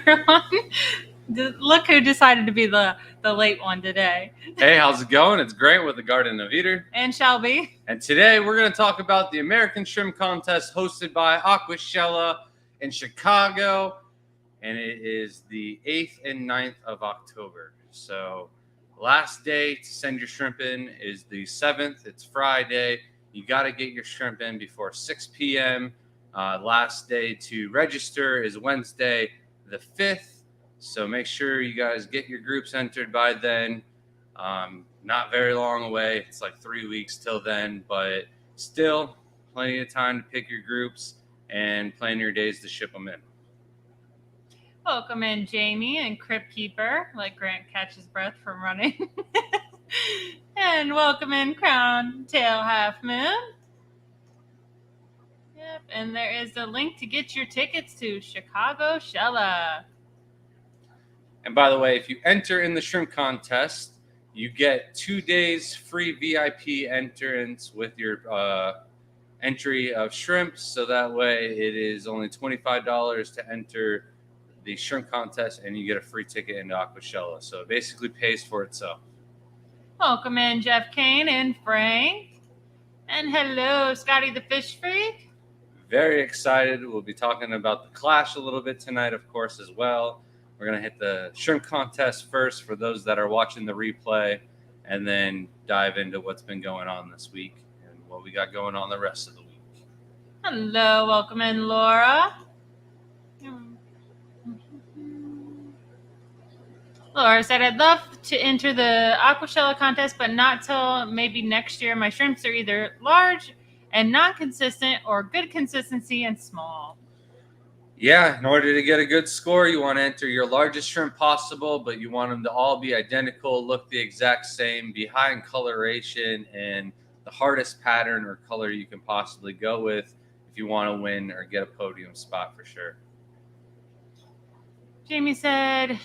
everyone. Look who decided to be the late one today. Hey, how's it going? It's Grant with the Garden of Eater. And Shelby. And today we're going to talk about the American Shrimp Contest hosted by Aquashella in Chicago. And it is the 8th and 9th of October. So last day to send your shrimp in is the 7th. It's Friday. You got to get your shrimp in before 6 p.m. Last day to register is Wednesday, the 5th. So make sure you guys get your groups entered by then. Not very long away. It's like 3 weeks till then, but still plenty of time to pick your groups and plan your days to ship them in. Welcome in Jamie and Crypt Keeper, like Grant catches breath from running. And welcome in Crown Tail Half Moon. Yep, and there is a link to get your tickets to Aquashella. And by the way, if you enter in the shrimp contest, you get 2 days free VIP entrance with your entry of shrimp. So that way it is only $25 to enter the shrimp contest and you get a free ticket into Aquashella. So it basically pays for itself. Welcome in Jeff Kane and Frank. And hello, Scotty the Fish Freak. Very excited. We'll be talking about the Clash a little bit tonight, of course, as well. We're going to hit the shrimp contest first for those that are watching the replay, and then dive into what's been going on this week and what we got going on the rest of the week. Hello, welcome in Laura. Laura said, I'd love to enter the Aquashella contest, but not till maybe next year. My shrimps are either large and not consistent or good consistency and small. Yeah, in order to get a good score, you want to enter your largest shrimp possible, but you want them to all be identical, look the exact same, be high in coloration, and the hardest pattern or color you can possibly go with if you want to win or get a podium spot for sure. Jamie said,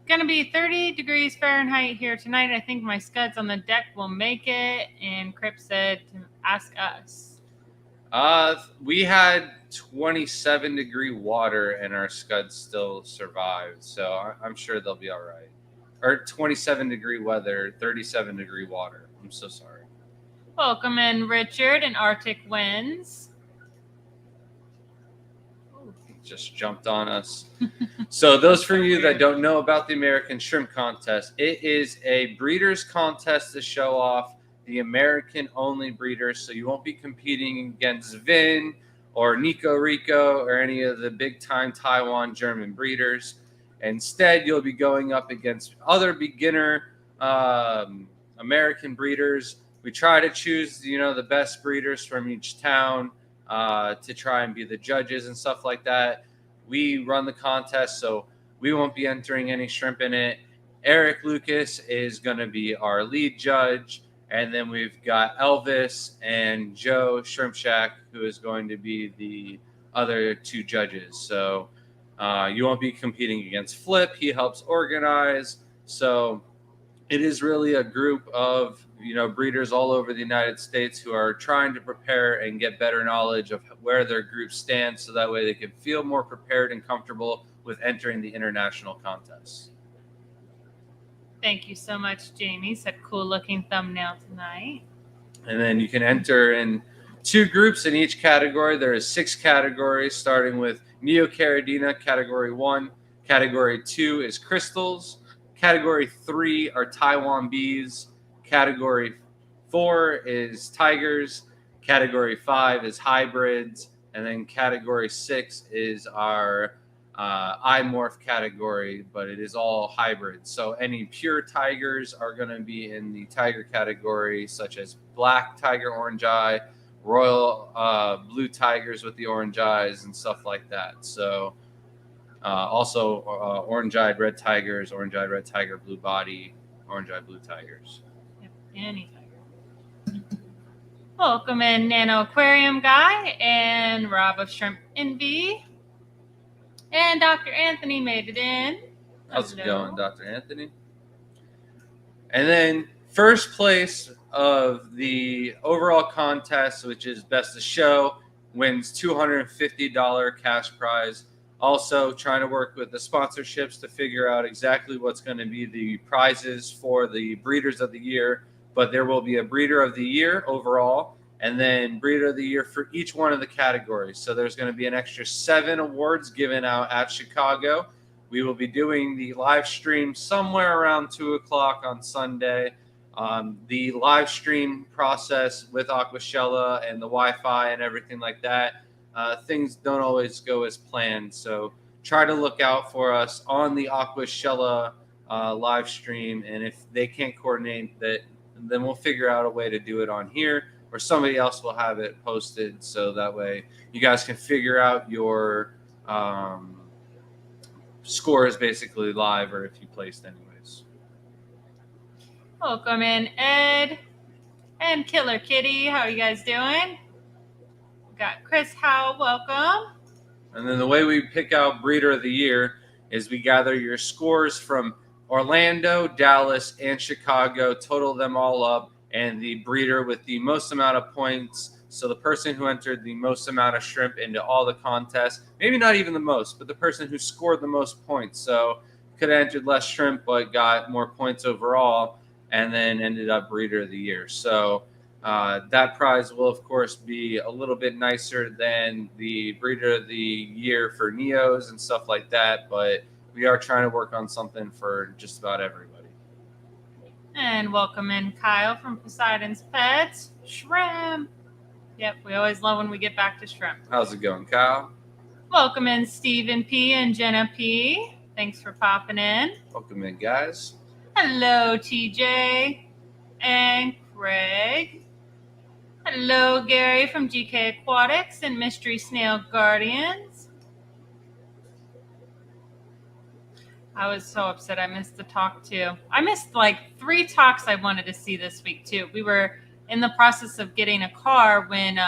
going to be 30 degrees Fahrenheit here tonight. I think my scuds on the deck will make it. And Crip said to ask us. We had 27-degree water and our scuds still survived, so I'm sure they'll be all right. Or 27-degree weather, 37-degree water. I'm so sorry. Welcome in Richard and Arctic Winds. Just jumped on us. So those for you that don't know about the American Shrimp Contest, it is a breeders contest to show off the American-only breeders, so you won't be competing against Vin or Nico Rico or any of the big-time Taiwan German breeders. Instead, you'll be going up against other beginner American breeders. We try to choose, the best breeders from each town to try and be the judges and stuff like that. We run the contest, so we won't be entering any shrimp in it. Eric Lucas is going to be our lead judge. And then we've got Elvis and Joe Shrimp Shack, who is going to be the other two judges. So you won't be competing against Flip. He helps organize. So it is really a group of, breeders all over the United States who are trying to prepare and get better knowledge of where their group stands so that way they can feel more prepared and comfortable with entering the international contests. Thank you so much, Jamie. Said cool looking thumbnail tonight. And then you can enter in 2 groups in each category. There is 6 categories, starting with Neocaradina, category 1. Category 2 is crystals. Category 3 are Taiwan bees. Category 4 is tigers. Category 5 is hybrids. And then category 6 is our iMorph category, but it is all hybrids. So any pure tigers are going to be in the tiger category, such as black tiger orange eye, royal blue tigers with the orange eyes, and stuff like that. So also orange-eyed red tigers, orange-eyed red tiger blue body, orange-eyed blue tigers. Yep, any tiger. Welcome in Nano Aquarium Guy and Rob of Shrimp Envy. And Dr. Anthony made it in. How's it going, Dr. Anthony? And then first place of the overall contest, which is Best of Show, wins $250 cash prize. Also, trying to work with the sponsorships to figure out exactly what's going to be the prizes for the Breeders of the Year. But there will be a Breeder of the Year overall, and then Breeder of the Year for each one of the categories. So there's going to be an extra 7 awards given out at Chicago. We will be doing the live stream somewhere around 2 o'clock on Sunday. The live stream process with Aquashella and the Wi-Fi and everything like that, things don't always go as planned. So try to look out for us on the Aquashella live stream. And if they can't coordinate that, then we'll figure out a way to do it on here, or somebody else will have it posted. So that way you guys can figure out your scores basically live, or if you placed anyways. Welcome in, Ed and Killer Kitty. How are you guys doing? We got Chris Howell. Welcome. And then the way we pick out Breeder of the Year is we gather your scores from Orlando, Dallas, and Chicago, total them all up, and the breeder with the most amount of points. So the person who entered the most amount of shrimp into all the contests, maybe not even the most, but the person who scored the most points. So could have entered less shrimp, but got more points overall, and then ended up Breeder of the Year. So that prize will, of course, be a little bit nicer than the Breeder of the Year for Neos and stuff like that, but we are trying to work on something for just about everybody. And welcome in Kyle from Poseidon's Pets. Shrimp. Yep, we always love when we get back to shrimp. How's it going, Kyle? Welcome in Stephen P. and Jenna P. Thanks for popping in. Welcome in, guys. Hello, TJ and Craig. Hello, Gary from GK Aquatics and Mystery Snail Guardians. I was so upset I missed the talk, too. I missed like 3 talks I wanted to see this week, too. We were in the process of getting a car when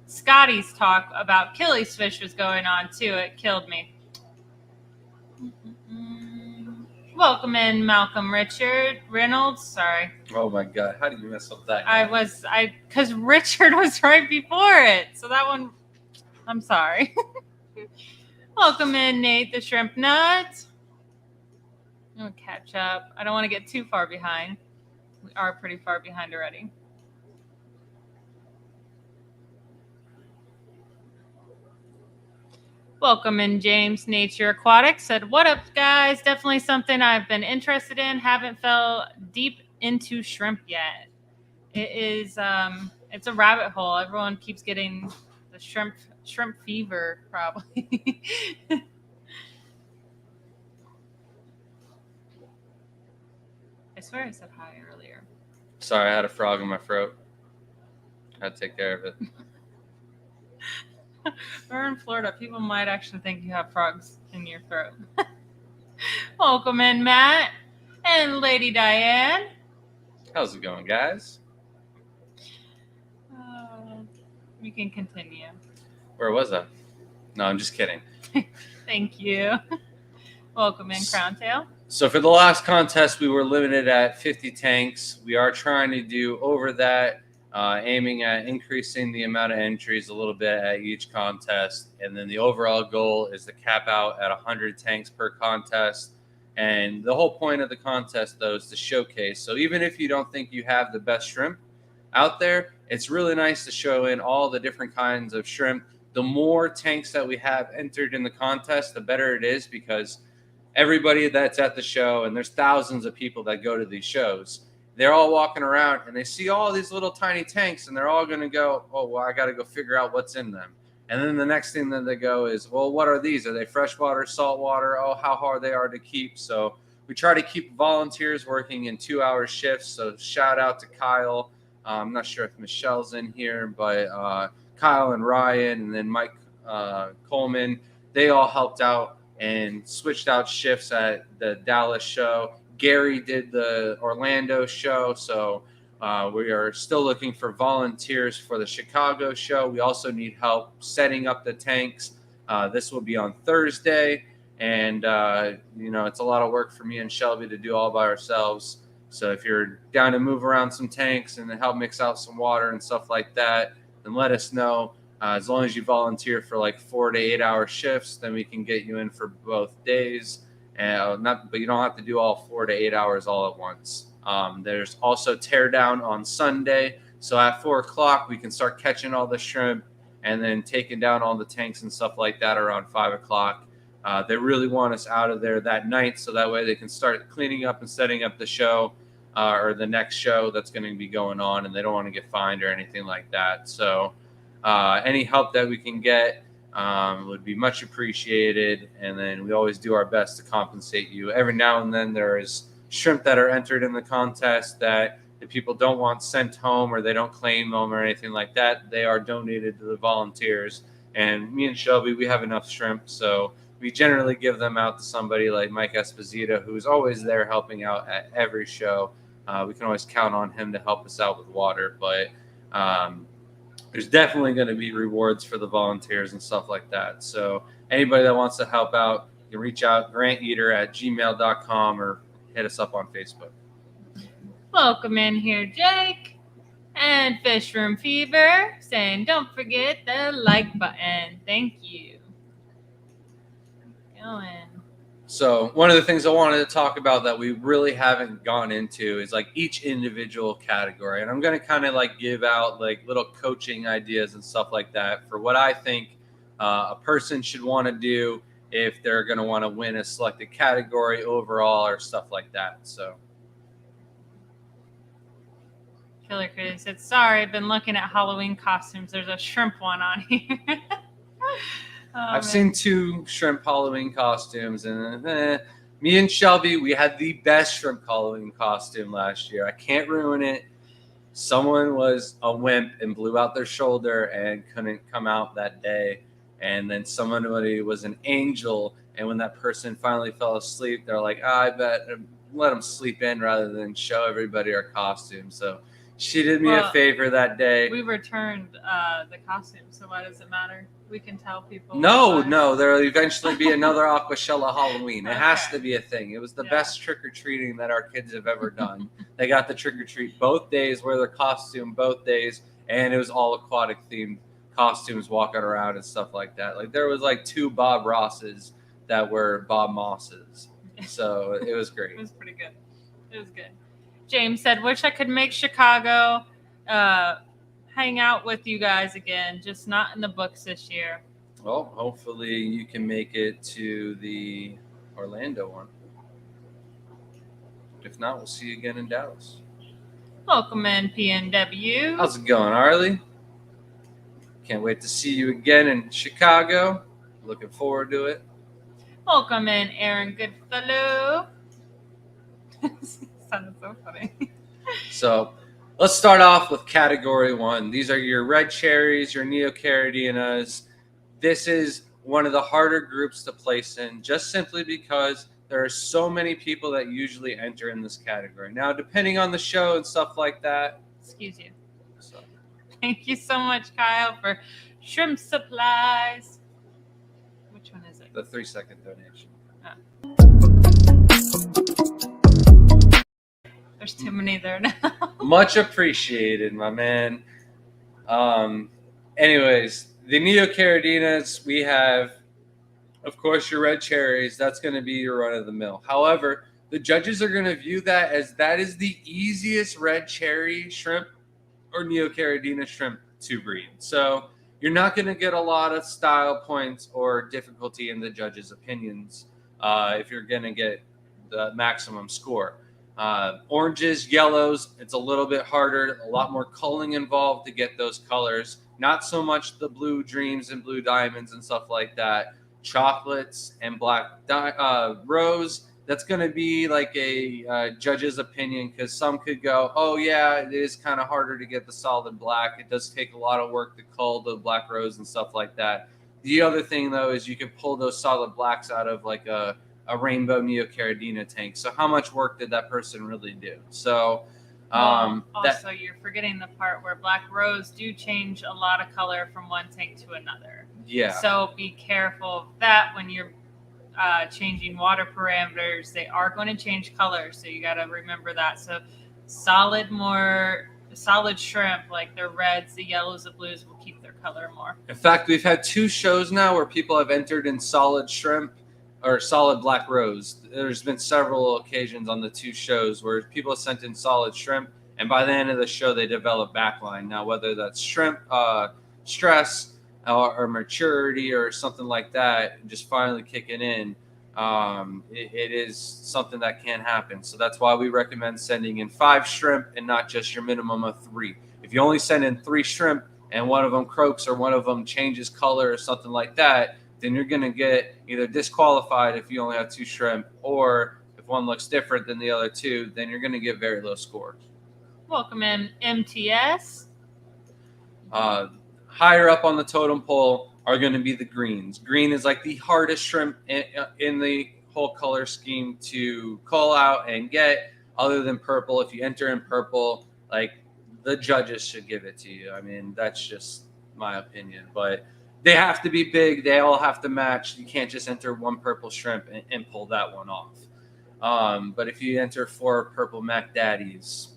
Scotty's talk about Achilles fish was going on, too. It killed me. Welcome in, Malcolm Richard Reynolds. Sorry. Oh my God, how did you mess up that? Because Richard was right before it. So that one, I'm sorry. Welcome in, Nate the Shrimp Nut. I'm going to catch up. I don't want to get too far behind. We are pretty far behind already. Welcome in, James Nature Aquatics. Said, what up, guys? Definitely something I've been interested in. Haven't fell deep into shrimp yet. It is, it's a rabbit hole. Everyone keeps getting the shrimp fever, probably. I swear I said hi earlier. Sorry, I had a frog in my throat. I had to take care of it. We're in Florida. People might actually think you have frogs in your throat. Welcome in, Matt and Lady Diane. How's it going, guys? We can continue. Where was I? No, I'm just kidding. Thank you. Welcome in, Crown Tail. So for the last contest, we were limited at 50 tanks. We are trying to do over that, aiming at increasing the amount of entries a little bit at each contest. And then the overall goal is to cap out at 100 tanks per contest. And the whole point of the contest, though, is to showcase. So even if you don't think you have the best shrimp out there, it's really nice to show in all the different kinds of shrimp. The more tanks that we have entered in the contest, the better it is, because everybody that's at the show, and there's thousands of people that go to these shows, they're all walking around and they see all these little tiny tanks, and they're all going to go, oh, well, I got to go figure out what's in them. And then the next thing that they go is, well, what are these? Are they freshwater, saltwater? Oh, how hard they are to keep. So we try to keep volunteers working in 2-hour shifts. So shout out to Kyle. I'm not sure if Michelle's in here, but Kyle and Ryan, and then Mike Coleman, they all helped out and switched out shifts at the Dallas show. Gary did the Orlando show. So we are still looking for volunteers for the Chicago show. We also need help setting up the tanks. This will be on Thursday. And, it's a lot of work for me and Shelby to do all by ourselves. So if you're down to move around some tanks and help mix out some water and stuff like that, then let us know. As long as you volunteer for like 4 to 8 hour shifts, then we can get you in for both days. But you don't have to do all 4 to 8 hours all at once. There's also tear down on Sunday. So at 4 o'clock, we can start catching all the shrimp and then taking down all the tanks and stuff like that around 5 o'clock. They really want us out of there that night, so that way they can start cleaning up and setting up the show or the next show that's going to be going on, and they don't want to get fined or anything like that. So any help that we can get would be much appreciated, and then we always do our best to compensate you. Every now and then there's shrimp that are entered in the contest that if people don't want sent home or they don't claim them or anything like that, they are donated to the volunteers. And me and Shelby, we have enough shrimp, so we generally give them out to somebody like Mike Esposito, who's always there helping out at every show. We can always count on him to help us out with water, but there's definitely going to be rewards for the volunteers and stuff like that. So anybody that wants to help out, you can reach out, granteater@gmail.com, or hit us up on Facebook. Welcome in here, Jake. And Fish Room Fever saying, don't forget the like button. Thank you. Going. So one of the things I wanted to talk about that we really haven't gone into is like each individual category. And I'm going to kind of like give out like little coaching ideas and stuff like that for what I think a person should want to do if they're going to want to win a selected category overall or stuff like that. So Killer Critic said, sorry, I've been looking at Halloween costumes. There's a shrimp one on here. I've seen 2 shrimp Halloween costumes, and me and Shelby, we had the best shrimp Halloween costume last year. I can't ruin it. Someone was a wimp and blew out their shoulder and couldn't come out that day. And then somebody was an angel, and when that person finally fell asleep, they're like, I bet let them sleep in rather than show everybody our costume. So she did me a favor that day. We returned the costume, so why does it matter? We can tell people. No, there'll eventually be another Aquashella Halloween. It has to be a thing. It was the best trick-or-treating that our kids have ever done. They got the trick-or-treat both days, wear their costume both days, and it was all aquatic-themed costumes walking around and stuff like that. Like there was like 2 Bob Rosses that were Bob Mosses. So it was great. It was pretty good. It was good. James said, wish I could make Chicago hang out with you guys again, just not in the books this year. Well, hopefully you can make it to the Orlando one. If not, we'll see you again in Dallas. Welcome in, PNW. How's it going, Harley? Can't wait to see you again in Chicago. Looking forward to it. Welcome in, Aaron Goodfellow. Sounded so funny. So let's start off with category 1. These are your red cherries, your Neocaradinas. This is one of the harder groups to place in, just simply because there are so many people that usually enter in this category. Now, depending on the show and stuff like that. Excuse you. So. Thank you so much, Kyle, for shrimp supplies. Which one is it? The 3-second donation. There's too many there now. Much appreciated, my man. Anyways, the Neocaradinas, we have, of course, your red cherries. That's going to be your run-of-the-mill. However, the judges are going to view that as that is the easiest red cherry shrimp or Neocaradina shrimp to breed. So you're not going to get a lot of style points or difficulty in the judges' opinions if you're going to get the maximum score. Oranges, yellows, it's a little bit harder, a lot more culling involved to get those colors. Not so much the blue dreams and blue diamonds and stuff like that. Chocolates and black rose, that's going to be like a judge's opinion, because some could go, oh yeah, it is kind of harder to get the solid black. It does take a lot of work to cull the black rose and stuff like that. The other thing, though, is you can pull those solid blacks out of like a rainbow Neocaradina tank. So how much work did that person really do? So also you're forgetting the part where black rose do change a lot of color from one tank to another. Yeah. So be careful of that when you're changing water parameters. They are going to change color, so you got to remember that. So solid, more solid shrimp, like the reds, the yellows, the blues, will keep their color more. In fact, we've had 2 shows now where people have entered in solid shrimp or solid black rose. There's been several occasions on the 2 shows where people have sent in solid shrimp, and by the end of the show, they develop backline. Now, whether that's shrimp stress or maturity or something like that, just finally kicking in, it is something that can happen. So that's why we recommend sending in 5 shrimp and not just your minimum of 3. If you only send in 3 shrimp and one of them croaks or one of them changes color or something like that, then you're going to get either disqualified if you only have 2 shrimp, or if one looks different than the other 2, then you're going to get very low scores. Welcome in MTS. Higher up on the totem pole are going to be the greens. Green is like the hardest shrimp in the whole color scheme to call out and get, other than purple. If you enter in purple, like, the judges should give it to you. I mean, that's just my opinion. But they have to be big. They all have to match. You can't just enter one purple shrimp and pull that one off. But if you enter 4 purple Mac Daddies,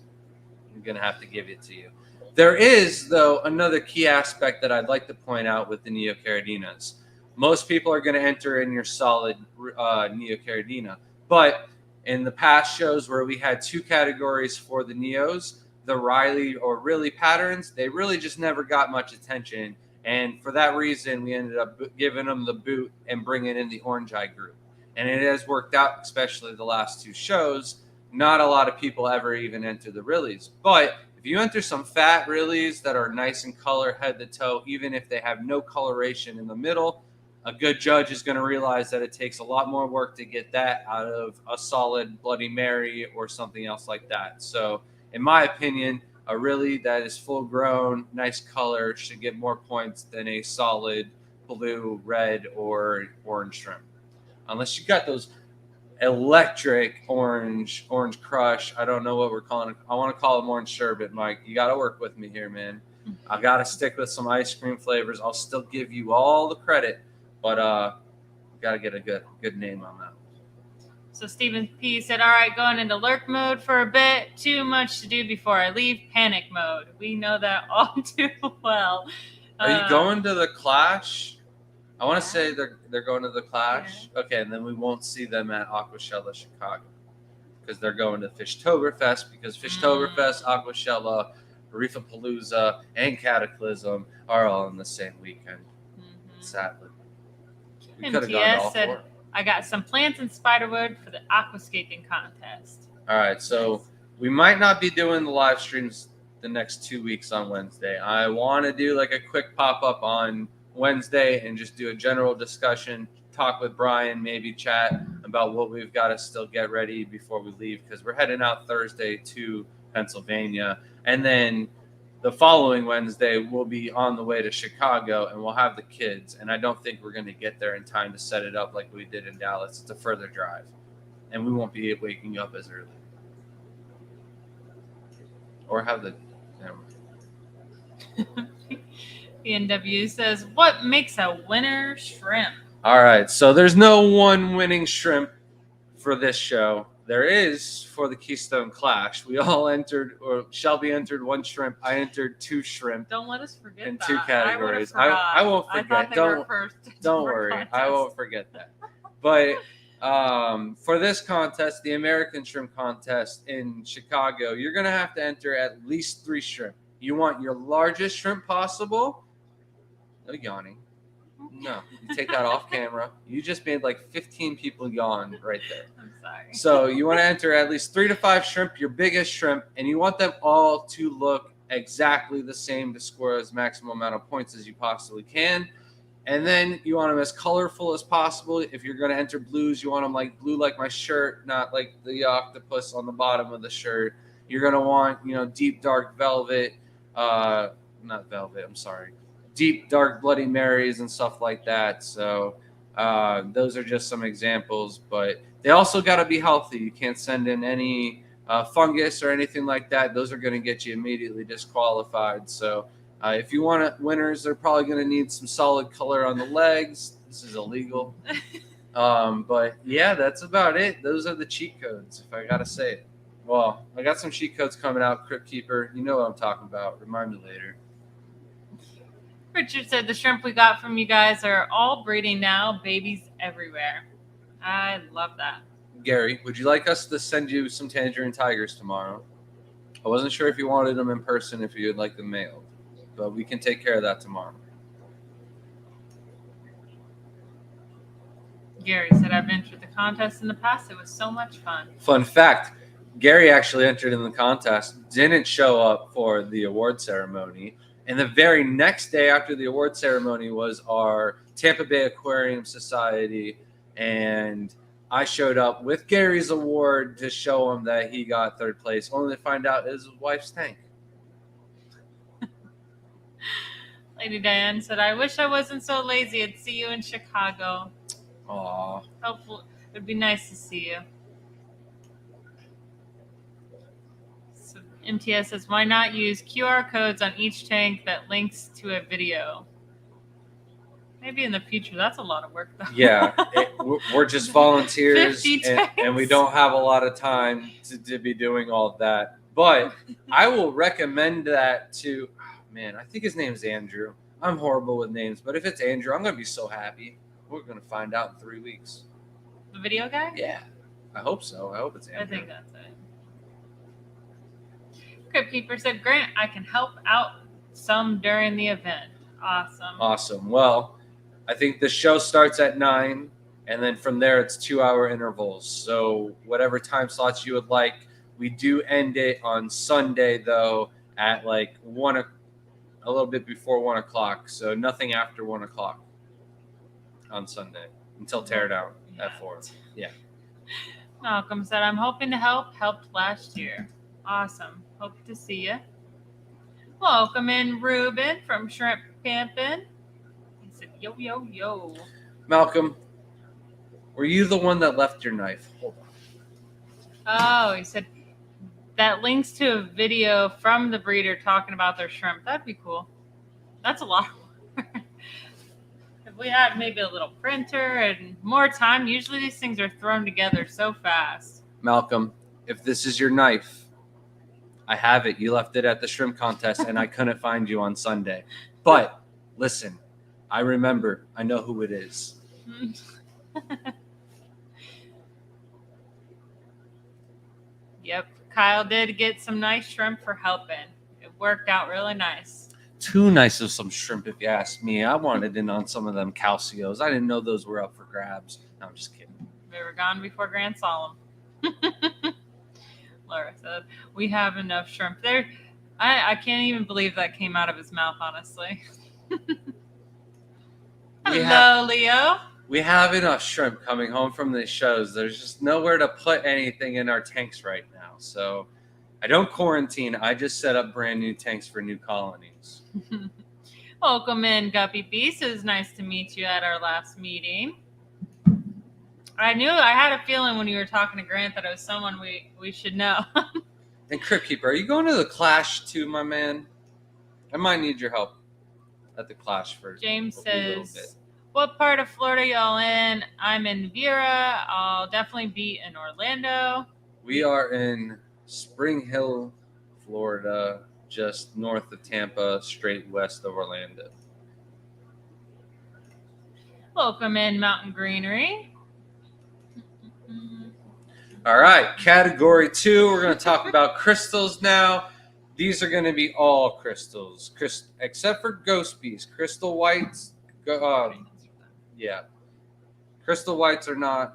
I'm going to have to give it to you. There is, though, another key aspect that I'd like to point out with the Neocaridinas. Most people are going to enter in your solid Neocaradina. But in the past shows where we had 2 categories for the Neos, the Riley or Really patterns, they really just never got much attention. And for that reason, we ended up giving them the boot and bringing in the Orange Eye group. And it has worked out, especially the last 2 shows. Not a lot of people ever even enter the Reallys. But if you enter some fat Reallys that are nice in color head to toe, even if they have no coloration in the middle, a good judge is going to realize that it takes a lot more work to get that out of a solid Bloody Mary or something else like that. So, in my opinion, a Really that is full grown, nice color, should get more points than a solid blue, red, or orange shrimp. Unless you got those electric orange crush. I don't know what we're calling it. I want to call them orange sherbet, Mike. You got to work with me here, man. I got to stick with some ice cream flavors. I'll still give you all the credit, but got to get a good name on that. So Stephen P said, all right, going into lurk mode for a bit. Too much to do before I leave panic mode. We know that all too well. Are you going to the Clash? I want to say they're going to the Clash. Yeah. Okay, and then we won't see them at Aquashella Chicago because they're going to Fishtoberfest, because Fishtoberfest, Aquashella, Reefapalooza, and Cataclysm are all in the same weekend. Sadly. We could have gone to all 4. I got some plants and spiderwood for the aquascaping contest. All right, so we might not be doing the live streams the next 2 weeks on Wednesday. I want to do like a quick pop-up on Wednesday and just do a general discussion, talk with Brian, maybe chat about what we've got to still get ready before we leave, because we're heading out Thursday to Pennsylvania. And then the following Wednesday, we'll be on the way to Chicago, and we'll have the kids. And I don't think we're going to get there in time to set it up like we did in Dallas. It's a further drive, and we won't be waking up as early. Or have the... PNW says, what makes a winner shrimp? All right, so there's no one winning shrimp for this show. There is for the Keystone Clash. We all entered, or Shelby entered 1 shrimp. I entered 2 shrimp. Don't let us forget in that. 2 categories. I won't forget. Don't worry. Contest. I won't forget that. But for this contest, the American Shrimp Contest in Chicago, you're going to have to enter at least 3 shrimp. You want your largest shrimp possible. No yawning. No, you take that off camera. You just made like 15 people yawn right there. I'm sorry. So you want to enter at least 3 to 5 shrimp, your biggest shrimp, and you want them all to look exactly the same to score as maximum amount of points as you possibly can. And then you want them as colorful as possible. If you're going to enter blues, you want them like blue like my shirt, not like the octopus on the bottom of the shirt. You're going to want, deep dark velvet, not velvet, I'm sorry. Deep dark Bloody Marys and stuff like that. So those are just some examples, but they also got to be healthy. You can't send in any fungus or anything like that. Those are going to get you immediately disqualified. So if you want winners, they're probably going to need some solid color on the legs. This is illegal. But yeah, that's about it. Those are the cheat codes, if I got to say it. Well, I got some cheat codes coming out, Crypt Keeper. You know what I'm talking about. Remind me later. Richard said the shrimp we got from you guys are all breeding now, babies everywhere. I love that. Gary, would you like us to send you some tangerine tigers tomorrow? I wasn't sure if you wanted them in person, if you'd like them mailed, but we can take care of that tomorrow. Gary said, I've entered the contest in the past. It was so much fun. Fun fact, Gary actually entered in the contest, didn't show up for the award ceremony, and the very next day after the award ceremony was our Tampa Bay Aquarium Society, and I showed up with Gary's award to show him that he got third place, only to find out it was his wife's tank. Lady Diane said, I wish I wasn't so lazy. I'd see you in Chicago. Aw. Hopefully, it would be nice to see you. So MTS says, why not use QR codes on each tank that links to a video? Maybe in the future. That's a lot of work, though. Yeah, we're just volunteers, 50 and we don't have a lot of time to be doing all of that. But I will recommend that to, man, I think his name's Andrew. I'm horrible with names, but if it's Andrew, I'm going to be so happy. We're going to find out in 3 weeks. The video guy? Yeah, I hope so. I hope it's Andrew. I think that's it. Crypt Keeper said, Grant, I can help out some during the event. Awesome. Awesome. Well, I think the show starts at 9, and then from there it's 2-hour intervals. So whatever time slots you would like. We do end it on Sunday, though, at like a little bit before 1 o'clock. So nothing after 1 o'clock on Sunday until teardown at 4. Yeah. Malcolm said, I'm hoping to help. Helped last year. Awesome. Hope to see you. Welcome in, Ruben from Shrimp Campin'. He said, yo, yo, yo. Malcolm, were you the one that left your knife? Hold on. Oh, he said, that links to a video from the breeder talking about their shrimp. That'd be cool. That's a lot of work. If we had maybe a little printer and more time, usually these things are thrown together so fast. Malcolm, if this is your knife, I have it. You left it at the shrimp contest, and I couldn't find you on Sunday. But listen, I remember. I know who it is. Yep. Kyle did get some nice shrimp for helping. It worked out really nice. Too nice of some shrimp, if you ask me. I wanted in on some of them calcios. I didn't know those were up for grabs. No, I'm just kidding. They were gone before Grand Solemn. Laura said, we have enough shrimp there. I can't even believe that came out of his mouth, honestly. Hello, Leo. We have enough shrimp coming home from these shows. There's just nowhere to put anything in our tanks right now. So I don't quarantine. I just set up brand new tanks for new colonies. Welcome in, Guppy Beast. It was nice to meet you at our last meeting. I had a feeling when you were talking to Grant that it was someone we should know. And Crypt Keeper, are you going to the Clash too, my man? I might need your help at the Clash for James a little bit. says, what part of Florida y'all in? I'm in Vera. I'll definitely be in Orlando. We are in Spring Hill, Florida, just north of Tampa, straight west of Orlando. Welcome in, Mountain Greenery. All right, category 2. We're going to talk about crystals now. These are going to be all crystals, except for ghost bees. Crystal whites, yeah. Crystal whites are not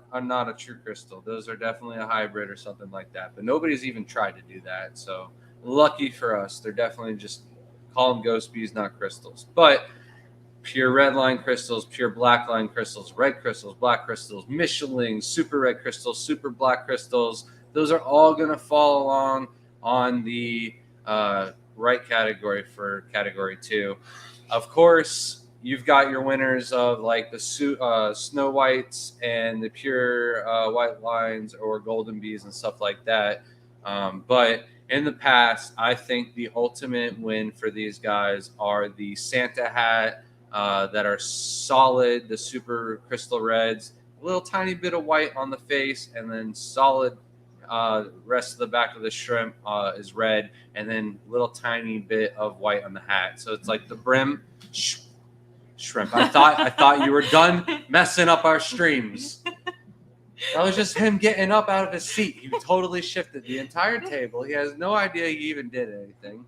a true crystal. Those are definitely a hybrid or something like that. But nobody's even tried to do that. So lucky for us, they're definitely just call them ghost bees, not crystals. But pure red line crystals, pure black line crystals, red crystals, black crystals, Michelin, super red crystals, super black crystals. Those are all going to fall along on the right category for category 2. Of course, you've got your winners of like the snow whites and the pure white lines or golden bees and stuff like that. But in the past, I think the ultimate win for these guys are the Santa hat that are solid, the super crystal reds, a little tiny bit of white on the face, and then solid Rest of the back of the shrimp is red, and then little tiny bit of white on the hat. So it's like the brim shrimp. I thought you were done messing up our streams. That was just him getting up out of his seat. He totally shifted the entire table. He has no idea he even did anything.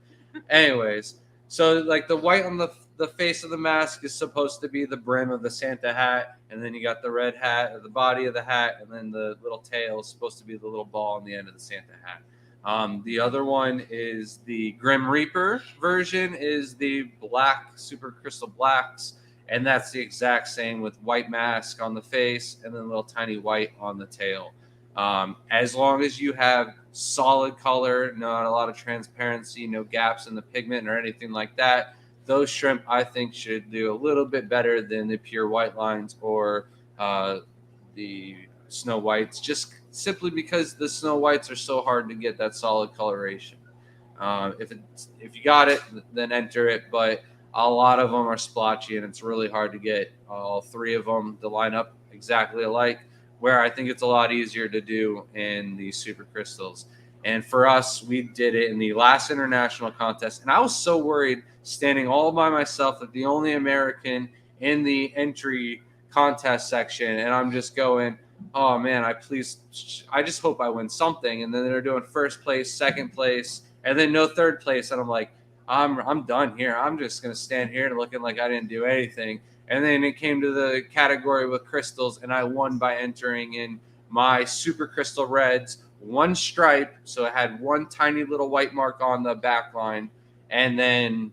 Anyways, so like the white on the face of the mask is supposed to be the brim of the Santa hat, and then you got the red hat at the body of the hat, and then the little tail is supposed to be the little ball on the end of the Santa hat. The other one is the Grim Reaper version, is the black super crystal blacks, and that's the exact same with white mask on the face and then little tiny white on the tail. As long as you have solid color, not a lot of transparency, no gaps in the pigment or anything like that, those shrimp I think should do a little bit better than the pure white lines or the snow whites, just simply because the snow whites are so hard to get that solid coloration. If you got it, then enter it, but a lot of them are splotchy, and it's really hard to get all three of them to line up exactly alike, where I think it's a lot easier to do in the super crystals. And for us, we did it in the last international contest, and I was so worried standing all by myself, that the only American in the entry contest section, and I'm just going, oh man, I just hope I win something. And then they're doing first place, second place, and then no third place, and I'm like, I'm done here. I'm just gonna stand here and looking like I didn't do anything. And then it came to the category with crystals, and I won by entering in my super crystal reds, one stripe, so it had one tiny little white mark on the back line, and then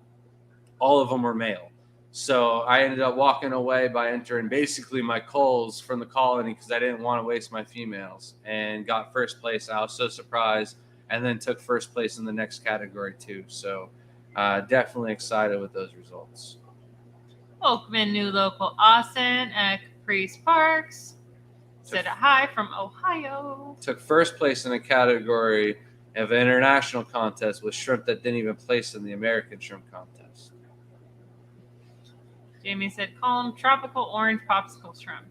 all of them were male. So I ended up walking away by entering basically my culls from the colony because I didn't want to waste my females, and got first place. I was so surprised, and then took first place in the next category too. So definitely excited with those results. Welcome in new local Austin at Caprice Parks. Said hi from Ohio. Took first place in a category of an international contest with shrimp that didn't even place in the American shrimp contest. Jamie said, call them tropical orange popsicle shrimp.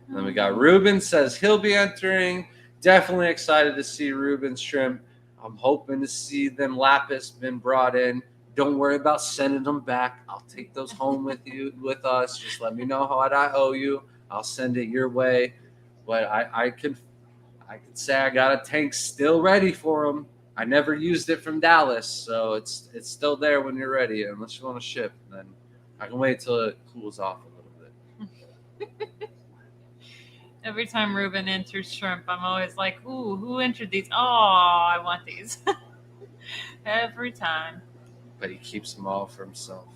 Then we got Ruben says he'll be entering. Definitely excited to see Ruben's shrimp. I'm hoping to see them lapis been brought in. Don't worry about sending them back. I'll take those home with us. Just let me know what I owe you. I'll send it your way. But I could say I got a tank still ready for them. I never used it from Dallas, so it's still there when you're ready. Unless you want to ship, then I can wait till it cools off a little bit. Every time Ruben enters shrimp, I'm always like, ooh, who entered these? Oh, I want these. Every time. But he keeps them all for himself.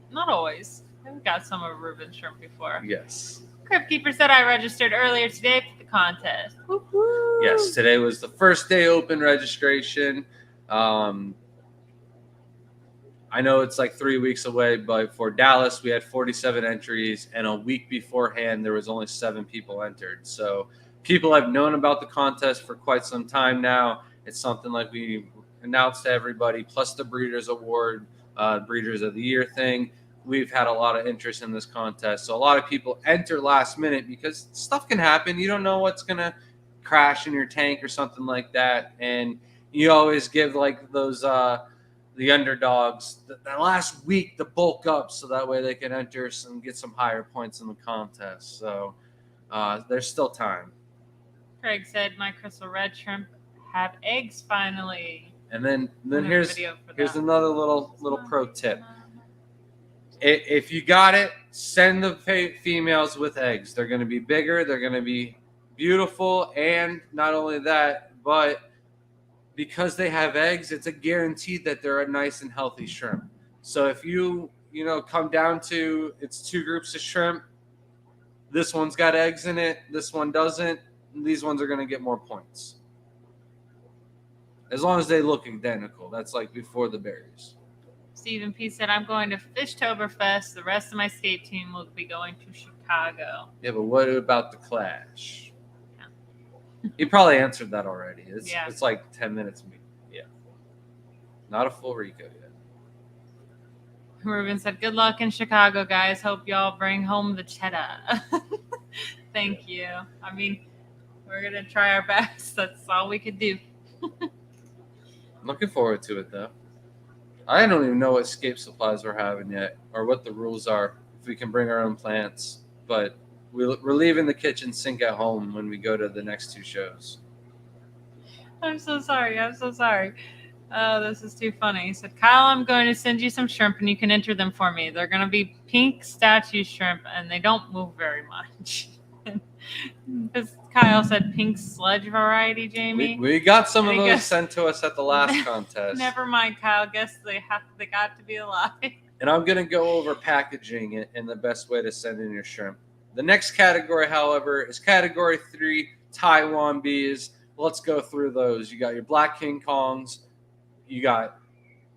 Not always. I've got some of Ruben's shrimp before. Yes. Crypt Keeper said I registered earlier today for the contest. Woo-hoo. Yes, today was the first day open registration. I know it's like 3 weeks away, but for Dallas, we had 47 entries, and a week beforehand, there was only 7 people entered. So people have known about the contest for quite some time now. It's something like we announced to everybody, plus the Breeders Award, Breeders of the Year thing. We've had a lot of interest in this contest. So a lot of people enter last minute because stuff can happen. You don't know what's going to crash in your tank or something like that. And you always give like those the underdogs the last week to bulk up so that way they can enter and get some higher points in the contest. So there's still time. Craig said my crystal red shrimp have eggs finally. And then here's another little pro tip. If you got it, send the females with eggs. They're going to be bigger. They're going to be beautiful. And not only that, but because they have eggs, it's a guarantee that they're a nice and healthy shrimp. So if you come down to it's 2 groups of shrimp, this one's got eggs in it, this one doesn't, these ones are going to get more points. As long as they look identical. That's like before the berries. Stephen P. said, I'm going to Fishtoberfest. The rest of my skate team will be going to Chicago. Yeah, but what about the Clash? Yeah. You probably answered that already. It's like 10 minutes. Yeah. Not a full Rico yet. Ruben said, good luck in Chicago, guys. Hope y'all bring home the cheddar. Thank you. I mean, We're gonna try our best. That's all we could do. I'm looking forward to it, though. I don't even know what escape supplies we're having yet, or what the rules are, if we can bring our own plants. But we're leaving the kitchen sink at home when we go to the next 2 shows. I'm so sorry. I'm so sorry. Oh, this is too funny. He said, Kyle, I'm going to send you some shrimp and you can enter them for me. They're going to be pink statue shrimp and they don't move very much. Because Kyle said pink sludge variety, Jamie. We got some And of he those goes- sent to us at the last contest. Never mind, Kyle. Guess they got to be alive. And I'm going to go over packaging it and the best way to send in your shrimp. The next category, however, is category 3, Taiwan bees. Let's go through those. You got your black King Kongs. You got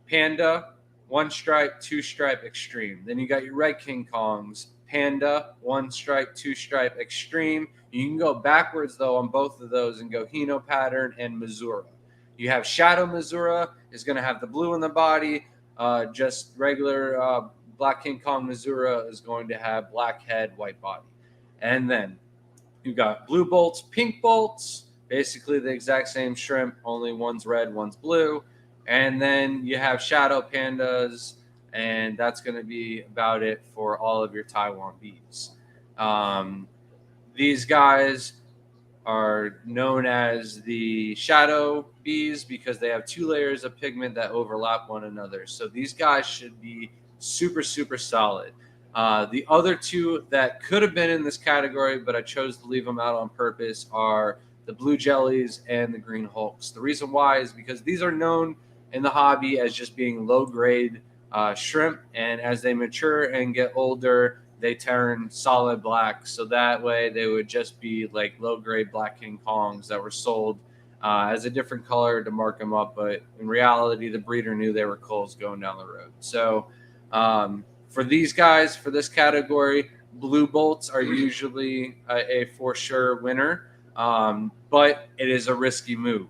Panda, 1 stripe, 2 stripe, extreme. Then you got your red King Kongs. Panda, 1 stripe, 2 stripe, extreme. You can go backwards, though, on both of those and go Hino pattern and Missoura. You have Shadow Missoura is going to have the blue in the body. Just regular Black King Kong Missoura is going to have black head, white body. And then you got blue bolts, pink bolts, basically the exact same shrimp, only one's red, one's blue. And then you have Shadow Pandas, and that's going to be about it for all of your Taiwan bees. These guys are known as the shadow bees because they have 2 layers of pigment that overlap one another. So these guys should be super, super solid. The other 2 that could have been in this category, but I chose to leave them out on purpose, are the blue Jellies and the green Hulks. The reason why is because these are known in the hobby as just being low-grade shrimp, and as they mature and get older, they turn solid black. So that way they would just be like low-grade Black King Kongs that were sold as a different color to mark them up. But in reality, the breeder knew they were culls going down the road. So for these guys, for this category, blue bolts are usually a for sure winner, but it is a risky move.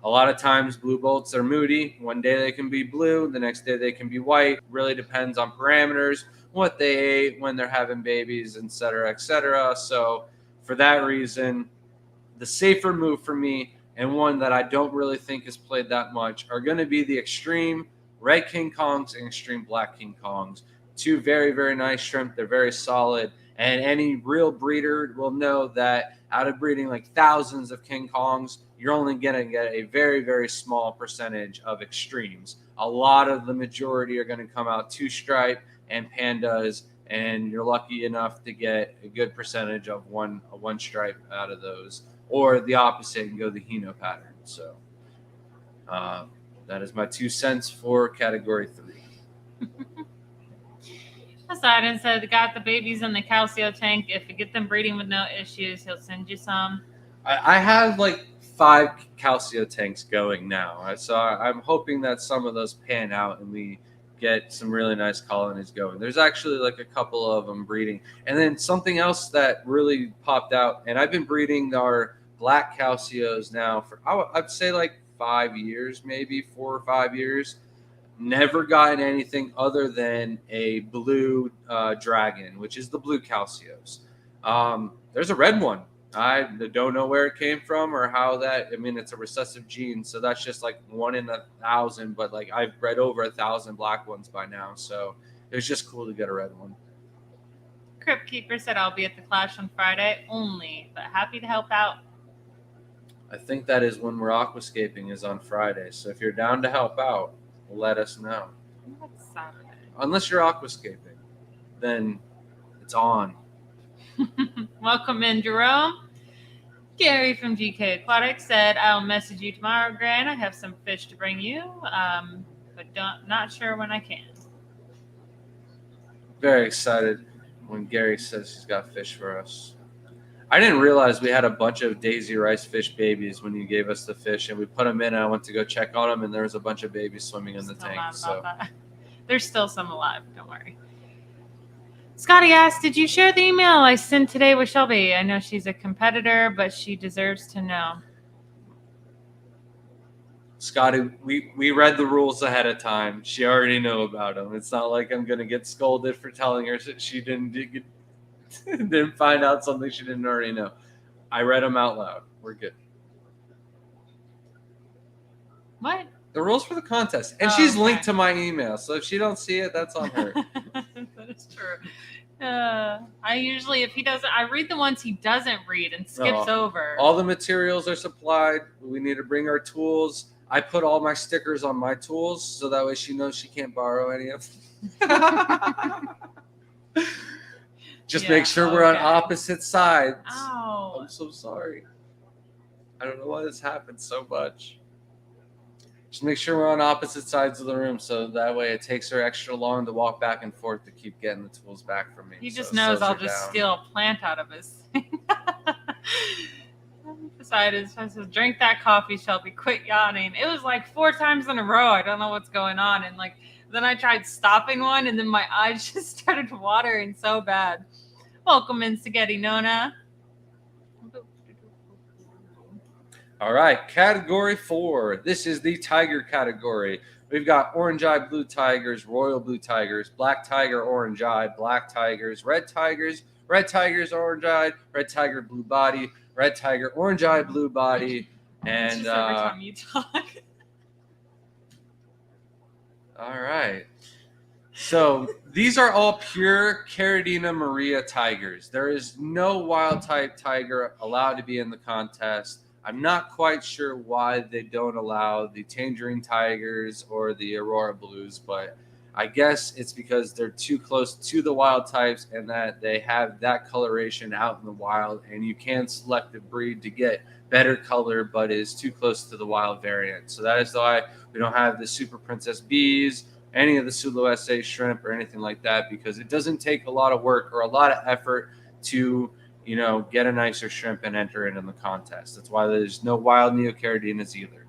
A lot of times blue bolts are moody. One day they can be blue, the next day they can be white. Really depends on parameters, what they ate, when they're having babies, et cetera, et cetera. So for that reason, the safer move for me, and one that I don't really think is played that much, are going to be the extreme red King Kongs and extreme black King Kongs. 2 very, very nice shrimp. They're very solid. And any real breeder will know that out of breeding like thousands of King Kongs, you're only going to get a very, very small percentage of extremes. A lot of the majority are going to come out 2 stripe and pandas, and you're lucky enough to get a good percentage of one stripe out of those, or the opposite and go the Hino pattern. So that is my 2 cents for category 3. Poseidon said, got the babies in the calcio tank. If you get them breeding with no issues, he'll send you some. I have like 5 calcio tanks going now. So I'm hoping that some of those pan out and we get some really nice colonies going. There's actually like a couple of them breeding. And then something else that really popped out, and I've been breeding our black calcios now for, I'd say like 5 years, maybe 4 or 5 years. Never gotten anything other than a blue dragon, which is the blue calcios. There's a red one. I don't know where it came from or how that. I mean, it's a recessive gene, so that's just like 1 in 1,000. But like I've bred over 1,000 black ones by now, so it was just cool to get a red one. Crypt Keeper said, I'll be at the Clash on Friday only, but happy to help out. I think that is when we're aquascaping, is on Friday. So if you're down to help out, let us know. That's Saturday. Unless you're aquascaping, then it's on. Welcome in, Jerome. Gary from GK Aquatics said, I'll message you tomorrow, Gran. I have some fish to bring you, but not sure when I can. Very excited when Gary says he's got fish for us. I didn't realize we had a bunch of Daisy Rice fish babies when you gave us the fish, and we put them in, and I went to go check on them, and there was a bunch of babies swimming in the tank. So there's still some alive. Don't worry. Scotty asked, did you share the email I sent today with Shelby? I know she's a competitor, but she deserves to know. Scotty, we read the rules ahead of time. She already knew about them. It's not like I'm going to get scolded for telling her that she didn't find out something she didn't already know. I read them out loud. We're good. What? The rules for the contest. And Oh, she's okay. linked to my email. So if she don't see it, that's on her. That is true. I usually, if he doesn't, I read the ones he doesn't read and skips over. All the materials are supplied. We need to bring our tools. I put all my stickers on my tools so that way she knows she can't borrow any of them. Just make sure we're on opposite sides. Ow. I'm so sorry. I don't know why this happens so much. Just make sure we're on opposite sides of the room so that way it takes her extra long to walk back and forth to keep getting the tools back from me. He just knows I'll just steal a plant out of his thing. Decided to drink that coffee, Shelby. Quit yawning. It was like 4 times in a row. I don't know what's going on. And like then I tried stopping one and then my eyes just started watering so bad. Welcome in, Spaghetti Nona. All right, category 4. This is the tiger category. We've got orange-eyed blue tigers, royal blue tigers, black tiger, orange-eyed, black tigers, red tigers, orange-eyed, red tiger, blue body, red tiger, orange-eyed, blue body, and just every time you talk. All right. So these are all pure Caridina Maria tigers. There is no wild type tiger allowed to be in the contest. I'm not quite sure why they don't allow the Tangerine Tigers or the Aurora Blues, but I guess it's because they're too close to the wild types and that they have that coloration out in the wild, and you can select a breed to get better color, but is too close to the wild variant. So that is why we don't have the Super Princess Bees, any of the Sulu SA shrimp or anything like that, because it doesn't take a lot of work or a lot of effort to get a nicer shrimp and enter it in the contest. That's why there's no wild Neocardinas either.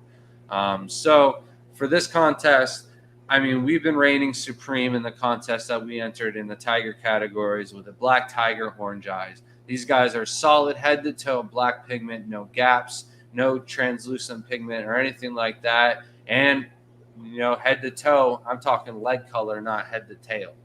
So for this contest, I mean, we've been reigning supreme in the contest that we entered in the tiger categories with a black tiger, orange eyes. These guys are solid head to toe, black pigment, no gaps, no translucent pigment or anything like that. And, head to toe, I'm talking leg color, not head to tail.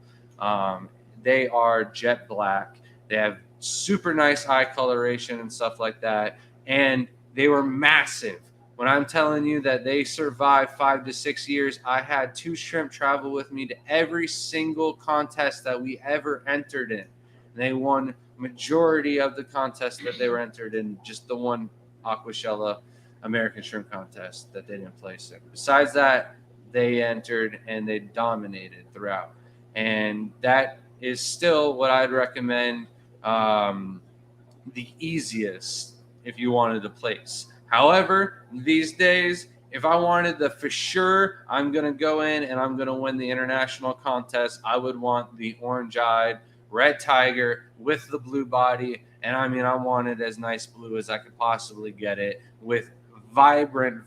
They are jet black. They have super nice eye coloration and stuff like that. And they were massive. When I'm telling you that they survived 5 to 6 years, I had 2 shrimp travel with me to every single contest that we ever entered in. And they won majority of the contests that they were entered in, just the one Aquashella American Shrimp Contest that they didn't place in. Besides that, they entered and they dominated throughout. And that is still what I'd recommend the easiest if you wanted to place. However, these days, if I wanted the for sure, I'm going to go in and I'm going to win the international contest, I would want the orange-eyed red tiger with the blue body. And I mean, I want it as nice blue as I could possibly get it with vibrant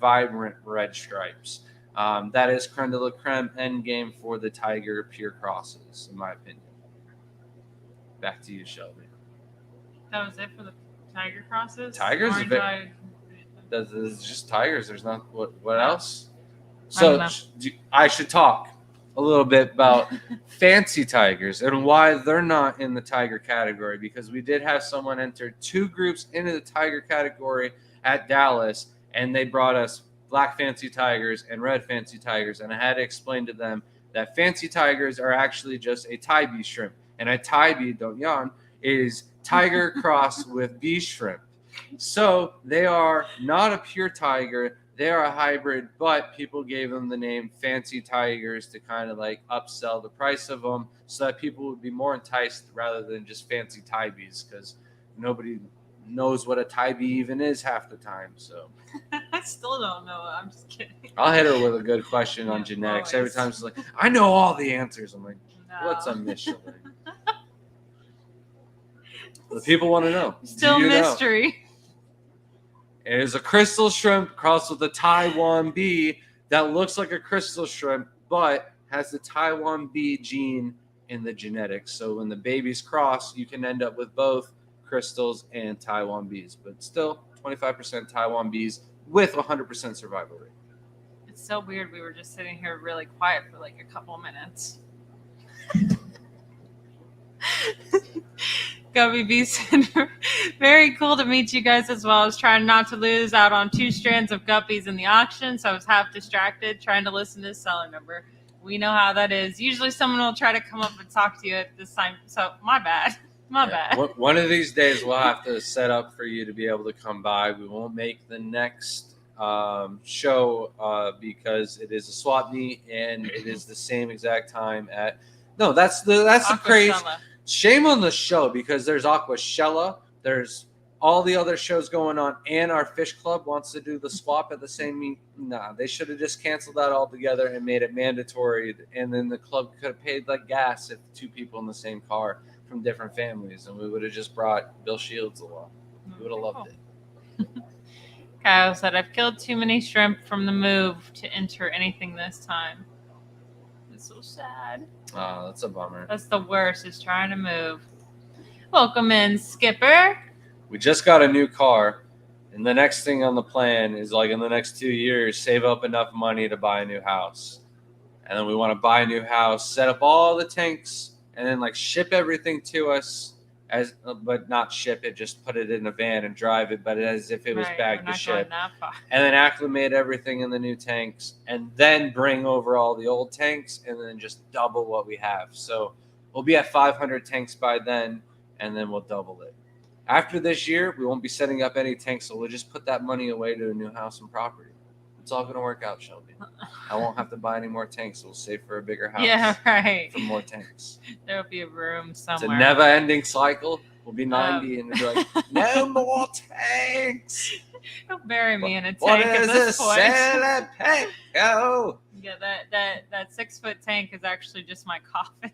red stripes. That is creme de la creme end game for the tiger pure crosses, in my opinion. Back to you, Shelby. That was it for the tiger crosses? Tigers? It's just tigers. There's not what else? So I should talk a little bit about fancy tigers and why they're not in the tiger category, because we did have someone enter 2 groups into the tiger category at Dallas, and they brought us black fancy tigers and red fancy tigers, and I had to explain to them that fancy tigers are actually just a Thai shrimp, and a Thai, don't yawn, is tiger crossed with bee shrimp. So they are not a pure tiger. They are a hybrid, but people gave them the name fancy tigers to kind of like upsell the price of them so that people would be more enticed rather than just fancy Thai bees, because nobody knows what a Thai bee even is half the time. So I still don't know. I'm just kidding. I'll hit her with a good question on genetics. Every time she's like, I know all the answers. I'm like, what's a Michelin? The people want to know. Still mystery. Know? It is a crystal shrimp crossed with a Taiwan bee that looks like a crystal shrimp, but has the Taiwan bee gene in the genetics. So when the babies cross, you can end up with both crystals and Taiwan bees, but still 25% Taiwan bees with 100% survival rate. It's so weird. We were just sitting here really quiet for like a couple minutes. Gubby Beast. Very cool to meet you guys as well. I was trying not to lose out on 2 strands of guppies in the auction, so I was half distracted trying to listen to the seller number. We know how that is. Usually someone will try to come up and talk to you at this time, so my bad. My bad. One of these days we'll have to set up for you to be able to come by. We won't make the next show because it is a swap meet and it is the same exact time at. No, that's the craze. Shame on the show because there's Aquashella, there's all the other shows going on, and our fish club wants to do the swap at the same meet. Nah, they should have just canceled that altogether and made it mandatory, and then the club could have paid like gas if 2 people in the same car from different families, and we would have just brought Bill Shields along. We would have loved it. Kyle said, I've killed too many shrimp from the move to enter anything this time. It's so sad. Oh, that's a bummer. That's the worst, is trying to move. Welcome in, Skipper. We just got a new car, and the next thing on the plan is like in the next 2 years, save up enough money to buy a new house. And then we want to buy a new house, set up all the tanks, and then like ship everything to us, but not ship it, just put it in a van and drive it, but as if it was bagged to ship. And then acclimate everything in the new tanks, and then bring over all the old tanks, and then just double what we have. So we'll be at 500 tanks by then, and then we'll double it. After this year, we won't be setting up any tanks, so we'll just put that money away to a new house and property. It's all going to work out, Shelby. I won't have to buy any more tanks. We'll save for a bigger house. Yeah, right. For more tanks. There'll be a room somewhere. It's a never-ending cycle. We'll be 90 and we'll be like, no more tanks. Don't bury me in a tank. What at is this a point. salad Petco? Yeah, that 6-foot tank is actually just my coffin.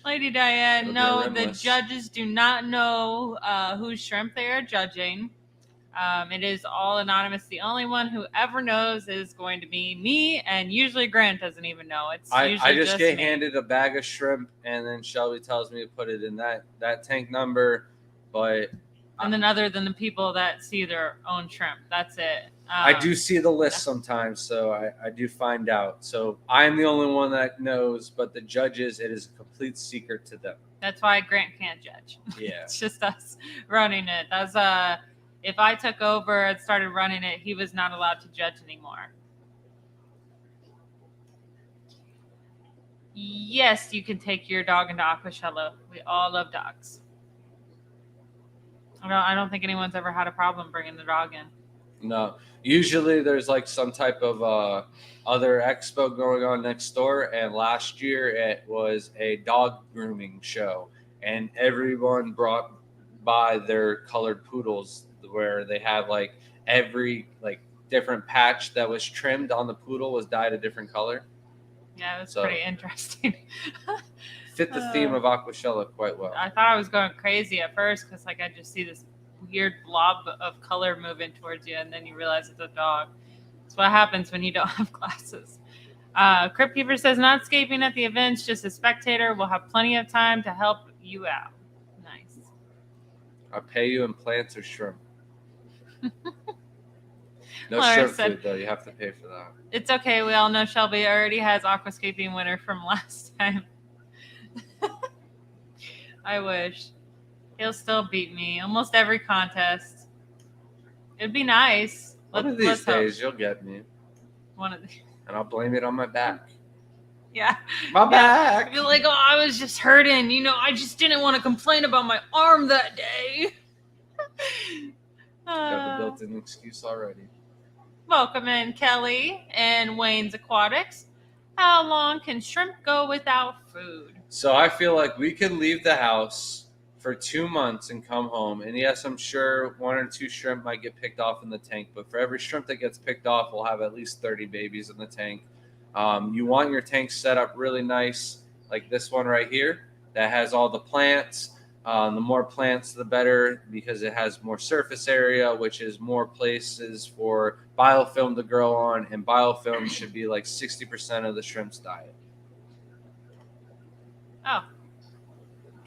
Lady Diane, no, the judges do not know whose shrimp they are judging. It is all anonymous. The only one who ever knows is going to be me, and usually Grant doesn't even know. I just get me. handed a bag of shrimp, and then Shelby tells me to put it in that tank number. But and then other than the people that see their own shrimp, that's it. I do see the list sometimes, so I do find out. So I'm the only one that knows, but the judges, it is a complete secret to them. That's why Grant can't judge. Yeah, it's just us running it. That's if I took over and started running it, he was not allowed to judge anymore. Yes, you can take your dog into Aquashella. We all love dogs. I don't think anyone's ever had a problem bringing the dog in. No. Usually there's like some type of other expo going on next door, and last year it was a dog grooming show, and everyone brought by their colored poodles, where they have like every like different patch that was trimmed on the poodle was dyed a different color. Yeah, it was pretty interesting. Fit the theme of Aquashella quite well. I thought I was going crazy at first because like I just see this weird blob of color moving towards you, and then you realize it's a dog. That's what happens when you don't have glasses. Crypt Keeper says, not escaping at the events, just a spectator. We'll have plenty of time to help you out. Nice. I'll pay you in plants or shrimp. No Laura shrimp said, food, though. You have to pay for that. It's okay. We all know Shelby already has Aquascaping winner from last time. I wish. He'll still beat me almost every contest. It'd be nice. One of these days, you'll get me. One of these. And I'll blame it on my back. Yeah. My back. I feel like, I was just hurting. I just didn't want to complain about my arm that day. Got the built-in excuse already. Welcome in, Kelly and Wayne's Aquatics. How long can shrimp go without food? So I feel like we can leave the house for 2 months and come home. And yes, I'm sure 1 or 2 shrimp might get picked off in the tank. But for every shrimp that gets picked off, we'll have at least 30 babies in the tank. You want your tank set up really nice, like this one right here, that has all the plants. The more plants, the better, because it has more surface area, which is more places for biofilm to grow on. And biofilm should be like 60% of the shrimp's diet. Oh.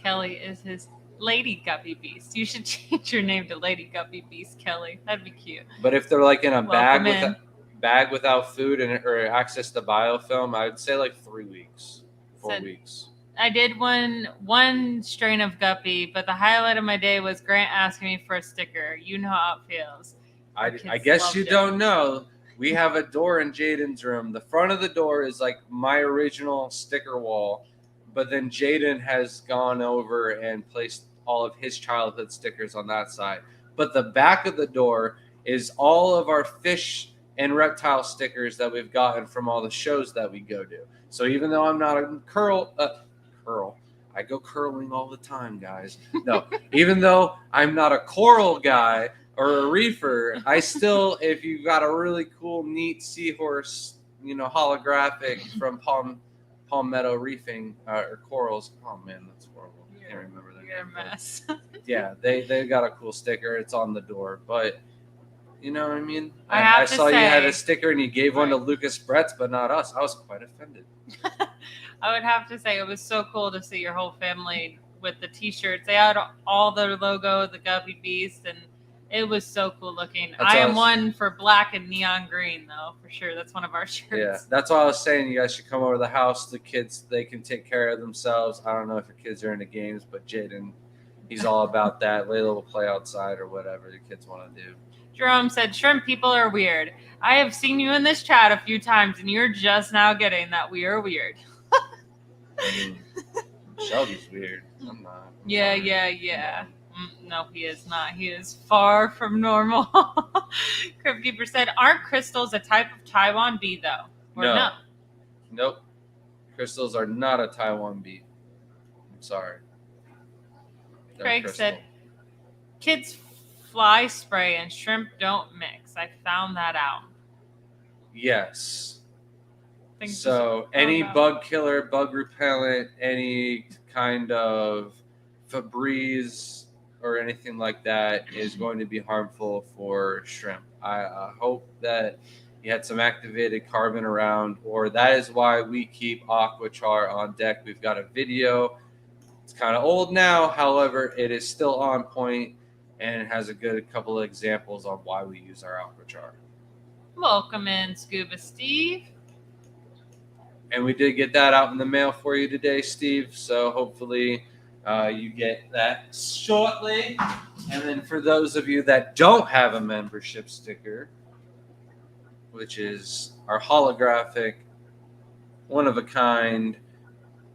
Kelly is his Lady Guppy Beast. You should change your name to Lady Guppy Beast, Kelly. That'd be cute. But if they're like in a bag without food or access to biofilm, I would say like 3 weeks, 4 weeks. I did one strain of guppy, but the highlight of my day was Grant asking me for a sticker. You know how it feels. I guess you don't know. We have a door in Jaden's room. The front of the door is like my original sticker wall, but then Jaden has gone over and placed all of his childhood stickers on that side. But the back of the door is all of our fish and reptile stickers that we've gotten from all the shows that we go to. So even though I'm not a curl, I go curling all the time, guys. No, even though I'm not a coral guy or a reefer, I still, if you got a really cool, neat seahorse, holographic from Palmetto Reefing or Corals. Oh man, that's horrible. I can't remember that. You're a mess. Yeah, they got a cool sticker. It's on the door, but you know what I mean. I saw you had a say- sticker and you gave one to Lucas Bretz, but not us. I was quite offended. I would have to say it was so cool to see your whole family with the t-shirts. They had all their logo, the Guppy Beast, and it was so cool looking. That's I am awesome. one for black and neon green, though, for sure. That's one of our shirts. Yeah, that's why I was saying you guys should come over to the house. The kids, they can take care of themselves. I don't know if your kids are into games, but Jaden, he's all about that. Lay a little play outside or whatever the kids want to do. Jerome said, shrimp people are weird. I have seen you in this chat a few times, and you're just now getting that we are weird. Shelby's weird. I'm not. Yeah. No, he is not. He is far from normal. Cryptkeeper said, aren't crystals a type of Taiwan bee, though? Or no? Nope. Crystals are not a Taiwan bee. I'm sorry. They're Craig crystal. said, kids fly spray and shrimp don't mix. I found that out. Yes. Things So any bug killer, bug repellent, any kind of Febreze or anything like that is going to be harmful for shrimp. I hope that you had some activated carbon around, or that is why we keep Aqua Char on deck. We've got a video. It's kind of old now. However, it is still on point and it has a good couple of examples on why we use our Aqua Char. Welcome in, Scuba Steve. And we did get that out in the mail for you today, Steve. So hopefully you get that shortly. And then for those of you that don't have a membership sticker, which is our holographic, one-of-a-kind,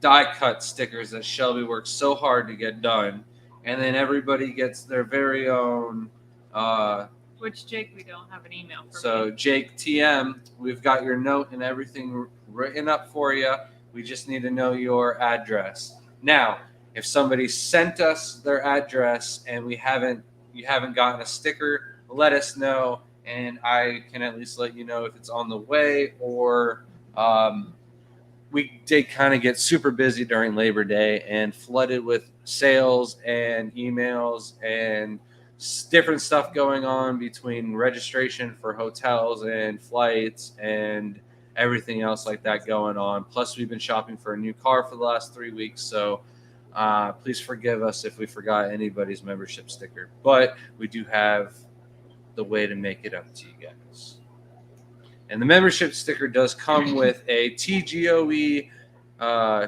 die-cut stickers that Shelby worked so hard to get done. And then everybody gets their very own... Which, Jake, we don't have an email for. So, Jake TM, we've got your note and everything written up for you. We just need to know your address. Now, if somebody sent us their address and you haven't gotten a sticker, let us know, and I can at least let you know if it's on the way. Or we did kind of get super busy during Labor Day and flooded with sales and emails and different stuff going on between registration for hotels and flights and everything else like that going on. Plus, we've been shopping for a new car for the last 3 weeks. So please forgive us if we forgot anybody's membership sticker. But we do have the way to make it up to you guys. And the membership sticker does come with a TGOE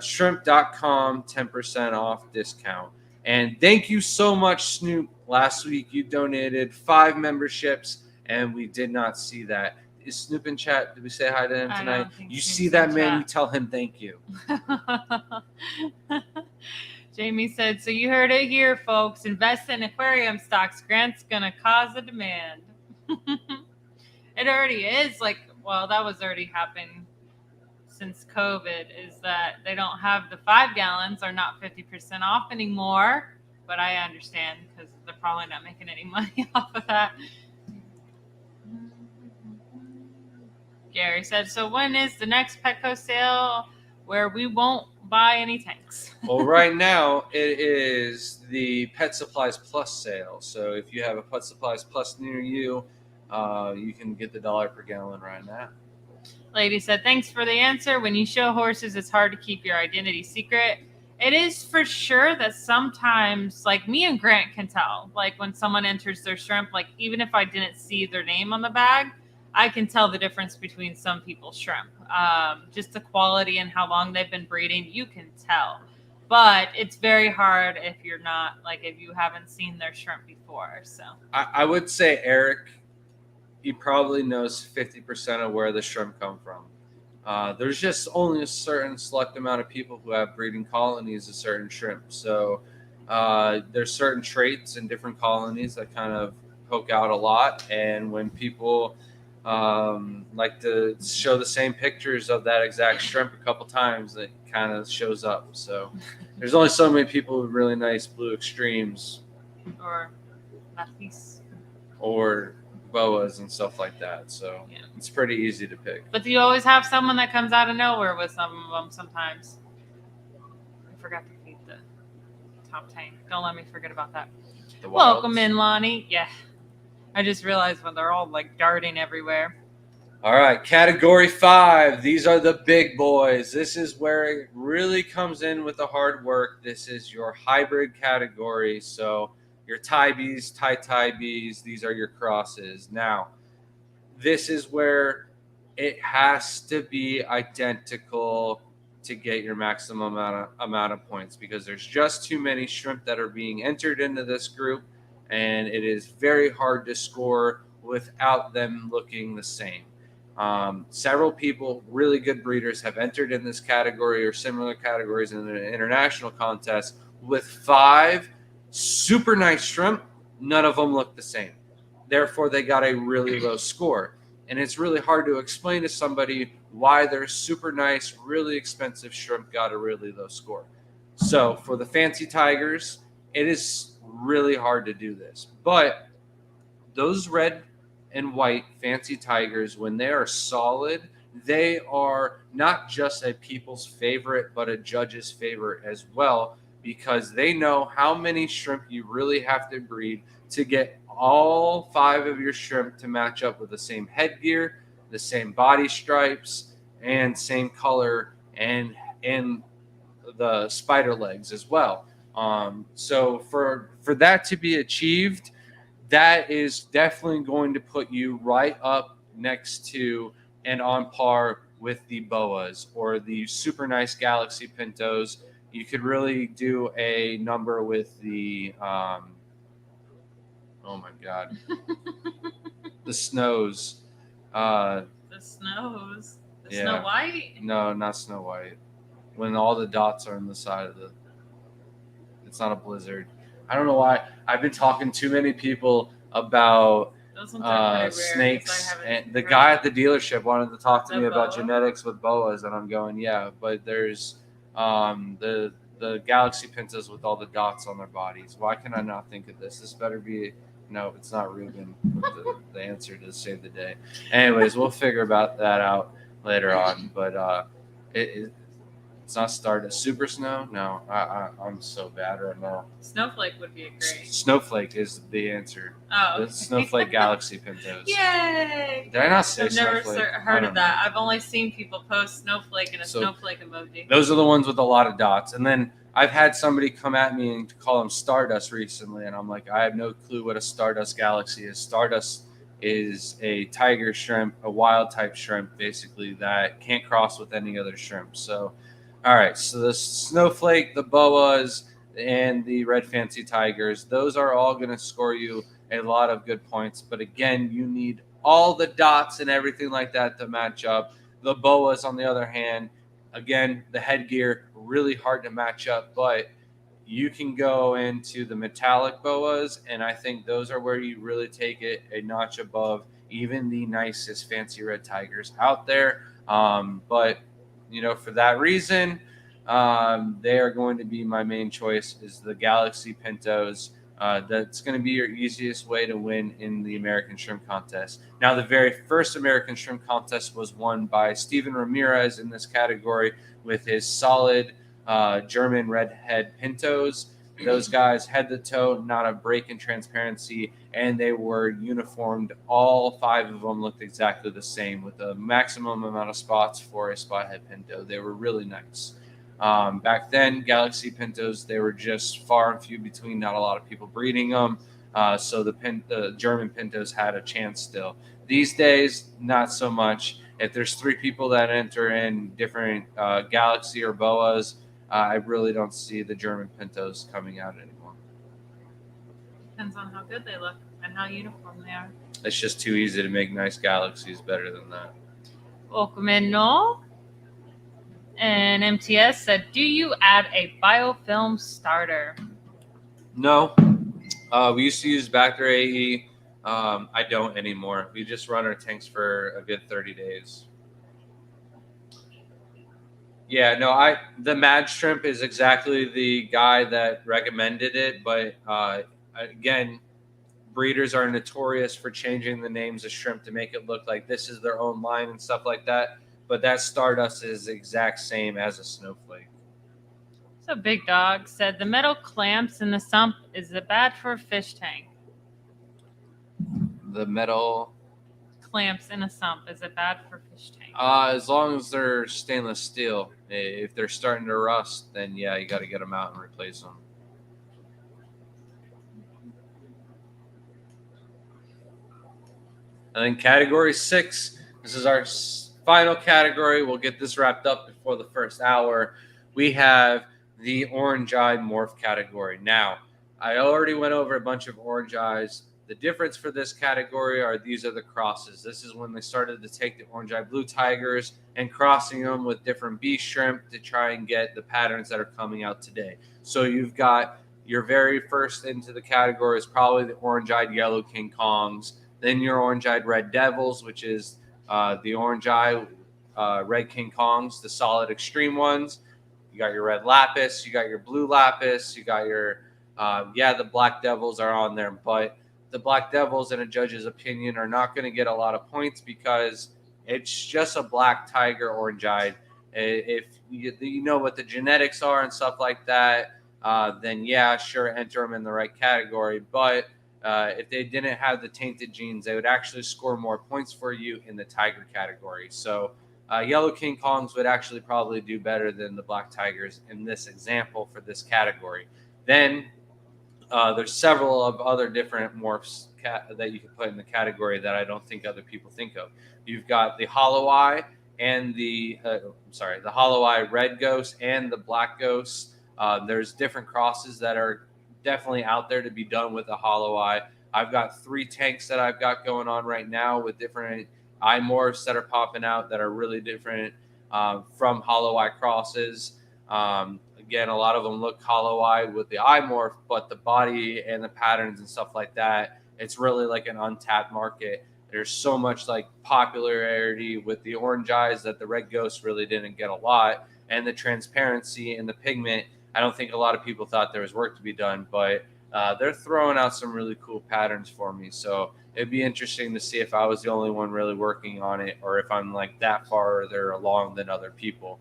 shrimp.com 10% off discount. And thank you so much, Snoop. Last week you donated 5 memberships, and we did not see that. Is Snoop in chat? Did we say hi to him tonight? You see that man, you tell him thank you. Jamie said, so you heard it here, folks. Invest in aquarium stocks. Grant's going to cause a demand. It already is. That was already happening since COVID, is that they don't have the 5 gallons are not 50% off anymore. But I understand because they're probably not making any money off of that. Gary said, so when is the next Petco sale where we won't buy any tanks? Well, right now it is the Pet Supplies Plus sale. So if you have a Pet Supplies Plus near you, you can get the $1 per gallon right now. Lady said, thanks for the answer. When you show horses, it's hard to keep your identity secret. It is for sure that sometimes, me and Grant can tell, when someone enters their shrimp, even if I didn't see their name on the bag, I can tell the difference between some people's shrimp. Just the quality and how long they've been breeding, you can tell. but it's very hard if you're not if you haven't seen their shrimp before. So I would say Eric, he probably knows 50% of where the shrimp come from. There's just only a certain select amount of people who have breeding colonies of certain shrimp. So there's certain traits in different colonies that kind of poke out a lot. And when people like to show the same pictures of that exact shrimp a couple times, it kind of shows up. So there's only so many people with really nice blue extremes. Or lapis. Or boas and stuff like that. So yeah. It's pretty easy to pick. But you always have someone that comes out of nowhere with some of them sometimes. I forgot to feed the top tank. Don't let me forget about that. Welcome in, Lonnie. Yeah. I just realized when they're all darting everywhere. All right, category 5. These are the big boys. This is where it really comes in with the hard work. This is your hybrid category. So your tie bees, tie bees, these are your crosses. Now, this is where it has to be identical to get your maximum amount of points, because there's just too many shrimp that are being entered into this group, and it is very hard to score without them looking the same. Several people, really good breeders, have entered in this category or similar categories in an international contest with 5 super nice shrimp. None of them look the same. Therefore, they got a really low score. And it's really hard to explain to somebody why their super nice, really expensive shrimp got a really low score. So for the fancy tigers, it is really hard to do this. But those red and white fancy tigers, when they are solid, they are not just a people's favorite, but a judge's favorite as well, because they know how many shrimp you really have to breed to get all 5 of your shrimp to match up with the same headgear, the same body stripes, and same color, and the spider legs as well. So for that to be achieved, that is definitely going to put you right up next to and on par with the boas or the super nice galaxy pintos. You could really do a number with the oh my god, the snows. The snows. The Yeah. Snow White? No, not Snow White. When all the dots are on the side of the. It's not a blizzard. I don't know why. I've been talking to too many people about Those ones are pretty rare, snakes, 'cause I haven't and the read guy them. at the dealership wanted to talk to The me about boa? genetics with boas, and I'm going, yeah, but there's the galaxy pintas with all the dots on their bodies. Why can I not think of this? This better be. No, it's not Ruben with the answer to save the day. Anyways, we'll figure about that out later on. But it's not Stardust. Super Snow? No, I'm so bad right now. Snowflake would be a great. Snowflake is the answer. Oh. The Snowflake Galaxy Pintos. Yay! Did I not say I've never Snowflake? heard of that. I've only seen people post snowflake and a So, snowflake emoji. Those are the ones with a lot of dots. And then I've had somebody come at me and call them Stardust recently, and I'm like, I have no clue what a Stardust Galaxy is. Stardust is a tiger shrimp, a wild type shrimp, basically, that can't cross with any other shrimp. So, all right, so the Snowflake, the boas, and the red fancy tigers, those are all going to score you a lot of good points. But again, you need all the dots and everything like that to match up. The boas, on the other hand, again, the headgear, really hard to match up, but you can go into the metallic boas, and I think those are where you really take it a notch above even the nicest fancy red tigers out there. But for that reason, they are going to be my main choice is the Galaxy Pintos. That's going to be your easiest way to win in the American Shrimp Contest. Now, the very first American Shrimp Contest was won by Steven Ramirez in this category with his solid German redhead Pintos. Those guys, head to toe, not a break in transparency, and they were uniformed. All 5 of them looked exactly the same with a maximum amount of spots for a spothead Pinto. They were really nice. Back then, Galaxy Pintos, they were just far and few between, not a lot of people breeding them. So the German Pintos had a chance still. These days, not so much. If there's 3 people that enter in different Galaxy or Boas, I really don't see the German pintos coming out anymore. Depends on how good they look and how uniform they are. It's just too easy to make nice galaxies better than that. Welcome in, Noel. And MTS said, do you add a biofilm starter? No. We used to use Bacter AE. I don't anymore. We just run our tanks for a good 30 days. Yeah, no, the Mad Shrimp is exactly the guy that recommended it, but again, breeders are notorious for changing the names of shrimp to make it look like this is their own line and stuff like that. But that Stardust is the exact same as a snowflake. So Big Dog said the metal clamps in the sump, is it bad for a fish tank? The metal clamps in a sump, is it bad for fish tank? As long as they're stainless steel. If they're starting to rust, then yeah, you got to get them out and replace them. And then category 6. This is our final category. We'll get this wrapped up before the first hour. We have the orange eye morph category. Now, I already went over a bunch of orange eyes. The difference for this category are these are the crosses. This is when they started to take the orange eye blue tigers and crossing them with different bee shrimp to try and get the patterns that are coming out today. So you've got your very first into the category is probably the orange-eyed yellow King Kongs. Then your orange-eyed red devils, which is the orange-eye red King Kongs, the solid extreme ones. You got your red lapis, you got your blue lapis, you got your the black devils are on there, but the black devils, in a judge's opinion, are not going to get a lot of points because it's just a black tiger orange-eyed. If you know what the genetics are and stuff like that, then yeah, sure, enter them in the right category. But if they didn't have the tainted genes, they would actually score more points for you in the tiger category. So yellow King Kongs would actually probably do better than the black tigers in this example for this category. Then there's several of other different morphs that you can put in the category that I don't think other people think of. You've got the hollow eye and the hollow eye red ghost and the black ghost. There's different crosses that are definitely out there to be done with the hollow eye. I've got 3 tanks that I've got going on right now with different eye morphs that are popping out that are really different from hollow eye crosses. Again, a lot of them look hollow-eyed with the eye morph, but the body and the patterns and stuff like that, it's really like an untapped market. There's so much like popularity with the orange eyes that the red ghost really didn't get a lot. And the transparency and the pigment, I don't think a lot of people thought there was work to be done, but they're throwing out some really cool patterns for me. So it'd be interesting to see if I was the only one really working on it or if I'm like that farther along than other people.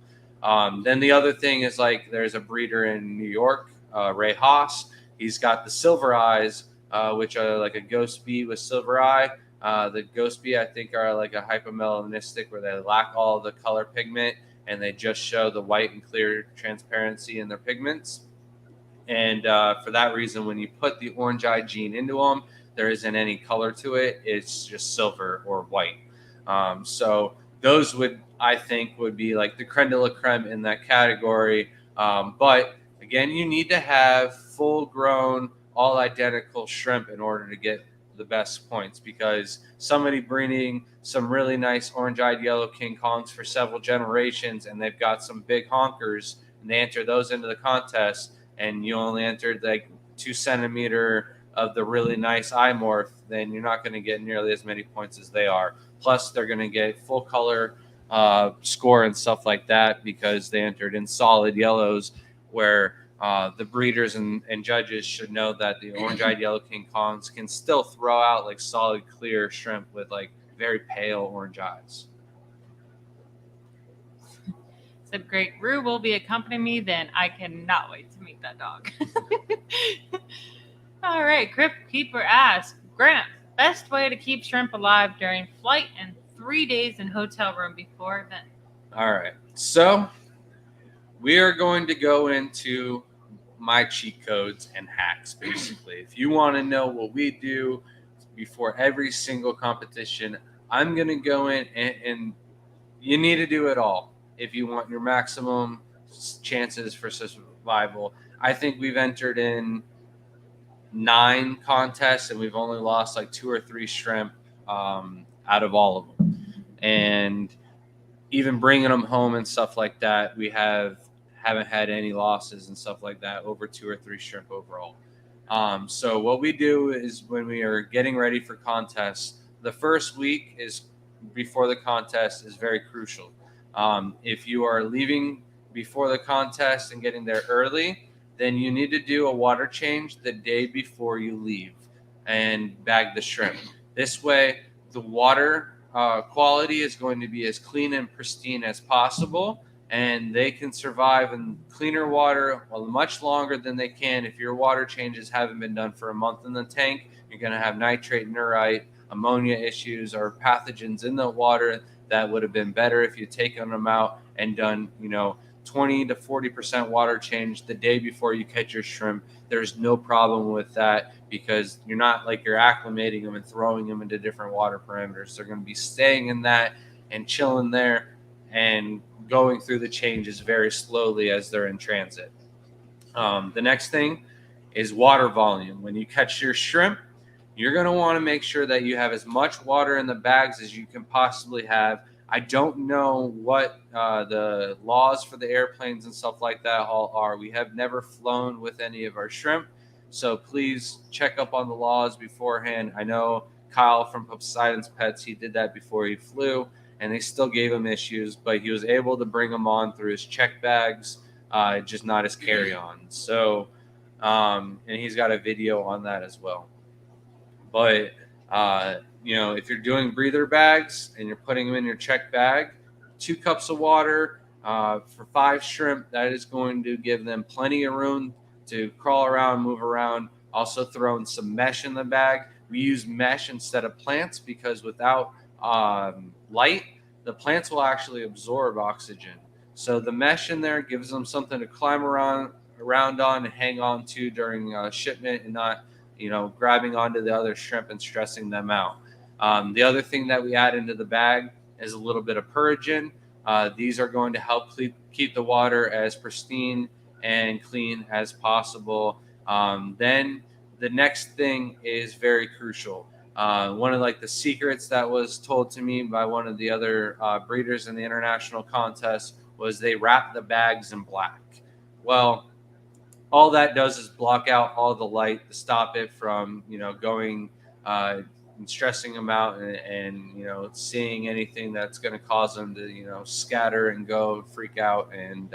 Then the other thing is like there's a breeder in New York, Ray Haas. He's got the silver eyes, which are like a ghost bee with silver eye. The ghost bee, I think, are like a hypomelanistic where they lack all the color pigment and they just show the white and clear transparency in their pigments. And for that reason, when you put the orange eye gene into them, there isn't any color to it. It's just silver or white. So those I think would be like the creme de la creme in that category. But again, you need to have full grown, all identical shrimp in order to get the best points because somebody breeding some really nice orange-eyed yellow King Kongs for several generations and they've got some big honkers and they enter those into the contest and you only entered like 2 centimeter of the really nice eye morph, then you're not going to get nearly as many points as they are. Plus, they're going to get full color score and stuff like that because they entered in solid yellows where the breeders and judges should know that the orange-eyed yellow King Kongs can still throw out like solid clear shrimp with like very pale orange eyes. Said great. Rue will be accompanying me then. I cannot wait to meet that dog. All right. Crypt Keeper asks, Grant, best way to keep shrimp alive during flight and 3 days in hotel room before event. All right. So we are going to go into my cheat codes and hacks, basically. If you want to know what we do before every single competition, I'm going to go in and you need to do it all if you want your maximum chances for survival. I think we've entered in 9 contests and we've only lost like 2 or 3 shrimp out of all of them. And even bringing them home and stuff like that, we haven't had any losses and stuff like that over 2 or 3 shrimp overall. So what we do is when we are getting ready for contests, the first week is before the contest is very crucial. If you are leaving before the contest and getting there early, then you need to do a water change the day before you leave and bag the shrimp. This way, the water quality is going to be as clean and pristine as possible, and they can survive in cleaner water much longer than they can if your water changes haven't been done for a month in the tank. You're going to have nitrate, neurite, ammonia issues, or pathogens in the water that would have been better if you'd taken them out and done, 20 to 40% water change the day before you catch your shrimp. There's no problem with that because you're not like you're acclimating them and throwing them into different water parameters. They're going to be staying in that and chilling there and going through the changes very slowly as they're in transit. The next thing is water volume. When you catch your shrimp, you're going to want to make sure that you have as much water in the bags as you can possibly have. I don't know what the laws for the airplanes and stuff like that all are. We have never flown with any of our shrimp, so please check up on the laws beforehand. I know Kyle from Poseidon's Pets, he did that before he flew, and they still gave him issues, but he was able to bring them on through his check bags, just not his carry-on. So, and he's got a video on that as well. But if you're doing breather bags and you're putting them in your check bag, 2 cups of water for 5 shrimp, that is going to give them plenty of room to crawl around, move around. Also throw in some mesh in the bag. We use mesh instead of plants because without light, the plants will actually absorb oxygen. So the mesh in there gives them something to climb around on and hang on to during shipment and not grabbing onto the other shrimp and stressing them out. The other thing that we add into the bag is a little bit of Purging. These are going to help keep the water as pristine and clean as possible. Then the next thing is very crucial. One of the secrets that was told to me by one of the other breeders in the international contest was they wrap the bags in black. Well, all that does is block out all the light to stop it from, going and stressing them out and seeing anything that's going to cause them to, scatter and go freak out. And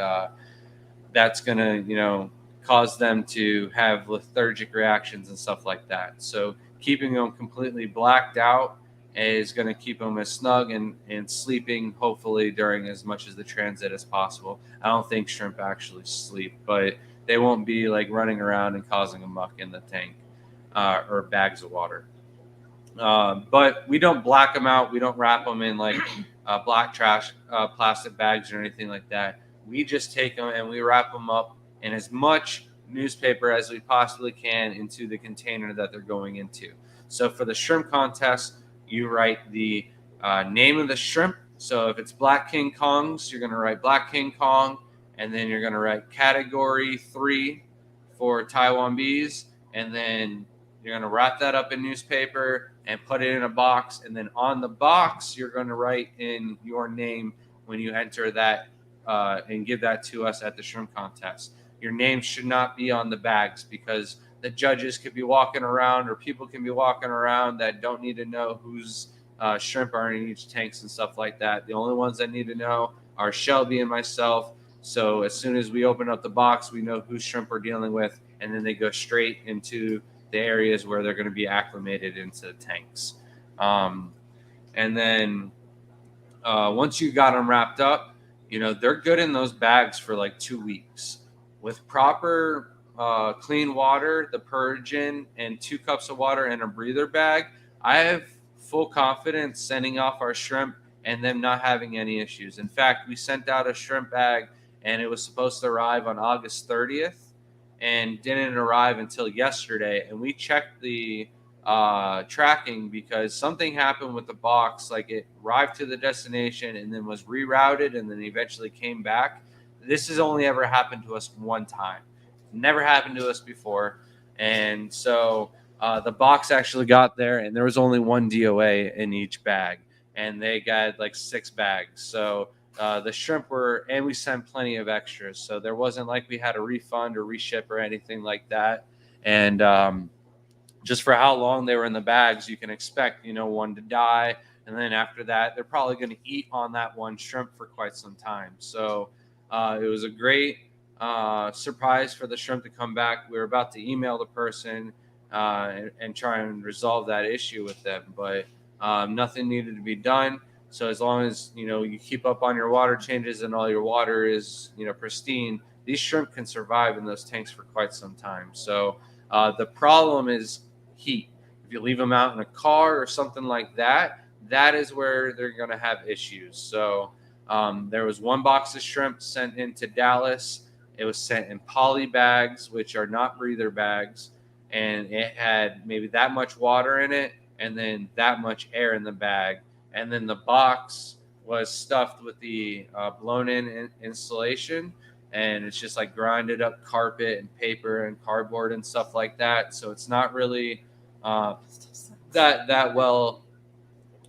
that's going to, cause them to have lethargic reactions and stuff like that. So keeping them completely blacked out is going to keep them as snug and sleeping, hopefully, during as much of the transit as possible. I don't think shrimp actually sleep, but they won't be running around and causing a muck in the tank or bags of water. But we don't black them out. We don't wrap them in black trash plastic bags or anything like that. We just take them and we wrap them up in as much newspaper as we possibly can into the container that they're going into. So for the shrimp contest, you write the name of the shrimp. So if it's Black King Kongs, you're going to write Black King Kong. And then you're going to write category 3 for Taiwan bees. And then you're going to wrap that up in newspaper and put it in a box. And then on the box, you're going to write in your name when you enter that and give that to us at the shrimp contest. Your name should not be on the bags because the judges could be walking around or people can be walking around that don't need to know whose shrimp are in each tanks and stuff like that. The only ones that need to know are Shelby and myself. So as soon as we open up the box, we know whose shrimp we're dealing with, and then they go straight into the areas where they're going to be acclimated into the tanks. And then once you got them wrapped up, they're good in those bags for 2 weeks. With proper clean water, the Purging, and 2 cups of water and a breather bag, I have full confidence sending off our shrimp and them not having any issues. In fact, we sent out a shrimp bag and it was supposed to arrive on August 30th and didn't arrive until yesterday. And we checked the tracking because something happened with the box. It arrived to the destination and then was rerouted and then eventually came back. This has only ever happened to us one time. Never happened to us before. And so the box actually got there, and there was only one DOA in each bag, and they got like 6 bags. So the shrimp were, and we sent plenty of extras. So there wasn't like we had a refund or reship or anything like that. And just for how long they were in the bags, you can expect, one to die. And then after that, they're probably going to eat on that one shrimp for quite some time. So it was a great surprise for the shrimp to come back. We were about to email the person and try and resolve that issue with them, but nothing needed to be done. So as long as you keep up on your water changes and all your water is pristine, these shrimp can survive in those tanks for quite some time. So the problem is heat. If you leave them out in a car or something like that, that is where they're going to have issues. So there was one box of shrimp sent into Dallas. It was sent in poly bags, which are not breather bags, and it had maybe that much water in it and then that much air in the bag. And then the box was stuffed with the blown-in insulation, and it's just like grinded up carpet and paper and cardboard and stuff like that. So it's not really that well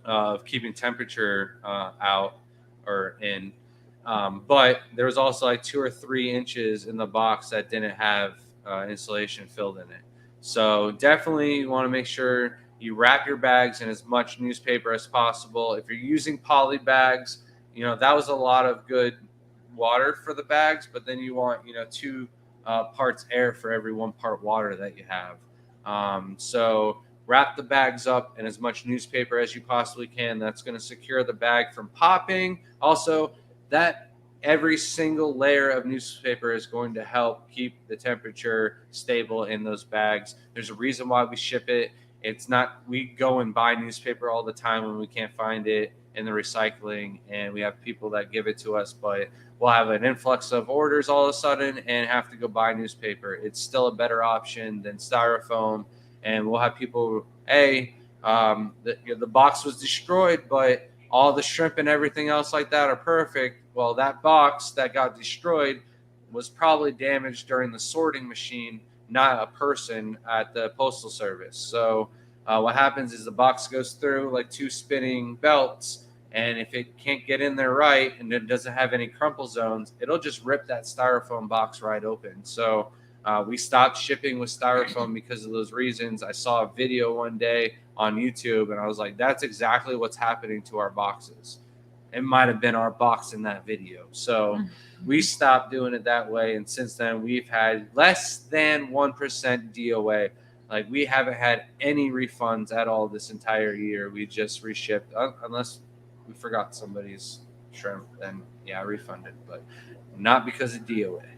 of keeping temperature out or in. But there was also like 2 or 3 inches in the box that didn't have insulation filled in it. So definitely you want to make sure you wrap your bags in as much newspaper as possible. If you're using poly bags, that was a lot of good water for the bags, but then you want 2 parts air for every 1 part water that you have. So wrap the bags up in as much newspaper as you possibly can. That's going to secure the bag from popping. Also, that every single layer of newspaper is going to help keep the temperature stable in those bags. There's a reason why we ship it. It's not we go and buy newspaper all the time when we can't find it in the recycling, and we have people that give it to us, but we'll have an influx of orders all of a sudden and have to go buy newspaper. It's still a better option than styrofoam. And we'll have people, the box was destroyed, but all the shrimp and everything else like that are perfect. Well, that box that got destroyed was probably damaged during the sorting machine, not a person at the postal service. So what happens is the box goes through like 2 spinning belts, and if it can't get in there right and it doesn't have any crumple zones, it'll just rip that styrofoam box right open. So we stopped shipping with styrofoam because of those reasons. I saw a video one day on YouTube, and I was like, that's exactly what's happening to our boxes. It might have been our box in that video. So we stopped doing it that way, and since then, we've had less than 1% DOA. Like, we haven't had any refunds at all this entire year. We just reshipped, unless we forgot somebody's shrimp, then, yeah, refunded, but not because of DOA.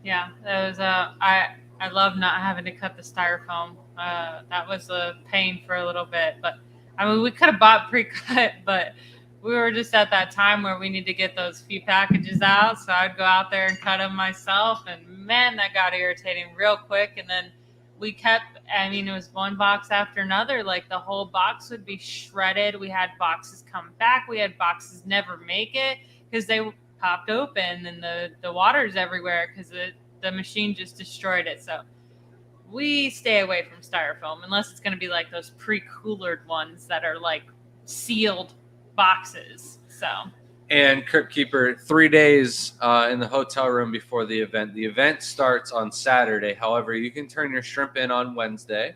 Yeah, that was I love not having to cut the styrofoam. That was a pain for a little bit, but I mean we could have bought pre-cut, but we were just at that time where we need to get those few packages out, so I'd go out there and cut them myself, and man, that got irritating real quick. And then we kept, I mean, it was one box after another, like the whole box would be shredded. We had boxes come back, we had boxes never make it because they popped open and the water's everywhere because the machine just destroyed it. So we stay away from styrofoam unless it's going to be like those pre-coolered ones that are like sealed boxes. So, and Crypt Keeper, 3 days in the hotel room before the event. The event starts on Saturday. However, you can turn your shrimp in on Wednesday.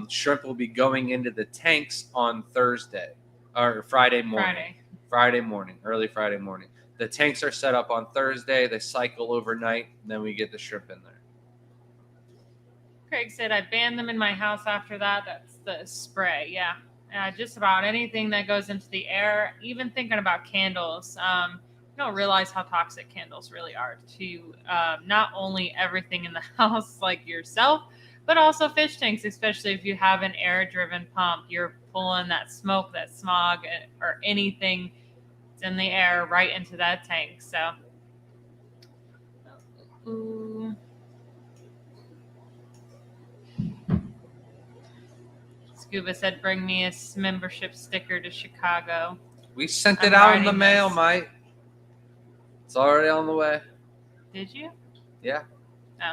Shrimp will be going into the tanks on Thursday or Friday morning. Early Friday morning. The tanks are set up on Thursday. They cycle overnight. And then we get the shrimp in there. Craig said I banned them in my house after that. That's the spray. Yeah. Just about anything that goes into the air, even thinking about candles. You don't realize how toxic candles really are to not only everything in the house like yourself, but also fish tanks, especially if you have an air-driven pump. You're pulling that smoke, that smog, or anything in the air right into that tank. So Scuba said bring me a membership sticker to Chicago. We sent it out in the mail, Mike. It's already on the way. Did you? Yeah. Oh.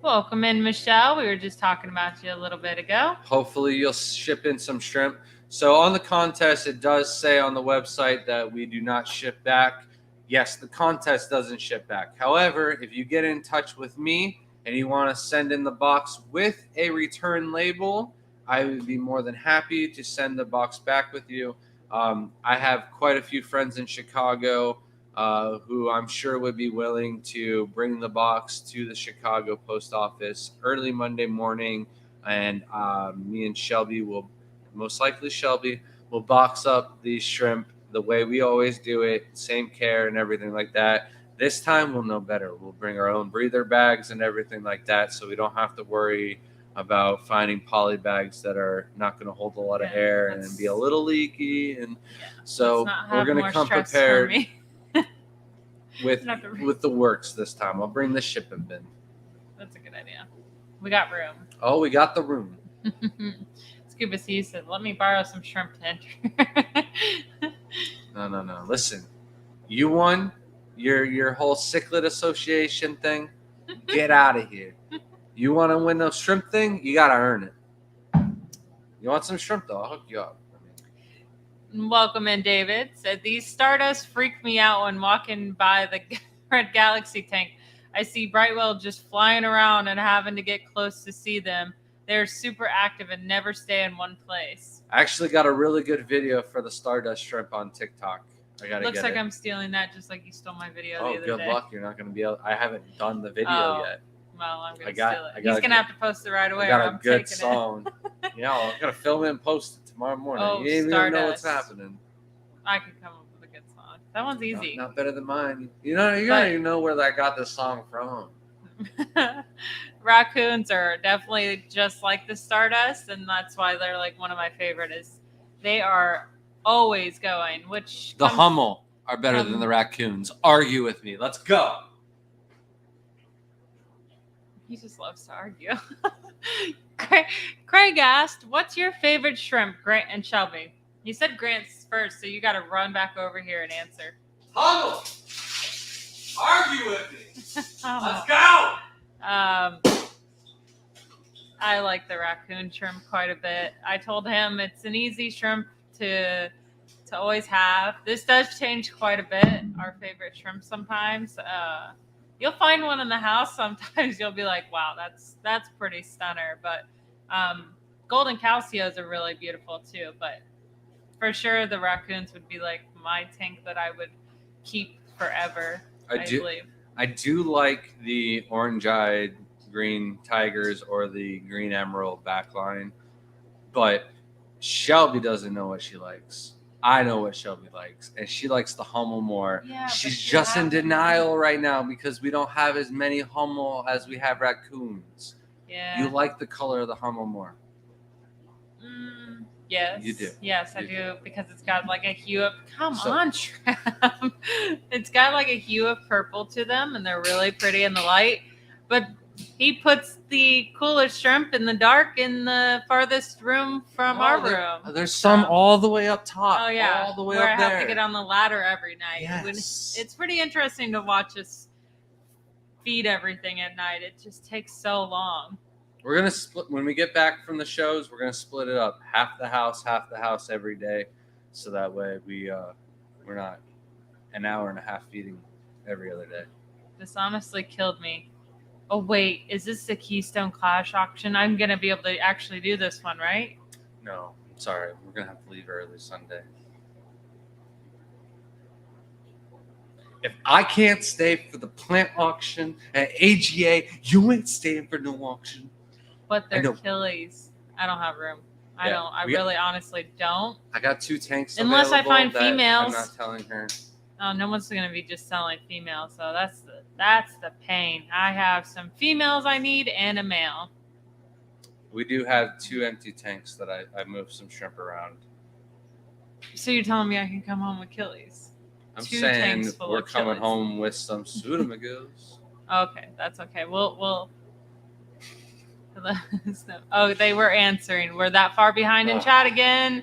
Welcome in, Michelle. We were just talking about you a little bit ago. Hopefully you'll ship in some shrimp. So on the contest, it does say on the website that we do not ship back. Yes, the contest doesn't ship back. However, if you get in touch with me and you want to send in the box with a return label, I would be more than happy to send the box back with you. I have quite a few friends in Chicago who I'm sure would be willing to bring the box to the Chicago post office early Monday morning. And me and Shelby will, most likely Shelby, will box up these shrimp the way we always do it, same care and everything like that. This time we'll know better. We'll bring our own breather bags and everything like that, so we don't have to worry about finding poly bags that are not going to hold a lot of air and be a little leaky. And so we're going to come prepared with the works this time. I'll bring the shipping bin. That's a good idea. We got room. Oh, we got the room. Scuba C said, "Let me borrow some shrimp to enter." No. Listen, you won your whole cichlid association thing. Get out of here. You want to win the shrimp thing? You got to earn it. You want some shrimp, though? I'll hook you up. Welcome in, David. Said, "These Stardust freak me out when walking by the Red Galaxy tank. I see Brightwell just flying around and having to get close to see them. They're super active and never stay in one place." I actually got a really good video for the Stardust shrimp on TikTok. Looks like I'm stealing that just like you stole my video the other day. Oh, good luck. You're not going to be able... I haven't done the video yet. Well, I'm going to steal it. He's going to have to post it right away. I got a good song. Yeah, I'm going to film it and post it tomorrow morning. Oh, you ain't even know what's happening. I can come up with a good song. That one's easy. Not better than mine. You don't even know where I got this song from. Raccoons are definitely just like the Stardust, and that's why they're like one of my favorite. Is they are always going. Which the Hummel are better than the raccoons. Argue with me. Let's go. He just loves to argue. Craig asked, "What's your favorite shrimp, Grant and Shelby?" He said Grant's first, so you got to run back over here and answer. Hummel, argue with me. Let's go. I like the raccoon shrimp quite a bit. I told him it's an easy shrimp to always have. This does change quite a bit, our favorite shrimp sometimes. You'll find one in the house. Sometimes you'll be like, wow, that's pretty stunner. But golden calcios are really beautiful too. But for sure, the raccoons would be like my tank that I would keep forever, I believe. I do like the orange-eyed green tigers or the green emerald backline, but Shelby doesn't know what she likes. I know what Shelby likes, and she likes the Hummel more. Yeah, she's just in denial right now because we don't have as many Hummel as we have raccoons. Yeah. You like the color of the Hummel more. Yes. You do. Yes, I do, because it's got like a hue of... Come on, Trev. It's got like a hue of purple to them, and they're really pretty in the light. But he puts the coolest shrimp in the dark in the farthest room from our room. There's some all the way up top. Oh, yeah. All the way where up I have there. to get on the ladder every night. Yes. It's pretty interesting to watch us feed everything at night. It just takes so long. We're going to split, when we get back from the shows, we're going to split it up. Half the house every day. So that way we're not an hour and a half feeding every other day. This honestly killed me. Oh, wait. Is this the Keystone Clash auction? I'm going to be able to actually do this one, right? No, sorry. We're going to have to leave early Sunday. If I can't stay for the plant auction at AGA, you ain't staying for no auction. But they're Achilles. I don't have room. I really honestly don't. I got 2 tanks unless I find females. I'm not telling her. Oh, no one's going to be just selling females, so that's the pain. I have some females I need and a male. We do have 2 empty tanks that I moved some shrimp around. So you're telling me I can come home with Achilles? I'm saying we're coming home with some pseudomagos. Okay, that's okay. We'll Oh, they were answering. We're that far behind in chat again.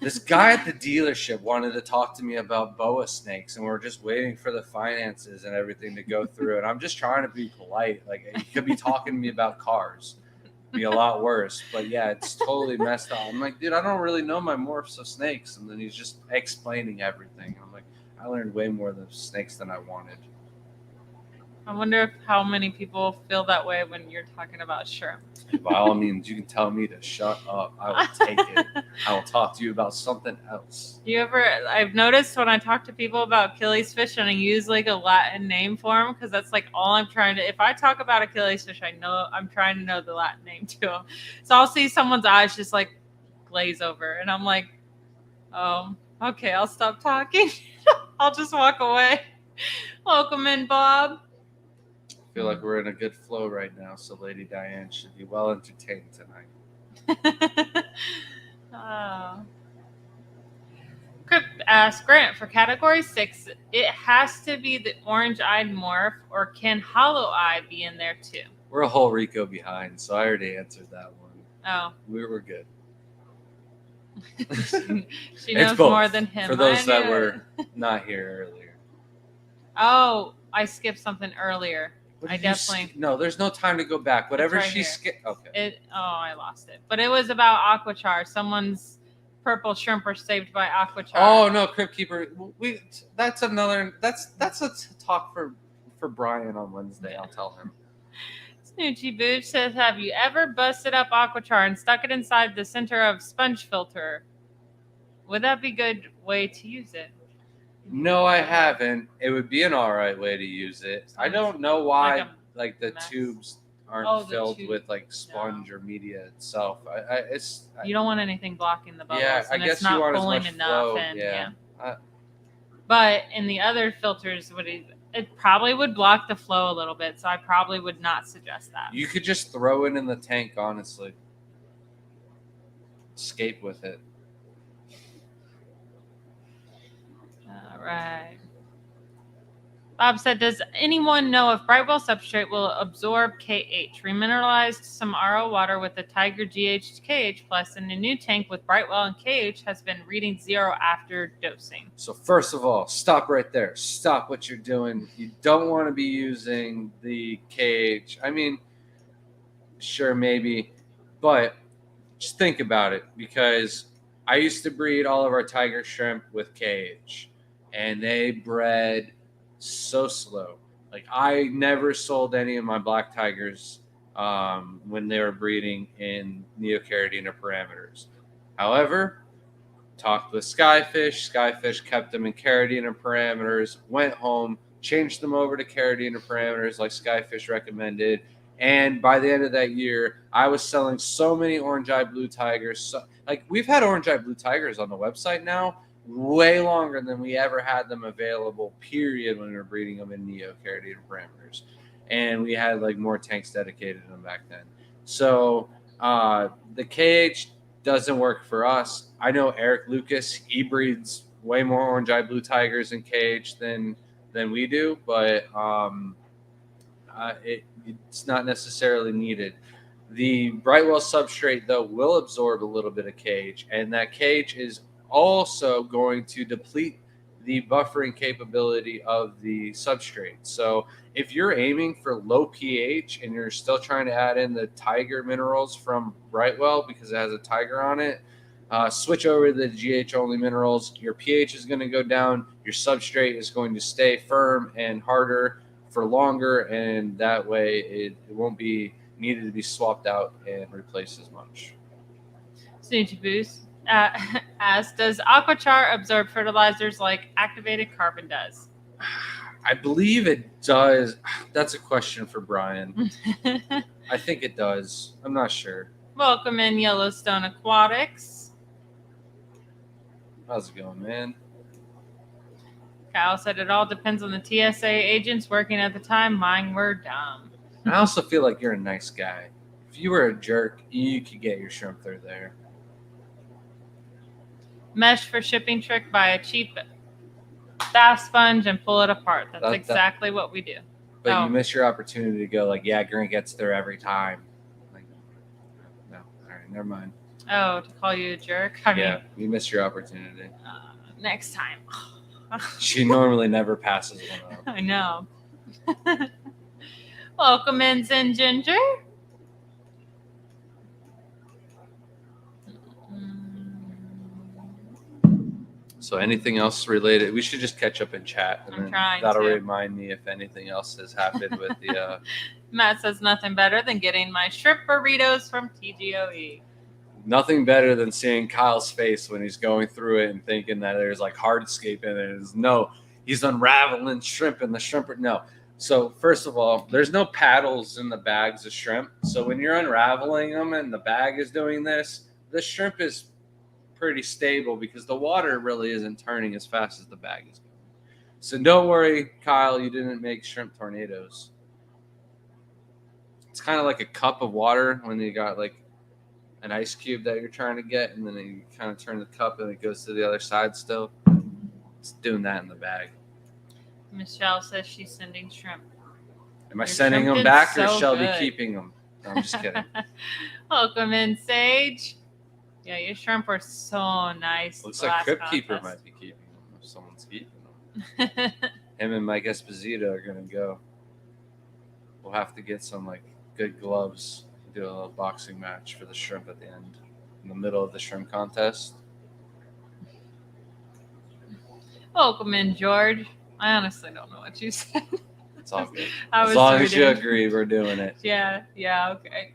This guy at the dealership wanted to talk to me about boa snakes, and we're just waiting for the finances and everything to go through. And I'm just trying to be polite. Like, he could be talking to me about cars. It'd be a lot worse. But yeah, it's totally messed up. I'm like, dude, I don't really know my morphs of snakes. And then he's just explaining everything. I'm like, I learned way more of the snakes than I wanted. I wonder how many people feel that way when you're talking about shrimp. By all means, you can tell me to shut up. I will take it. I will talk to you about something else. I've noticed when I talk to people about Achilles fish and I use like a Latin name for them, because that's like all I'm trying to, if I talk about Achilles fish, I'm trying to know the Latin name to them. So I'll see someone's eyes just like glaze over and I'm like, oh, okay, I'll stop talking. I'll just walk away. Welcome in, Bob. I feel like we're in a good flow right now, so Lady Diane should be well entertained tonight. Crip asks, Grant, for category 6, it has to be the orange-eyed morph, or can hollow-eye be in there too? We're a whole Rico behind, so I already answered that one. Oh. We were good. She knows more than him. For those that were not here earlier. Oh, I skipped something earlier. No, there's no time to go back. Whatever she skipped. Okay. I lost it. But it was about Aqua Char. Someone's purple shrimp were saved by Aqua Char. Oh no, Crypt Keeper. That's a talk for Brian on Wednesday. Yeah. I'll tell him. Snoochie Booch says, have you ever busted up Aqua Char and stuck it inside the center of sponge filter? Would that be a good way to use it? No, I haven't. It would be an all right way to use it. I don't know why like the tubes aren't filled with like sponge or media itself. You don't want anything blocking the bubbles. Yeah, I guess you want pulling as much flow. Yeah. But in the other filters, it probably would block the flow a little bit, so I probably would not suggest that. You could just throw it in the tank, honestly. Escape with it. Right. Bob said, does anyone know if Brightwell substrate will absorb KH? Remineralized some RO water with the Tiger GH KH plus, and a new tank with Brightwell and KH has been reading 0 after dosing. So first of all, stop right there. Stop what you're doing. You don't want to be using the KH. I mean, sure, maybe, but just think about it, because I used to breed all of our tiger shrimp with KH. And they bred so slow. Like, I never sold any of my black tigers when they were breeding in Neocaradina parameters. However, talked with Skyfish. Skyfish kept them in Caradina parameters, went home, changed them over to Caradina parameters like Skyfish recommended. And by the end of that year, I was selling so many orange-eyed blue tigers. So, like, we've had orange-eyed blue tigers on the website now way longer than we ever had them available, period, when we were breeding them in Neocaradina parameters. And we had like more tanks dedicated to them back then. So the KH doesn't work for us. I know Eric Lucas, he breeds way more orange-eyed blue tigers in KH than we do, but it's not necessarily needed. The Brightwell substrate, though, will absorb a little bit of KH, and that KH is also going to deplete the buffering capability of the substrate. So if you're aiming for low pH and you're still trying to add in the tiger minerals from Brightwell because it has a tiger on it, switch over to the GH only minerals. Your pH is going to go down. Your substrate is going to stay firm and harder for longer, and that way it won't be needed to be swapped out and replaced as much. Snoochie Boost asks, does Aqua Char absorb fertilizers like activated carbon does? I believe it does. That's a question for Brian. I think it does. I'm not sure. Welcome in, Yellowstone Aquatics. How's it going, man? Kyle said it all depends on the TSA agents working at the time. Mine were dumb. I also feel like you're a nice guy. If you were a jerk, you could get your shrimp through there. Mesh for shipping trick, buy a cheap bath sponge and pull it apart. That's exactly what we do. But you miss your opportunity to go like, yeah, Grant gets there every time. Like, never mind. Oh, to call you a jerk? Yeah, you missed your opportunity. Next time. She normally never passes one up. I know. Welcome in, Zen Ginger. So anything else related? We should just catch up in chat, and then that'll remind me if anything else has happened with the. Matt says nothing better than getting my shrimp burritos from TGOE. Nothing better than seeing Kyle's face when he's going through it and thinking that there's like hardscape in it. No, he's unraveling shrimp and the shrimp. No. So first of all, there's no paddles in the bags of shrimp. So when you're unraveling them and the bag is doing this, the shrimp is pretty stable because the water really isn't turning as fast as the bag is going. So don't worry, Kyle, you didn't make shrimp tornadoes. It's kind of like a cup of water when you got like an ice cube that you're trying to get, and then you kind of turn the cup and it goes to the other side still. It's doing that in the bag. Michelle says she's sending shrimp. Am I sending them back or Shelby keeping them? No, I'm just kidding. Welcome in, Sage. Yeah, your shrimp are so nice. Looks like Crypt Keeper might be keeping them if someone's keeping them. Him and Mike Esposito are going to go. We'll have to get some like good gloves. Do a little boxing match for the shrimp at the end, in the middle of the shrimp contest. Welcome in, George. I honestly don't know what you said. It's all good. As long as you agree, we're doing it. Yeah, okay.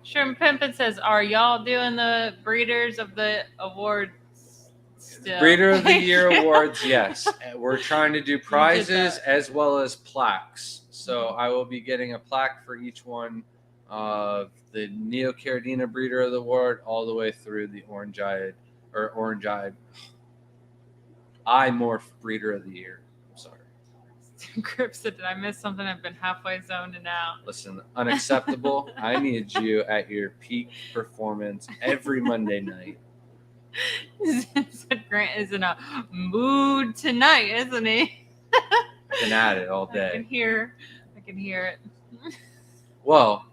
Shrimp Pimpin' says, are y'all doing the Breeders of the Awards still? Breeder of the Year Awards, yes. We're trying to do prizes as well as plaques. So I will be getting a plaque for each one of the Neocaradina Breeder of the Award all the way through the Orange-Eyed Eye Morph Breeder of the Year. I'm sorry. Grip said, did I miss something? I've been halfway zoned out. Listen, unacceptable. I need you at your peak performance every Monday night. Grant is in a mood tonight, isn't he? I've been at it all day. I can hear it. Well,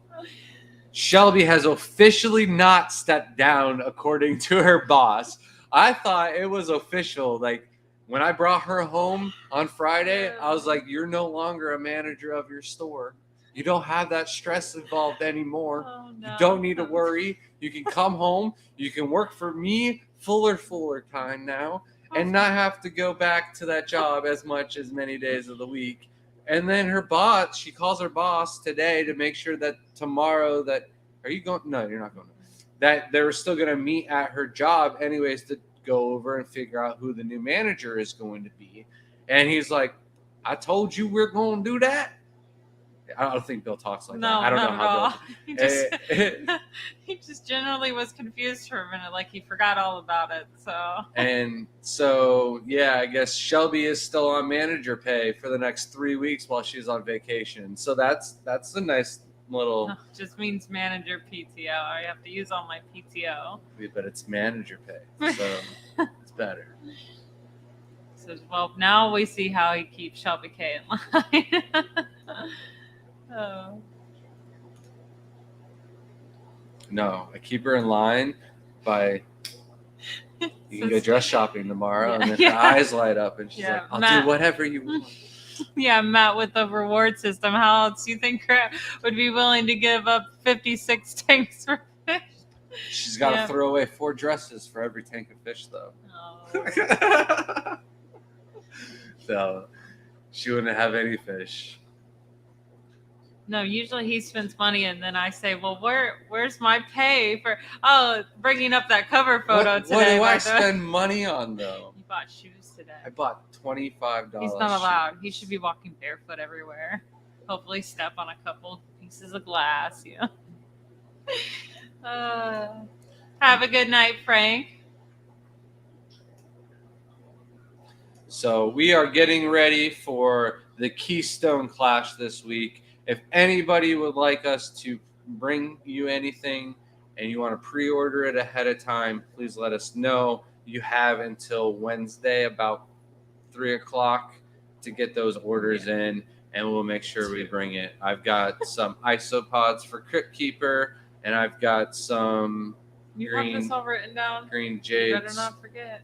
Shelby has officially not stepped down according to her boss. I thought it was official. Like when I brought her home on Friday, I was like, you're no longer a manager of your store. You don't have that stress involved anymore. Oh, no. You don't need to worry. You can come home. You can work for me fuller time now and not have to go back to that job as many days of the week. And then her boss, she calls her boss today to make sure that tomorrow are you going? No, you're not going. That they were still going to meet at her job anyways to go over and figure out who the new manager is going to be. And he's like, I told you we're going to do that. I don't think Bill talks like that. I don't know how Bill. He just generally was confused for a minute, like he forgot all about it. So yeah, I guess Shelby is still on manager pay for the next 3 weeks while she's on vacation. So that's a nice little. Just means manager PTO. I have to use all my PTO. But it's manager pay, so it's better. So now we see how he keeps Shelby K in line. Oh. No, I keep her in line by you can go dress shopping tomorrow, and then her eyes light up, and she's like, I'll do whatever you want. Yeah, Matt, with the reward system, how else do you think Grant would be willing to give up 56 tanks for fish? She's got to throw away 4 dresses for every tank of fish, though. Oh. So she wouldn't have any fish. No, usually he spends money, and then I say, well, where's my pay for bringing up that cover photo today? What do I spend money on, though? You bought shoes today. I bought $25. He's not allowed. He should be walking barefoot everywhere. Hopefully step on a couple pieces of glass. Yeah. Have a good night, Frank. So we are getting ready for the Keystone Clash this week. If anybody would like us to bring you anything and you want to pre-order it ahead of time, please let us know. You have until Wednesday about 3 o'clock to get those orders in, and we'll make sure we bring it. I've got some isopods for Crypt Keeper, and I've got some You have this all written down? green Jades. You better not forget.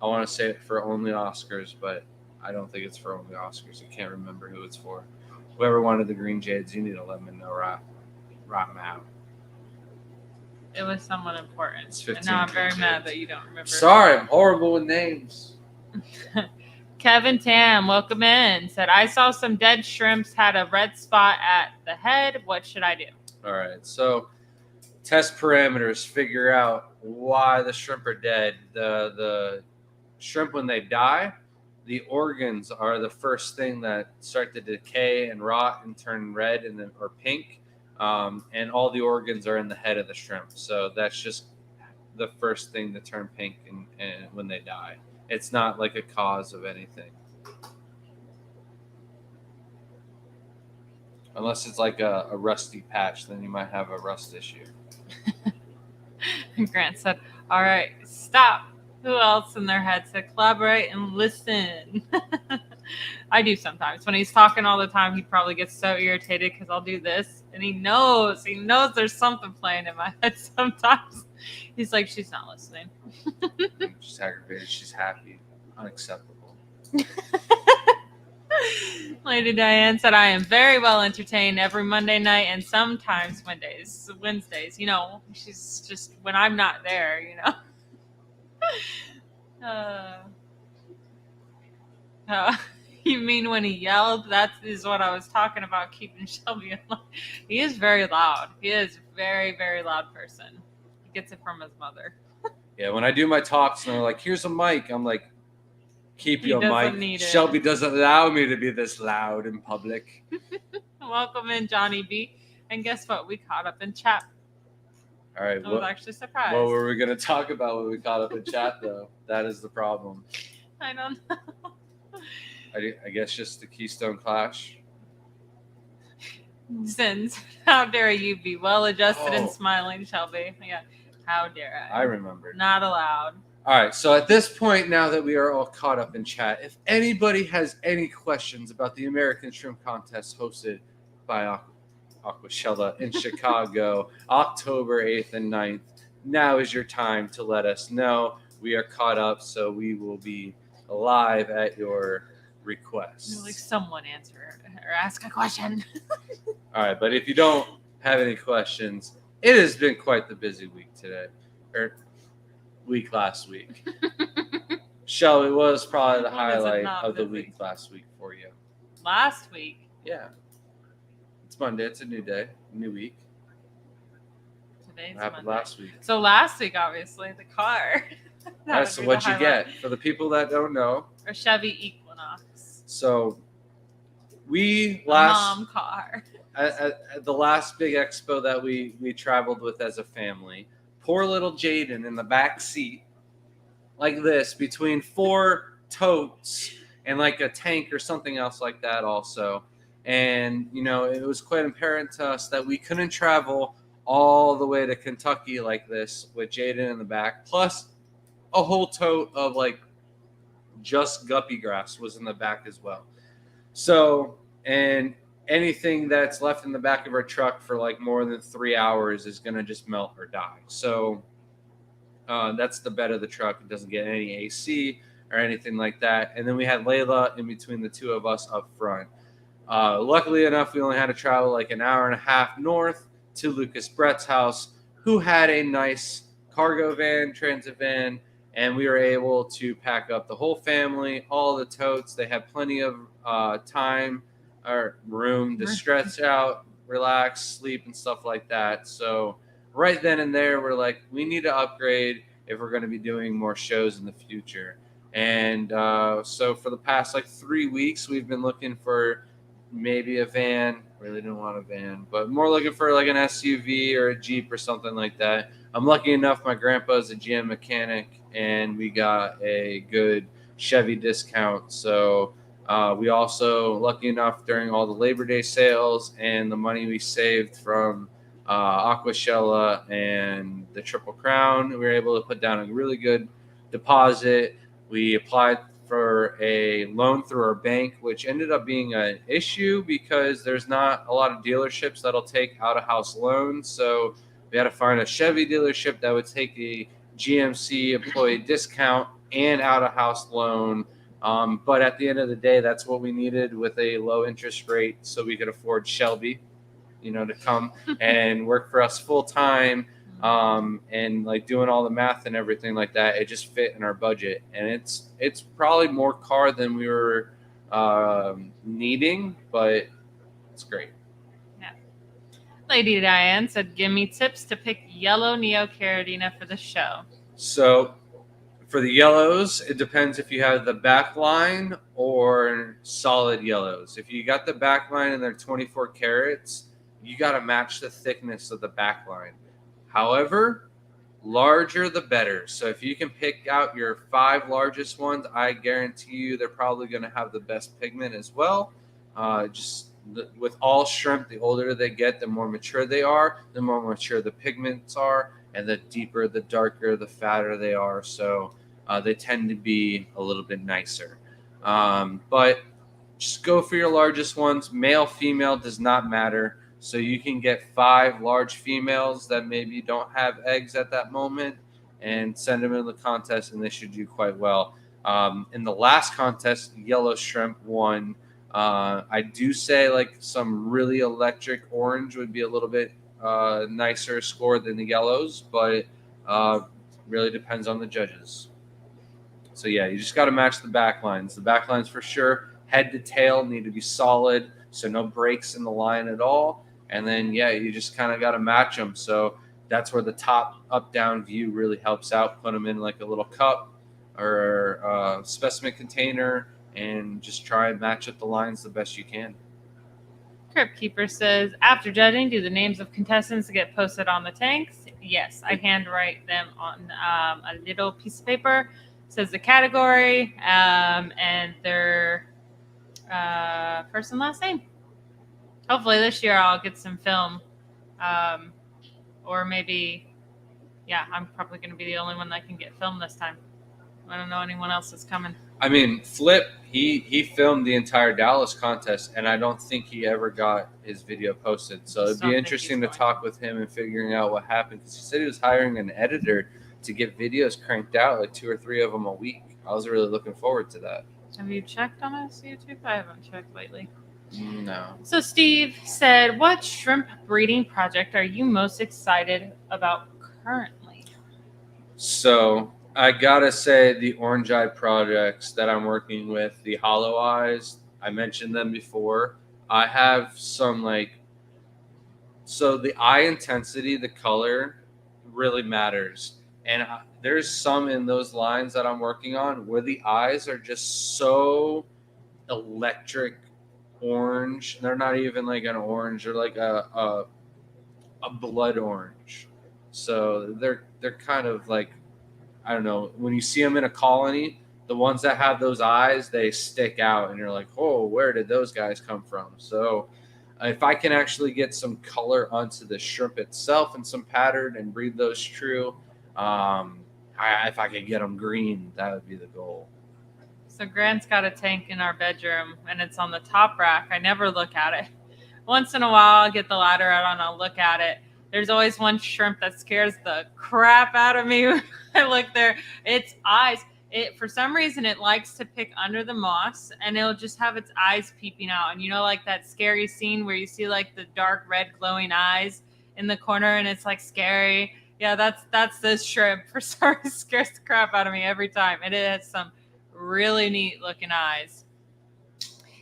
I want to say it for only Oscars, but I don't think it's for only Oscars. I can't remember who it's for. Whoever wanted the green Jades, you need to let me know right now. It was someone important. It's 15 and now I'm very green mad Jades. that you don't remember. Sorry, I'm horrible with names. Kevin Tam, welcome in. Said, I saw some dead shrimps had a red spot at the head. What should I do? All right, so test parameters, figure out why the shrimp are dead. The shrimp, when they die, the organs are the first thing that start to decay and rot and turn red and then or pink, and all the organs are in the head of the shrimp. So that's just the first thing to turn pink and when they die. It's not like a cause of anything, unless it's like a rusty patch. Then you might have a rust issue. Grant said, all right, stop. Who else in their head said collaborate and listen? I do sometimes. When he's talking all the time, he probably gets so irritated because I'll do this. And he knows there's something playing in my head sometimes. He's like, she's not listening. She's aggravated. She's happy. Unacceptable. Lady Diane said, I am very well entertained every Monday night and sometimes Wednesdays. You know, she's just, when I'm not there, you know. You mean when he yelled? That is what I was talking about, keeping Shelby alive. He is very loud. He is a very, very loud person. He gets it from his mother. Yeah, when I do my talks and they're like, here's a mic, I'm like, keep your mic. Shelby doesn't allow me to be this loud in public. Welcome in, Johnny B. And guess what? We caught up in chat. All right. I was actually surprised. What were we going to talk about when we caught up in chat, though? That is the problem. I don't know. I guess just the Keystone Clash. Sins. How dare you be well-adjusted and smiling, Shelby? Yeah. How dare I? I remember. Not allowed. All right. So at this point, now that we are all caught up in chat, if anybody has any questions about the American Shrimp Contest hosted by Aquashella in Chicago, October 8th and 9th, now is your time to let us know. We are caught up, so we will be live at your request. Like someone answer or ask a question. All right, but if you don't have any questions, it has been quite the busy week today, or week last week. Shelby was probably the highlight of the week last week for you. Last week? Yeah. It's Monday. It's a new day, new week. Today's what happened Monday. Last week? So last week, obviously, the car. That's what you get. For the people that don't know. Or Chevy Equinox. So we mom car. At the last big expo that we traveled with as a family, poor little Jaden in the back seat, like this, between 4 totes and like a tank or something else like that also. And, you know, it was quite apparent to us that we couldn't travel all the way to Kentucky like this with Jaden in the back, plus a whole tote of like just guppy grass was in the back as well. So, and anything that's left in the back of our truck for like more than 3 hours is going to just melt or die. So that's the bed of the truck. It doesn't get any AC or anything like that. And then we had Layla in between the two of us up front. Luckily enough, we only had to travel like an hour and a half north to Lucas Brett's house, who had a nice cargo van, transit van, and we were able to pack up the whole family, all the totes. They had plenty of time or room to stretch out, relax, sleep, and stuff like that. So right then and there, we're like, we need to upgrade if we're going to be doing more shows in the future. And so for the past like 3 weeks, we've been looking for maybe a van. Really didn't want a van, but more looking for like an SUV or a Jeep or something like that. I'm lucky enough, my grandpa's a GM mechanic, and we got a good Chevy discount. So we also, lucky enough, during all the Labor Day sales and the money we saved from Aquashella and the Triple Crown, we were able to put down a really good deposit. We applied for a loan through our bank, which ended up being an issue because there's not a lot of dealerships that'll take out-of-house loans. So we had to find a Chevy dealership that would take a GMC employee discount and out-of-house loan. But at the end of the day, that's what we needed with a low interest rate so we could afford Shelby, to come and work for us full time. And like doing all the math and everything like that, it just fit in our budget. And it's probably more car than we were needing, but it's great. Yeah. Lady Diane said, give me tips to pick yellow Neocaradina for the show. So for the yellows, it depends if you have the back line or solid yellows. If you got the back line and they're 24 carats, you got to match the thickness of the back line. However, larger the better. So if you can pick out your 5 largest ones, I guarantee you they're probably going to have the best pigment as well. With all shrimp, the older they get, the more mature they are, the more mature the pigments are, and the deeper, the darker, the fatter they are. So they tend to be a little bit nicer. But just go for your largest ones. Male, female does not matter. So you can get 5 large females that maybe don't have eggs at that moment and send them in the contest, and they should do quite well. In the last contest, yellow shrimp won. I do say like some really electric orange would be a little bit nicer score than the yellows, but really depends on the judges. So yeah, you just got to match the back lines. The back lines for sure, head to tail, need to be solid, so no breaks in the line at all. And then, yeah, you just kind of got to match them. So that's where the top up-down view really helps out. Put them in like a little cup or a specimen container and just try and match up the lines the best you can. Crypt Keeper says, after judging, do the names of contestants get posted on the tanks? Yes, I handwrite them on a little piece of paper. It says the category and their first and last name. Hopefully this year I'll get some film. Or maybe, yeah, I'm probably going to be the only one that can get film this time. I don't know anyone else that's coming. I mean, Flip, he filmed the entire Dallas contest, and I don't think he ever got his video posted. So it'd be interesting to talk with him and figuring out what happened, because he said he was hiring an editor to get videos cranked out, like 2 or 3 of them a week. I was really looking forward to that. Have you checked on his YouTube? I haven't checked lately. No. So Steve said, what shrimp breeding project are you most excited about currently? So I gotta say the orange eye projects that I'm working with, the hollow eyes, I mentioned them before. I have some so the eye intensity, the color really matters. And there's some in those lines that I'm working on where the eyes are just so electric orange. They're not even like an orange. They're like a blood orange. So they're kind of like, I don't know. When you see them in a colony, the ones that have those eyes, they stick out, and you're like, oh, where did those guys come from? So if I can actually get some color onto the shrimp itself and some pattern and breed those true, if I could get them green, that would be the goal. So Grant's got a tank in our bedroom, and it's on the top rack. I never look at it. Once in a while, I'll get the ladder out and I'll look at it. There's always one shrimp that scares the crap out of me when I look there. Its eyes. For some reason, it likes to pick under the moss, and it'll just have its eyes peeping out. And like that scary scene where you see like the dark red glowing eyes in the corner, and it's like scary. Yeah, that's this shrimp. For some reason, scares the crap out of me every time. And it has some really neat looking eyes.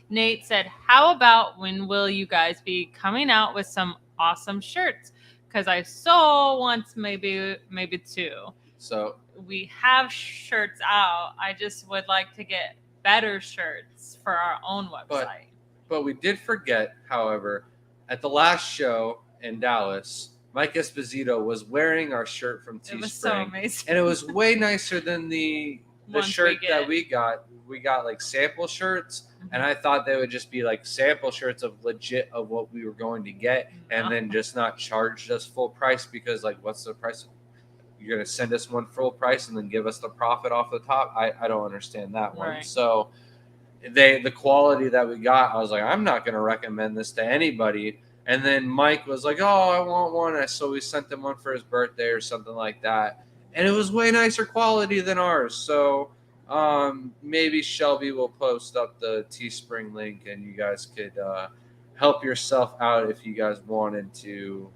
Nate said, how about when will you guys be coming out with some awesome shirts? Because I saw once, maybe 2. So we have shirts out. I just would like to get better shirts for our own website. But we did forget, however, at the last show in Dallas, Mike Esposito was wearing our shirt from Teespring. It was so amazing. And it was way nicer than the shirt that we got. We got like sample shirts, and I thought they would just be like sample shirts of legit of what we were going to get, and then just not charge us full price, because like, what's the price? you're going to send us one full price and then give us the profit off the top. I don't understand that one. Right. So the quality that we got, I was like, I'm not going to recommend this to anybody. And then Mike was like, oh, I want one. So we sent him one for his birthday or something like that. And it was way nicer quality than ours. So maybe Shelby will post up the Teespring link and you guys could help yourself out if you guys wanted to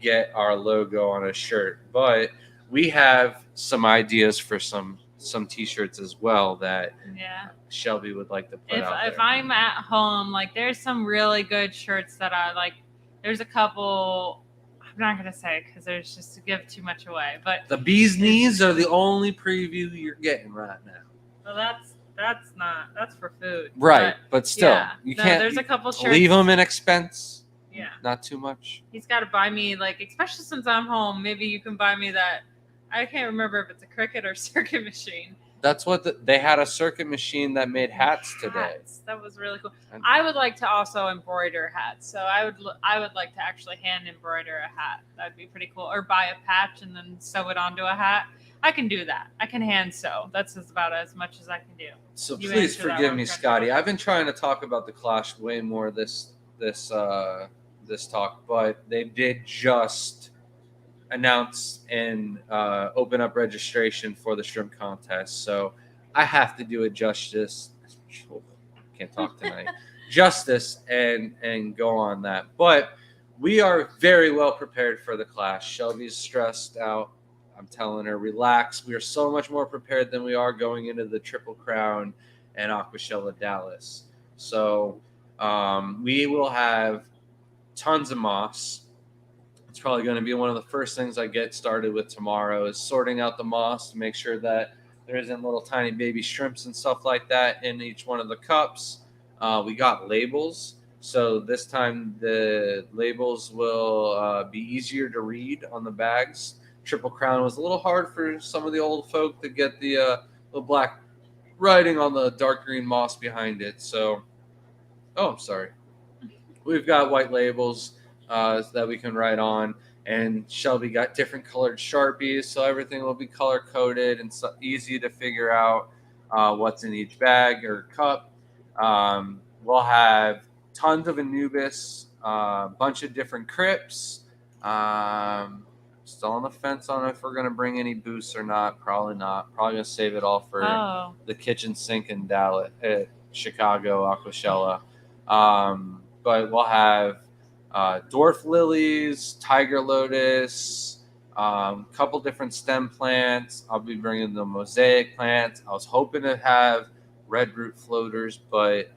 get our logo on a shirt. But we have some ideas for some t-shirts as well that Shelby would like to put out there. If I'm at home, like there's some really good shirts that I like. There's a couple. I'm not gonna say because there's just to give too much away. But the bee's knees are the only preview you're getting right now. Well, that's for food. Right, but still, you can't. There's a couple shirts. Leave them in expense. Yeah. Not too much. He's got to buy me, like, especially since I'm home, maybe you can buy me that. I can't remember if it's a Cricut or circuit machine. That's what they had, a circuit machine that made hats today. That was really cool. I would like to also embroider hats. So I would like to actually hand embroider a hat. That'd be pretty cool. Or buy a patch and then sew it onto a hat. I can do that. I can hand sew. That's about as much as I can do. So please forgive me, Scotty. I've been trying to talk about the Clash way more this talk, but they did just announce and open up registration for the shrimp contest. So I have to do it justice. Can't talk tonight. Justice and go on that. But we are very well prepared for the Clash. Shelby's stressed out. I'm telling her, relax. We are so much more prepared than we are going into the Triple Crown and Aquashella Dallas. So we will have tons of moss. It's probably going to be one of the first things I get started with tomorrow is sorting out the moss to make sure that there isn't little tiny baby shrimps and stuff like that in each one of the cups. We got labels. So this time the labels will be easier to read on the bags. Triple Crown was a little hard for some of the old folk to get the black writing on the dark green moss behind it. So, I'm sorry. We've got white labels that we can write on, and Shelby got different colored Sharpies, so everything will be color coded and so easy to figure out what's in each bag or cup. We'll have tons of Anubis, a bunch of different crypts. Still on the fence on if we're going to bring any boosts or not. Probably not. Probably going to save it all for the kitchen sink in Dallas, Chicago, Aquashella. But we'll have dwarf lilies, tiger lotus, couple different stem plants. I'll be bringing the mosaic plants. I was hoping to have red root floaters, but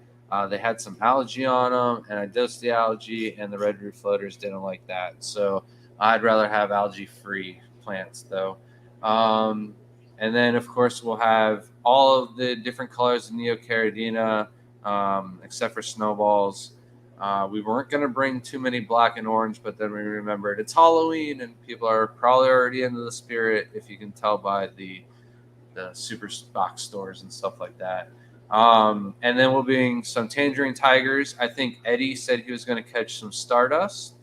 they had some algae on them, and I dosed the algae, and the red root floaters didn't like that. So I'd rather have algae-free plants, though. And then, of course, we'll have all of the different colors of Neocaradina, except for snowballs. We weren't going to bring too many black and orange, but then we remembered it's Halloween, and people are probably already into the spirit, if you can tell by the super box stores and stuff like that. And then we'll bring some tangerine tigers. I think Eddie said he was going to catch some Stardust.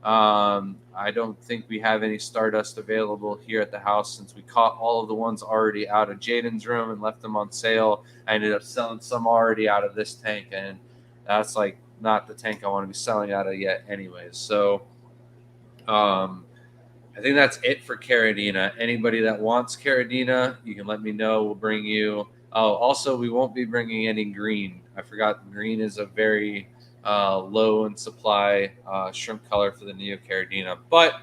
I don't think we have any Stardust available here at the house since we caught all of the ones already out of Jaden's room and left them on sale. I ended up selling some already out of this tank, and that's like not the tank I want to be selling out of yet anyways. So I think that's it for Caradina. Anybody that wants Caradina, you can let me know. We'll bring you. Oh, also, we won't be bringing any green. I forgot green is a very low in supply shrimp color for the Neocaradina. But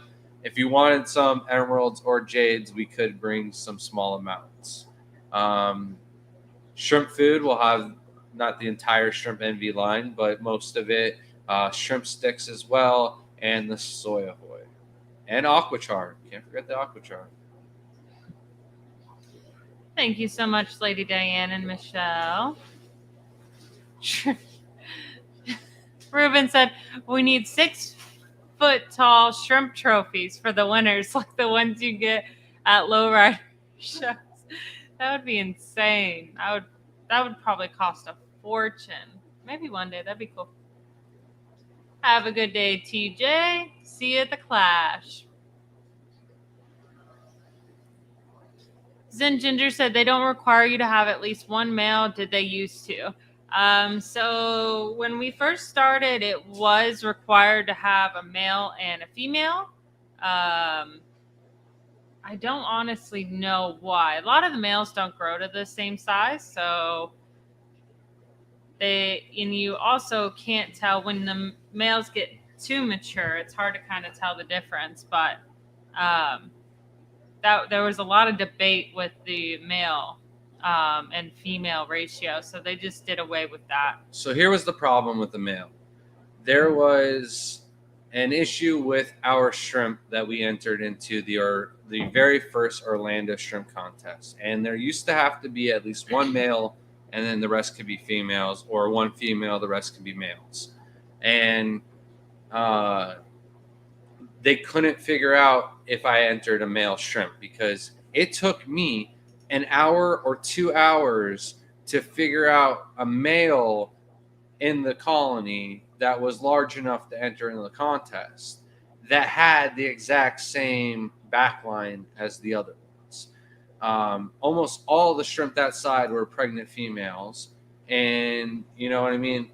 if you wanted some emeralds or jades, we could bring some small amounts. Shrimp food, we'll have not the entire Shrimp Envy line, but most of it. Shrimp sticks as well, and the soy ahoy. And Aqua Char. Can't forget the Aqua Char. Thank you so much, Lady Diane and Michelle. Ruben said, we need 6-foot-tall shrimp trophies for the winners, like the ones you get at lowrider shows. That would be insane. That would probably cost a fortune. Maybe one day. That'd be cool. Have a good day, TJ. See you at the Clash. Zen Ginger said they don't require you to have at least one male. Did they used to? So when we first started, it was required to have a male and a female. I don't honestly know why. A lot of the males don't grow to the same size, so and you also can't tell when the males get too mature. It's hard to kind of tell the difference, but that there was a lot of debate with the male and female ratio, so they just did away with that. So here was the problem with the male. There was an issue with our shrimp that we entered into the very first Orlando shrimp contest, and there used to have to be at least one male, and then the rest could be females, or one female, the rest could be males, and they couldn't figure out if I entered a male shrimp because it took me an hour or 2 hours to figure out a male in the colony that was large enough to enter into the contest that had the exact same backline as the other ones. Almost all the shrimp that side were pregnant females, and you know what I mean.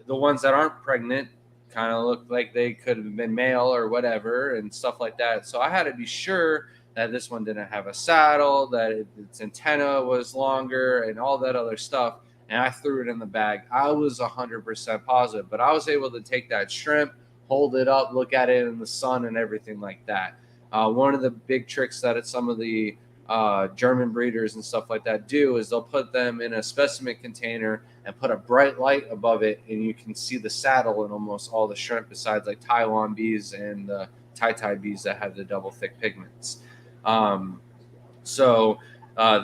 The ones that aren't pregnant kind of looked like they could have been male or whatever and stuff like that. So I had to be sure that this one didn't have a saddle, that its antenna was longer, and all that other stuff. And I threw it in the bag. I was 100% positive, but I was able to take that shrimp, hold it up, look at it in the sun and everything like that. One of the big tricks that some of the German breeders and stuff like that do is they'll put them in a specimen container and put a bright light above it, and you can see the saddle in almost all the shrimp besides like Taiwan bees and the Tai bees that have the double thick pigments. So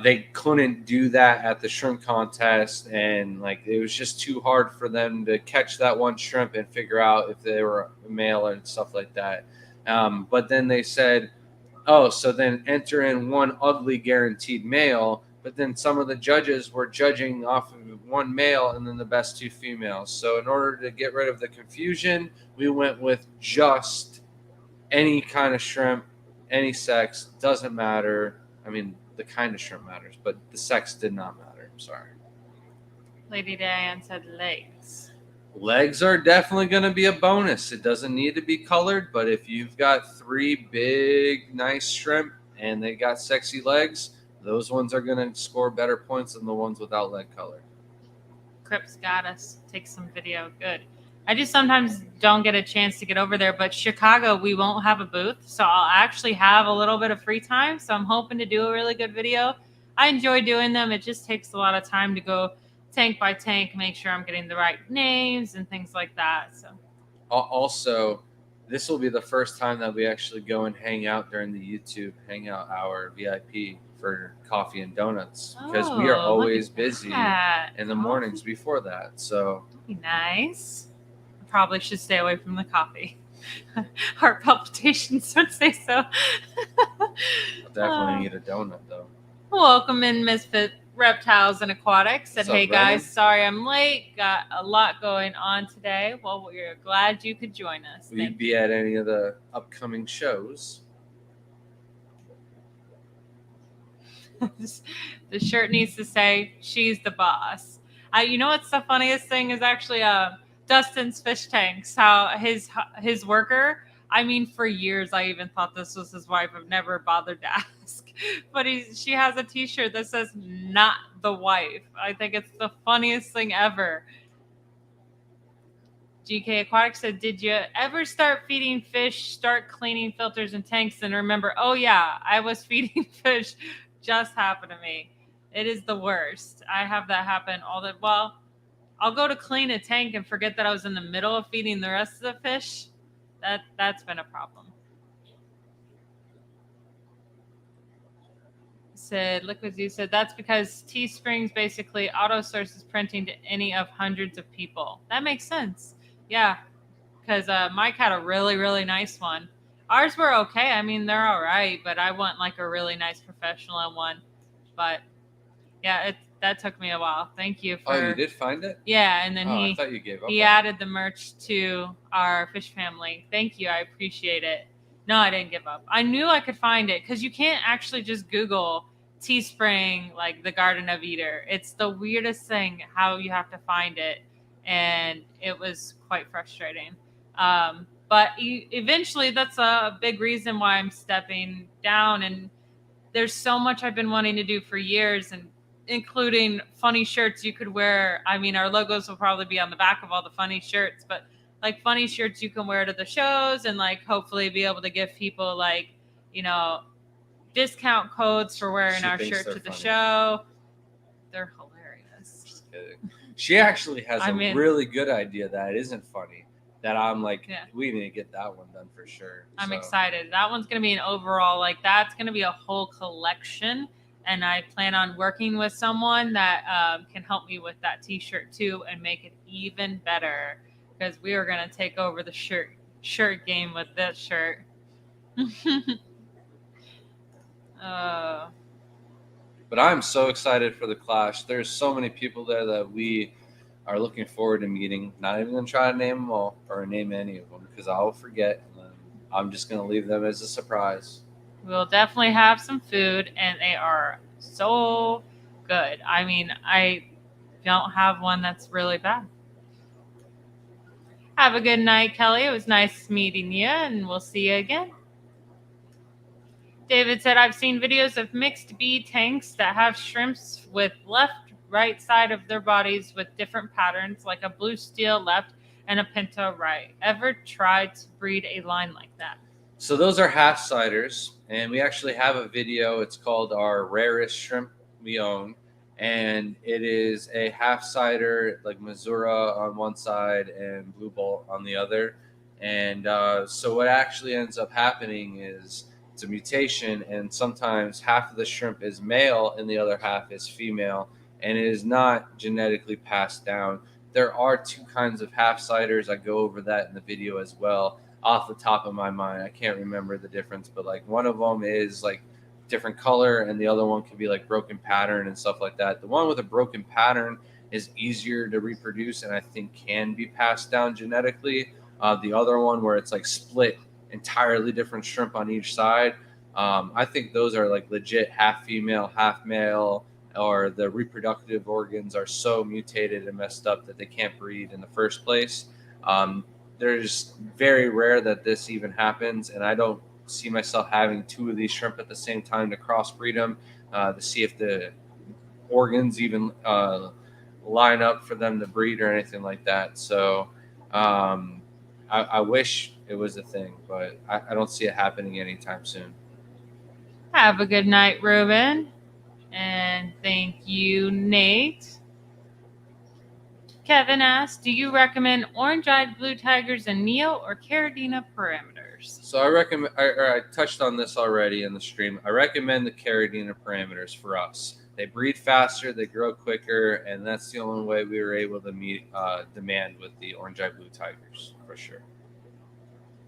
they couldn't do that at the shrimp contest, and like it was just too hard for them to catch that one shrimp and figure out if they were male and stuff like that. But then they said, oh, so then enter in one ugly guaranteed male, but then some of the judges were judging off of one male and then the best two females. So in order to get rid of the confusion, we went with just any kind of shrimp, any sex, doesn't matter. I mean, the kind of shrimp matters, but the sex did not matter. I'm sorry. Lady Diane said legs. Legs are definitely going to be a bonus. It doesn't need to be colored, but if you've got 3 big, nice shrimp and they got sexy legs, those ones are going to score better points than the ones without leg color. Crips got us. Take some video. Good. I just sometimes don't get a chance to get over there, but Chicago, we won't have a booth, so I'll actually have a little bit of free time, so I'm hoping to do a really good video. I enjoy doing them. It just takes a lot of time to go tank by tank, make sure I'm getting the right names and things like that. So, also, this will be the first time that we actually go and hang out during the YouTube Hangout Hour VIP for coffee and donuts, because we are always busy in the mornings before that. So that'd be nice. I probably should stay away from the coffee. Heart palpitations would say so. I'll definitely need a donut though. Welcome in, Misfit Reptiles and Aquatics. Said, hey Brennan? guys, sorry I'm late. Got a lot going on today. Well, we're glad you could join us. Will you be at any of the upcoming shows? The shirt needs to say, she's the boss. You know what's the funniest thing is actually Dustin's fish tanks. How his worker, I mean, for years I even thought this was his wife. I've never bothered to ask. But she has a t-shirt that says not the wife. I think it's the funniest thing ever. GK Aquatics said, did you ever start feeding fish, start cleaning filters and tanks, and remember, oh yeah, I was feeding fish. Just happened to me. It is the worst. I have that happen well, I'll go to clean a tank and forget that I was in the middle of feeding the rest of the fish. That's been a problem. Said Liquids, you said that's because Teespring's basically auto sources printing to any of hundreds of people. That makes sense. Yeah, because Mike had a really, really nice one. Ours were okay. I mean, they're all right, but I want like a really nice professional one. But yeah, that took me a while. Thank you for. Oh, you did find it? Yeah, and then I thought you gave up. He added the merch to our fish family. Thank you. I appreciate it. No, I didn't give up. I knew I could find it because you can't actually just Google Teespring, like the Garden of Eden. It's the weirdest thing how you have to find it, and it was quite frustrating. But eventually, that's a big reason why I'm stepping down. And there's so much I've been wanting to do for years, and including funny shirts you could wear. I mean, our logos will probably be on the back of all the funny shirts, but like funny shirts you can wear to the shows, and like hopefully be able to give people like, discount codes for wearing our shirt to the show. They're hilarious. Just kidding. She actually has a really good idea that isn't funny. That I'm like, we need to get that one done for sure. I'm excited. That one's going to be an overall, like that's going to be a whole collection. And I plan on working with someone that can help me with that t-shirt too and make it even better. Because we are going to take over the shirt game with this shirt. But I'm so excited for the Clash. There's so many people there that we are looking forward to meeting. Not even going to try to name them all or name any of them because I'll forget. And I'm just going to leave them as a surprise. We'll definitely have some food, and they are so good. I mean, I don't have one that's really bad. Have a good night, Kelly. It was nice meeting you, and we'll see you again. David said, I've seen videos of mixed bee tanks that have shrimps with right side of their bodies with different patterns, like a blue steel left and a pinto right. Ever tried to breed a line like that? So those are half-siders, and we actually have a video. It's called Our Rarest Shrimp We Own, and it is a half-sider, like Missoura on one side and Blue Bolt on the other. And so what actually ends up happening is it's a mutation, and sometimes half of the shrimp is male and the other half is female, and it is not genetically passed down. There are two kinds of half-siders. I go over that in the video as well. Off the top of my mind, I can't remember the difference, but like one of them is like different color and the other one could be like broken pattern and stuff like that. The one with a broken pattern is easier to reproduce and I think can be passed down genetically. The other one where it's like split entirely different shrimp on each side, I think those are like legit half female, half male, or the reproductive organs are so mutated and messed up that they can't breed in the first place. There's very rare that this even happens, and I don't see myself having two of these shrimp at the same time to crossbreed them to see if the organs even line up for them to breed or anything like that. So I wish it was a thing, but I don't see it happening anytime soon. Have a good night, Ruben. And thank you, Nate. Kevin asked, do you recommend orange-eyed blue tigers and Neocaradina parameters? So I recommend, I touched on this already in the stream. I recommend the Caradina parameters for us. They breed faster, they grow quicker, and that's the only way we were able to meet demand with the orange-eyed blue tigers, for sure.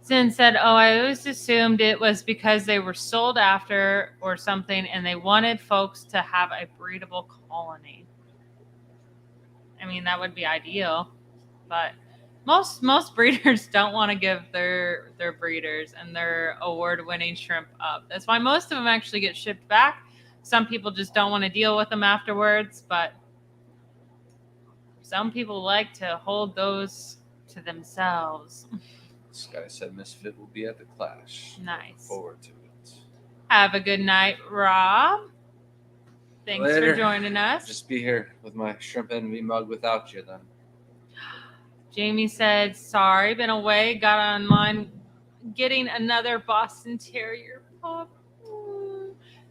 Sin said, I always assumed it was because they were sold after or something, and they wanted folks to have a breedable colony. I mean, that would be ideal, but most breeders don't want to give their breeders and their award-winning shrimp up. That's why most of them actually get shipped back. Some people just don't want to deal with them afterwards, but some people like to hold those to themselves. This guy said Misfit will be at the Clash. Nice. Look forward to it. Have a good night, Rob. Thanks for joining us. Just be here with my Shrimp Envy mug without you then. Jamie said, sorry, been away, got online getting another Boston Terrier pup.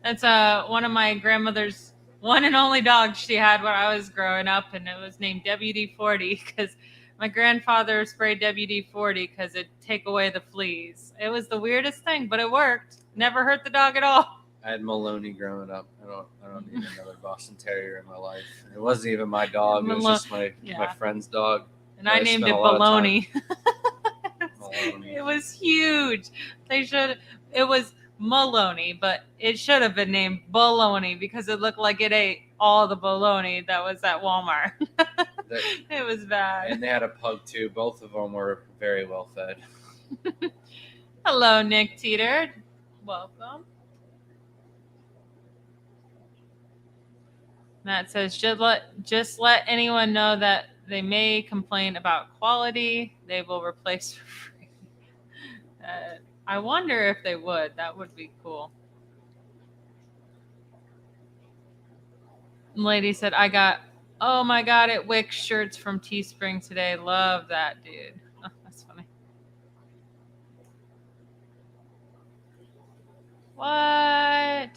That's one of my grandmother's one and only dog she had when I was growing up, and it was named WD-40 because my grandfather sprayed WD-40 because it'd take away the fleas. It was the weirdest thing, but it worked. Never hurt the dog at all. I had Maloney growing up. I don't need another Boston Terrier in my life. It wasn't even my dog. It was just my friend's dog. And I named it Baloney. It was huge. It was Maloney, but it should have been named Baloney because it looked like it ate all the bologna that was at Walmart. It was bad. And they had a pug too. Both of them were very well fed. Hello, Nick Teeter. Welcome. Matt says, just let anyone know that they may complain about quality. They will replace for free. I wonder if they would. That would be cool. Lady said, oh my God, it Wix shirts from Teespring today. Love that, dude. Oh, that's funny. What?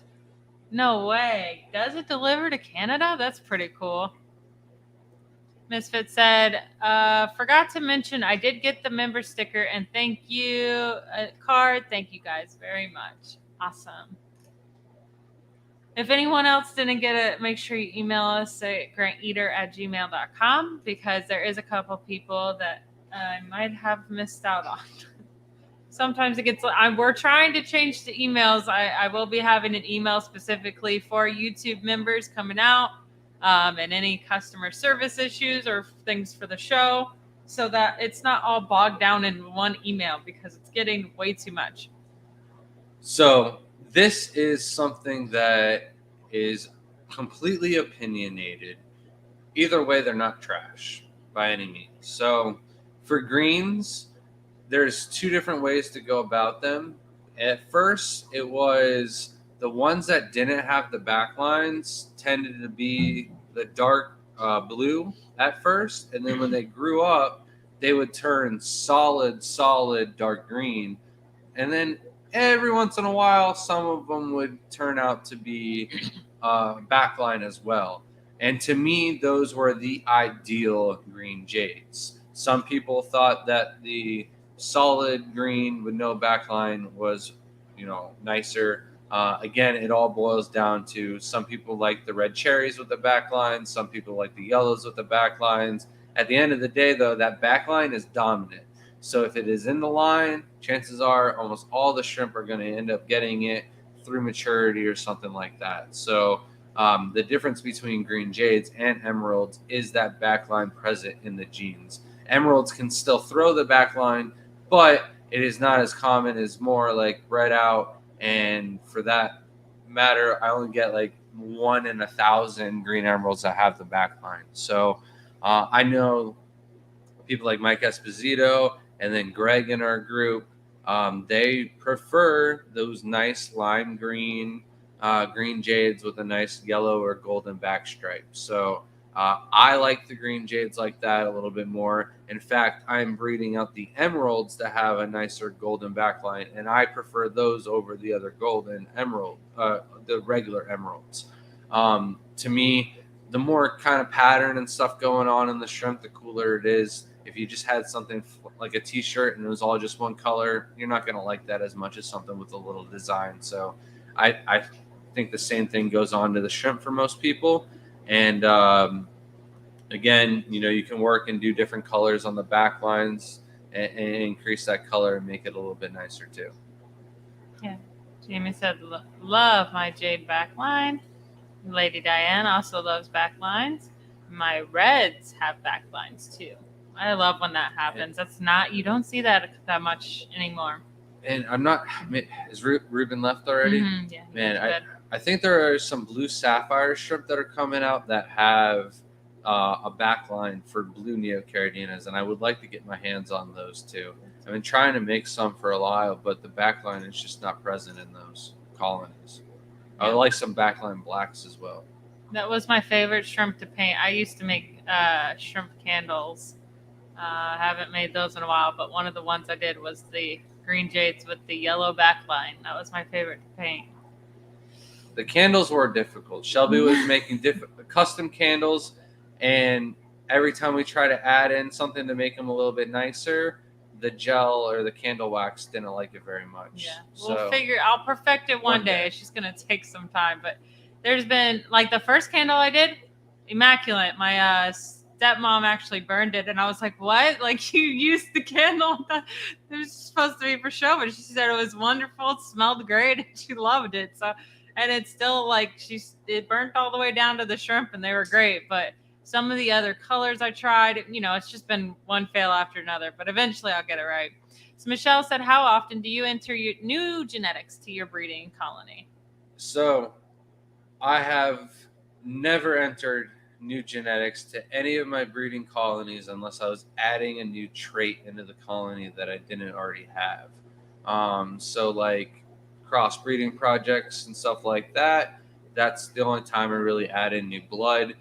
No way. Does it deliver to Canada? That's pretty cool. Misfit said, forgot to mention I did get the member sticker and thank you card. Thank you guys very much. Awesome. If anyone else didn't get it, make sure you email us at granteater@gmail.com because there is a couple people that I might have missed out on. Sometimes it gets, we're trying to change the emails. I will be having an email specifically for YouTube members coming out and any customer service issues or things for the show so that it's not all bogged down in one email because it's getting way too much. So this is something that is completely opinionated. Either way, they're not trash by any means. So for greens, there's two different ways to go about them. At first, it was the ones that didn't have the backlines tended to be the dark blue at first. And then when they grew up, they would turn solid dark green. And then every once in a while, some of them would turn out to be backline as well. And to me, those were the ideal green Jades. Some people thought that the solid green with no backline was, nicer. Again, it all boils down to some people like the red cherries with the backlines. Some people like the yellows with the backlines. At the end of the day, though, that backline is dominant. So if it is in the line, chances are almost all the shrimp are going to end up getting it through maturity or something like that. So the difference between green Jades and emeralds is that backline present in the genes. Emeralds can still throw the backline, but it is not as common as more like bred out. And for that matter, I only get like 1 in 1,000 green emeralds that have the backline. So I know people like Mike Esposito and then Greg in our group, they prefer those nice lime green, green Jades with a nice yellow or golden back stripe. So I like the green Jades like that a little bit more. In fact, I'm breeding out the emeralds that have a nicer golden backline, and I prefer those over the other golden emerald, the regular emeralds. To me, the more kind of pattern and stuff going on in the shrimp, the cooler it is. If you just had something like a t-shirt and it was all just one color, you're not going to like that as much as something with a little design. So I think the same thing goes on to the shrimp for most people. And again, you can work and do different colors on the back lines and increase that color and make it a little bit nicer too. Yeah. Jamie said, love my Jade backline. Lady Diane also loves backlines. My reds have backlines too. I love when that happens. You don't see that much anymore. And I'm not, is Ruben left already? Mm-hmm, yeah. Man, I think there are some blue sapphire shrimp that are coming out that have a backline for blue Neocaridinas, and I would like to get my hands on those too. I've been trying to make some for a while, but the backline is just not present in those colonies. I would like some backline blacks as well. That was my favorite shrimp to paint. I used to make shrimp candles. I haven't made those in a while, but one of the ones I did was the green Jades with the yellow backline. That was my favorite to paint. The candles were difficult. Shelby was making custom candles, and every time we try to add in something to make them a little bit nicer, the gel or the candle wax didn't like it very much. Yeah, I'll perfect it one day. It's just going to take some time, but there's been, like, the first candle I did, immaculate. My stepmom actually burned it, and I was like, what? Like, you used the candle? It was supposed to be for show, but she said it was wonderful. It smelled great, and she loved it. So, and it's still, like, it burnt all the way down to the shrimp, and they were great, but some of the other colors I tried, it's just been one fail after another, but eventually I'll get it right. So Michelle said, how often do you enter your new genetics to your breeding colony? So I have never entered new genetics to any of my breeding colonies unless I was adding a new trait into the colony that I didn't already have. So like crossbreeding projects and stuff like that, that's the only time I really add in new blood.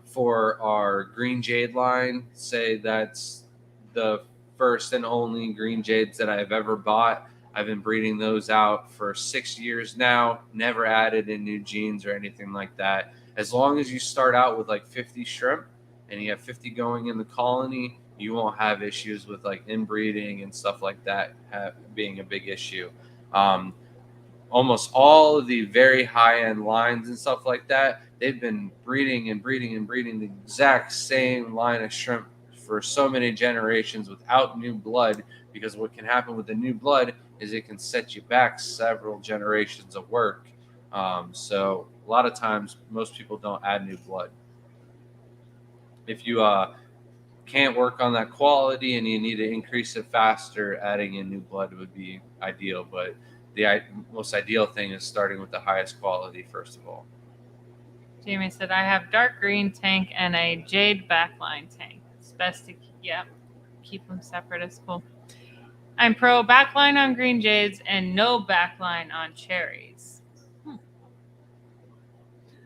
For our green jade line, say that's the first and only green jades that I've ever bought. I've been breeding those out for 6 years now, never added in new genes or anything like that. As long as you start out with like 50 shrimp and you have 50 going in the colony, you won't have issues with like inbreeding and stuff like that being a big issue. Um, Almost all of the very high-end lines and stuff like that, they've been breeding and breeding and breeding the exact same line of shrimp for so many generations without new blood, because what can happen with the new blood is it can set you back several generations of work. So a lot of times most people don't add new blood. If you can't work on that quality and you need to increase it faster, adding in new blood would be ideal. But the most ideal thing is starting with the highest quality first of all. Jamie said, I have dark green tank and a jade backline tank. It's best to keep them separate. It's cool. I'm pro backline on green jades and no backline on cherries.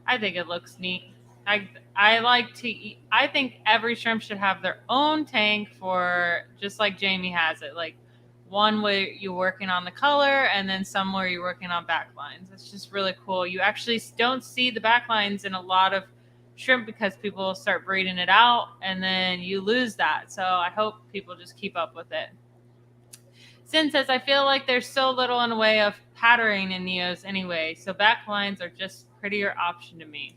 I think it looks neat. I like to eat. I think every shrimp should have their own tank for, just like Jamie has it, like one where you're working on the color and then some where you're working on backlines. It's just really cool. You actually don't see the backlines in a lot of shrimp because people start breeding it out and then you lose that. So I hope people just keep up with it. Sin says, I feel like there's so little in the way of patterning in Neos anyway, so backlines are just prettier option to me.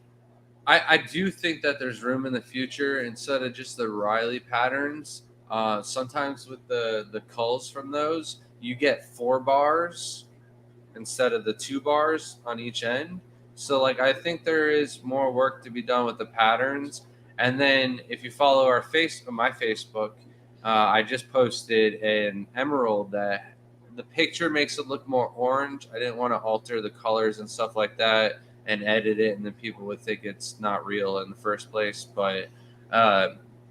I do think that there's room in the future instead of just the Riley patterns. Sometimes with the culls from those, you get 4 bars instead of the 2 bars on each end. So like I think there is more work to be done with the patterns. And then if you follow my Facebook, I just posted an emerald that the picture makes it look more orange. I didn't want to alter the colors and stuff like that and edit it, and then people would think it's not real in the first place. But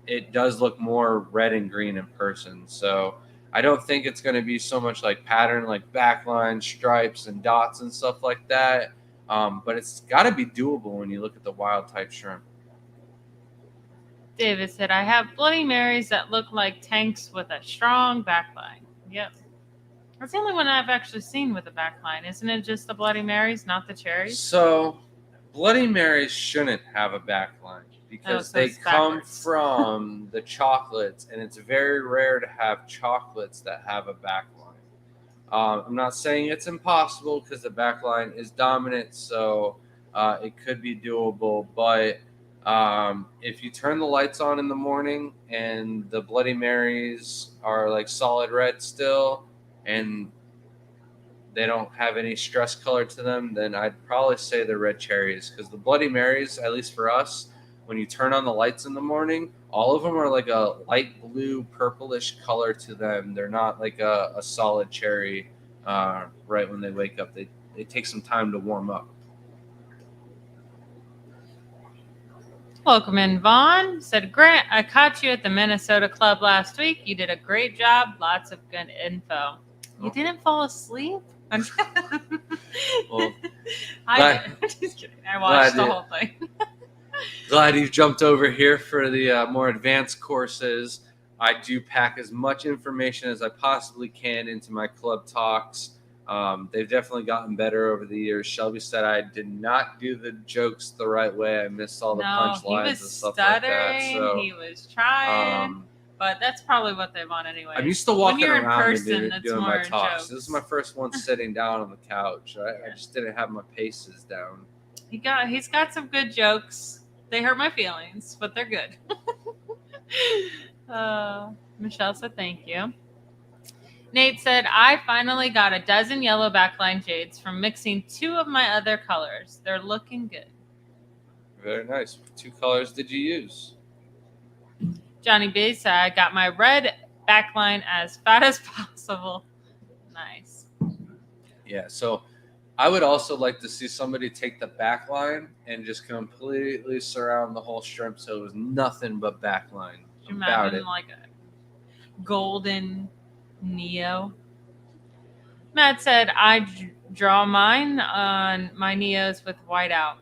it does look more red and green in person. So I don't think it's going to be so much like pattern, like backline, stripes, and dots and stuff like that. But it's got to be doable when you look at the wild type shrimp. David said, I have Bloody Marys that look like tanks with a strong backline. Yep. That's the only one I've actually seen with a backline. Isn't it just the Bloody Marys, not the cherries? So Bloody Marys shouldn't have a backline because they come from the chocolates, and it's very rare to have chocolates that have a backline. I'm not saying it's impossible because the backline is dominant, so it could be doable. But if you turn the lights on in the morning and the Bloody Marys are like solid red still, and they don't have any stress color to them, then I'd probably say they're red cherries, because the Bloody Marys, at least for us, when you turn on the lights in the morning, all of them are like a light blue, purplish color to them. They're not like a solid cherry right when they wake up. They take some time to warm up. Welcome in, Vaughn. Said, Grant, I caught you at the Minnesota Club last week. You did a great job. Lots of good info. You didn't fall asleep? Well, I watched the whole thing. Glad you jumped over here for the more advanced courses. I do pack as much information as I possibly can into my club talks. They've definitely gotten better over the years. Shelby said I did not do the jokes the right way. I missed all the punchlines and stuff like that. So he was trying, but that's probably what they want anyway. I'm used to walking around and doing my talks. Jokes. This is my first one sitting down on the couch. I just didn't have my paces down. He's got some good jokes. They hurt my feelings, but they're good. Michelle said thank you. Nate said, I finally got a dozen yellow backline jades from mixing 2 of my other colors. They're looking good. Very nice. What 2 colors did you use? Johnny B said, I got my red backline as fat as possible. Nice. Yeah, so I would also like to see somebody take the back line and just completely surround the whole shrimp so it was nothing but back line. Could you About imagine it. like a golden Neo? Matt said, I draw mine on my Neos with white out.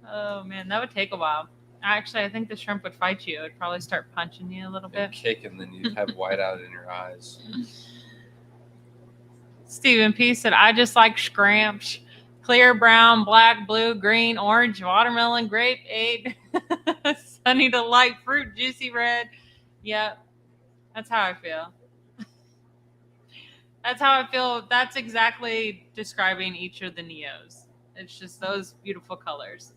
Oh man, that would take a while. Actually, I think the shrimp would fight you. It would probably start punching you a little And bit. kick, and then you'd have white out in your eyes. Stephen P said, I just like scramps. Clear, brown, black, blue, green, orange, watermelon, grape, 8. Sunny to light, fruit, juicy red. Yep. That's how I feel. That's how I feel. That's exactly describing each of the Neos. It's just those beautiful colors.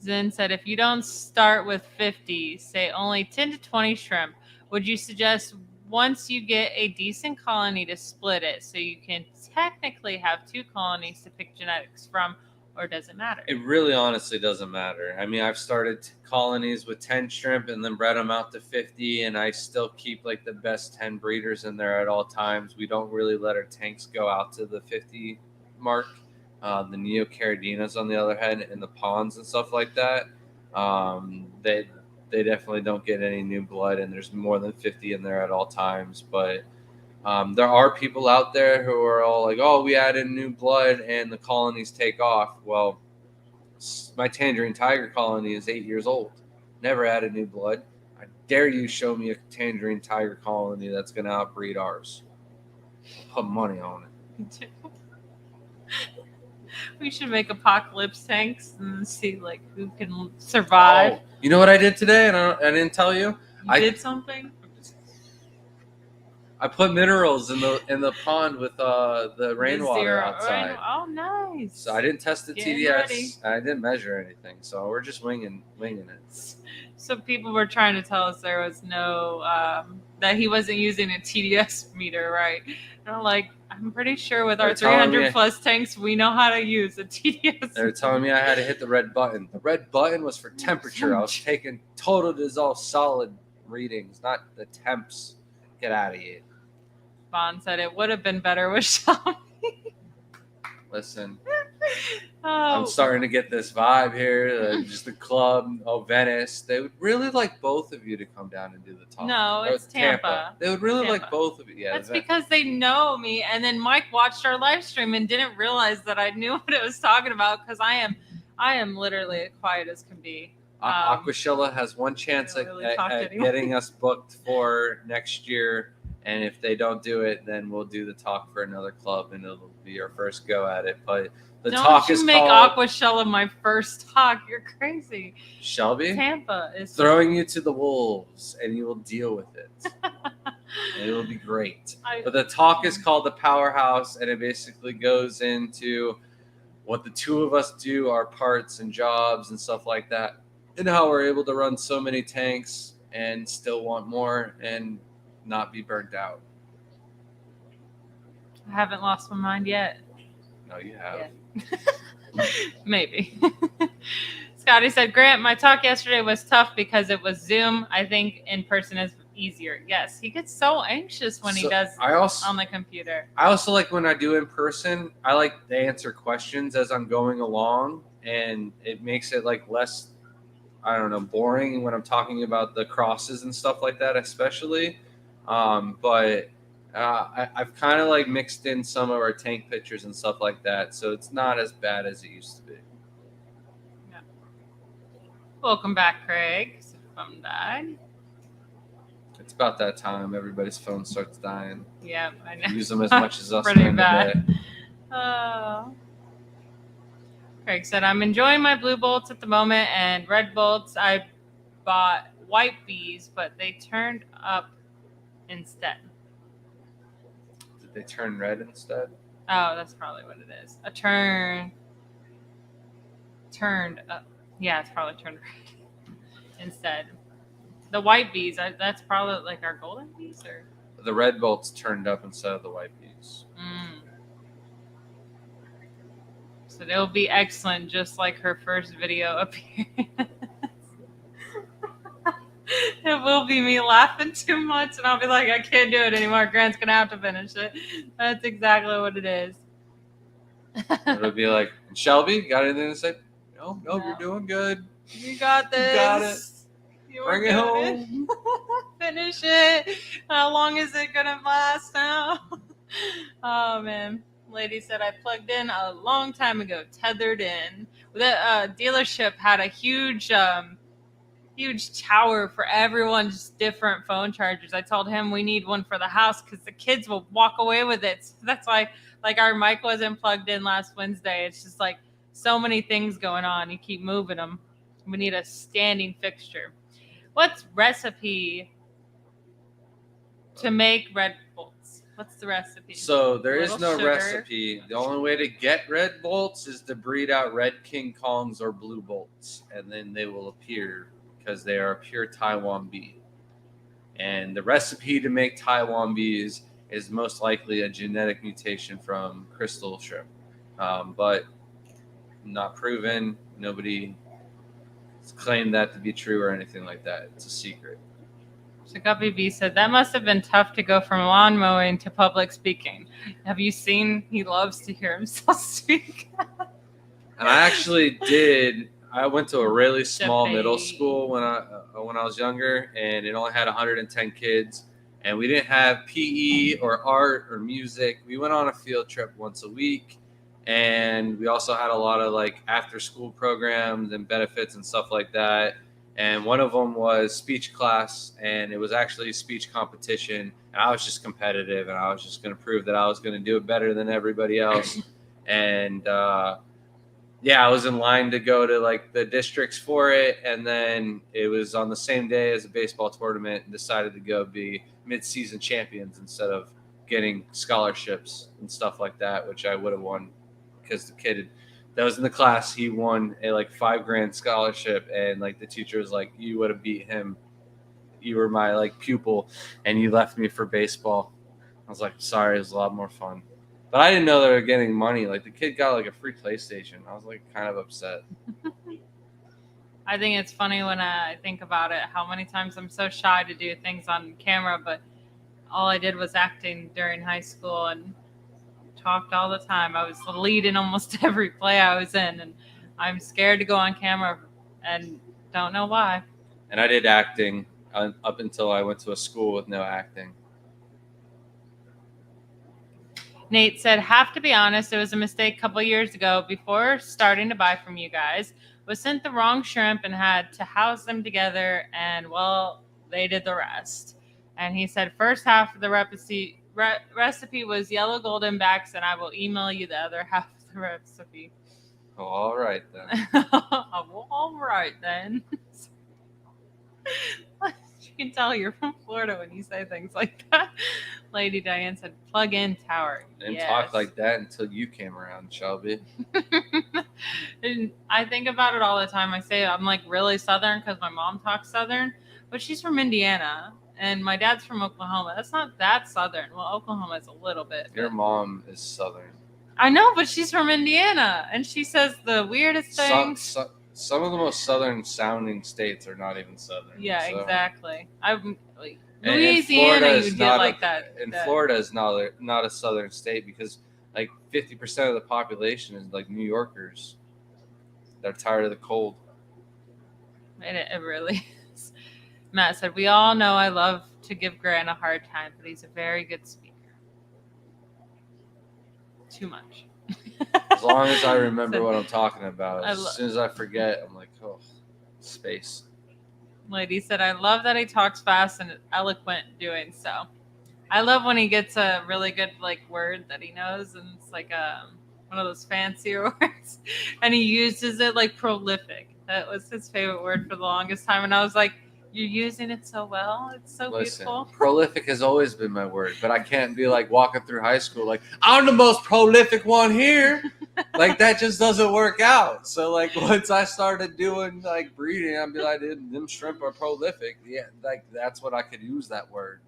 Zen said, if you don't start with 50, say only 10 to 20 shrimp, would you suggest once you get a decent colony to split it so you can technically have 2 colonies to pick genetics from, or does it matter? It really honestly doesn't matter. I mean, I've started colonies with 10 shrimp and then bred them out to 50, and I still keep like the best 10 breeders in there at all times. We don't really let our tanks go out to the 50 mark. The Neocaridinas, on the other hand, in the ponds and stuff like that, they definitely don't get any new blood, and there's more than 50 in there at all times. But there are people out there who are all like, oh, we added new blood and the colonies take off. Well, my Tangerine Tiger colony is 8 years old. Never added new blood. I dare you show me a Tangerine Tiger colony that's going to outbreed ours. Put money on it. We should make apocalypse tanks and see like who can survive. Oh, you know what I did today, and I didn't tell you? You did something? I put minerals in the pond with the rainwater outside. Oh, nice. So I didn't test the Getting TDS. ready. I didn't measure anything. So we're just winging it. So people were trying to tell us there was no that he wasn't using a TDS meter, right? And I'm like, I'm pretty sure with our 300 plus tanks, we know how to use a TDS. They're telling me I had to hit the red button. The red button was for temperature. I was taking total dissolved solid readings, not the temps. Get out of here. Vaughn said it would have been better with Xiaomi. Listen, Oh. I'm starting to get this vibe here. Just the club, Venice. They would really like both of you to come down and do the talk. No, it's Tampa. They would really Tampa. like both of you. Yeah, that's because they know me. And then Mike watched our live stream and didn't realize that I knew what it was talking about because I am literally as quiet as can be. Aquashella has one chance at getting us booked for next year. And if they don't do it, then we'll do the talk for another club, and it'll be our first go at it. But the talk is called... Don't you make Aquashella my first talk. You're crazy. Shelby? Tampa is... Throwing you to the wolves, and you will deal with it. And it will be great. But the talk is called The Powerhouse, and it basically goes into what the two of us do, our parts and jobs and stuff like that, and how we're able to run so many tanks and still want more and not be burnt out. I haven't lost my mind yet. No, you have. Yeah. Maybe. Scotty said, Grant, my talk yesterday was tough because it was Zoom. I think in person is easier. Yes, he gets so anxious when he does on the computer. I also like when I do in person, I like to answer questions as I'm going along, and it makes it like less, I don't know, boring when I'm talking about the crosses and stuff like that, especially. But I've kind of like mixed in some of our tank pictures and stuff like that, so it's not as bad as it used to be. Yeah. Welcome back, Craig. His phone died. It's about that time. Everybody's phone starts dying. Yeah, I know. Use them as much as us. Pretty bad. Oh. Craig said, I'm enjoying my blue bolts at the moment, and red bolts, I bought white bees, but they turned up instead. Did they turn red instead? Oh, that's probably what it is. Turned up. Yeah, it's probably turned red instead. The white bees, that's probably like our golden bees, or the red bolts turned up instead of the white bees. So they'll be excellent, just like her first video appearance. It will be me laughing too much, and I'll be like, I can't do it anymore. Grant's gonna have to finish it. That's exactly what it is. It'll be like, Shelby, got anything to say? No, No. you're doing good. You got this. You got it. You Bring it home. Finish it. How long is it gonna last now? Oh man. Lady said I plugged in a long time ago, tethered in. The dealership had a huge tower for everyone's different phone chargers. I told him we need one for the house because the kids will walk away with it. So that's why, like, our mic wasn't plugged in last Wednesday. It's just like so many things going on. You keep moving them. We need a standing fixture. What's recipe to make Red Bolts? What's the recipe? So there is no sugar. recipe. The only way to get red bolts is to breed out red King Kongs or blue bolts, and then they will appear because they are a pure Taiwan bee. And the recipe to make Taiwan bees is most likely a genetic mutation from crystal shrimp, but not proven. Nobody claimed that to be true or anything like that. It's a secret. So Guppy B said, that must have been tough to go from lawn mowing to public speaking. Have you seen? He loves to hear himself speak. And I actually did. I went to a really small middle school when I was younger, and it only had 110 kids. And we didn't have PE or art or music. We went on a field trip once a week, and we also had a lot of like after school programs and benefits and stuff like that. And one of them was speech class, and it was actually a speech competition. And I was just competitive, and I was just going to prove that I was going to do it better than everybody else. And yeah, I was in line to go to like the districts for it, and then it was on the same day as a baseball tournament, and decided to go be mid-season champions instead of getting scholarships and stuff like that, which I would have won because the kid that was in the class, he won a like $5,000 scholarship, and like the teacher was like, "You would have beat him. You were my like pupil, and you left me for baseball." I was like, "Sorry, it was a lot more fun." But I didn't know they were getting money. Like the kid got like a free PlayStation. I was like kind of upset. I think it's funny when I think about it, how many times I'm so shy to do things on camera, but all I did was acting during high school and talked all the time. I was the lead in almost every play I was in, and I'm scared to go on camera and don't know why. And I did acting up until I went to a school with no acting. Nate said, have to be honest, it was a mistake a couple years ago before starting to buy from you guys. Was sent the wrong shrimp and had to house them together, and well, they did the rest. And he said, first half of the recipe was yellow golden backs, and I will email you the other half of the recipe. Oh, all right then. Well, all right then. You can tell you're from Florida when you say things like that. Lady Diane said, plug in tower. Didn't talk like that until you came around, Shelby. And I think about it all the time. I say I'm like really Southern because my mom talks Southern, but she's from Indiana and my dad's from Oklahoma. That's not that Southern. Well, Oklahoma is a little bit. Your mom is Southern. I know, but she's from Indiana and she says the weirdest things. Some of the most Southern sounding states are not even Southern. Yeah, so. Exactly. I'm like, and Louisiana, you get like that. And Florida is not a Southern state because like 50% of the population is like New Yorkers. They're tired of the cold. It really is. Matt said, we all know I love to give Grant a hard time, but he's a very good speaker. Too much. As long as I remember what I'm talking about. As soon as I forget, I'm like, oh, space. Lady said, I love that he talks fast and eloquent doing so. I love when he gets a really good like word that he knows, and it's like one of those fancier words, and he uses it like prolific. That was his favorite word for the longest time, and I was like, you're using it so well. It's so beautiful. Prolific has always been my word, but I can't be like walking through high school like, I'm the most prolific one here. Like that just doesn't work out. So like once I started doing like breeding, I'd be like, them shrimp are prolific. Yeah, like that's what I could use that word.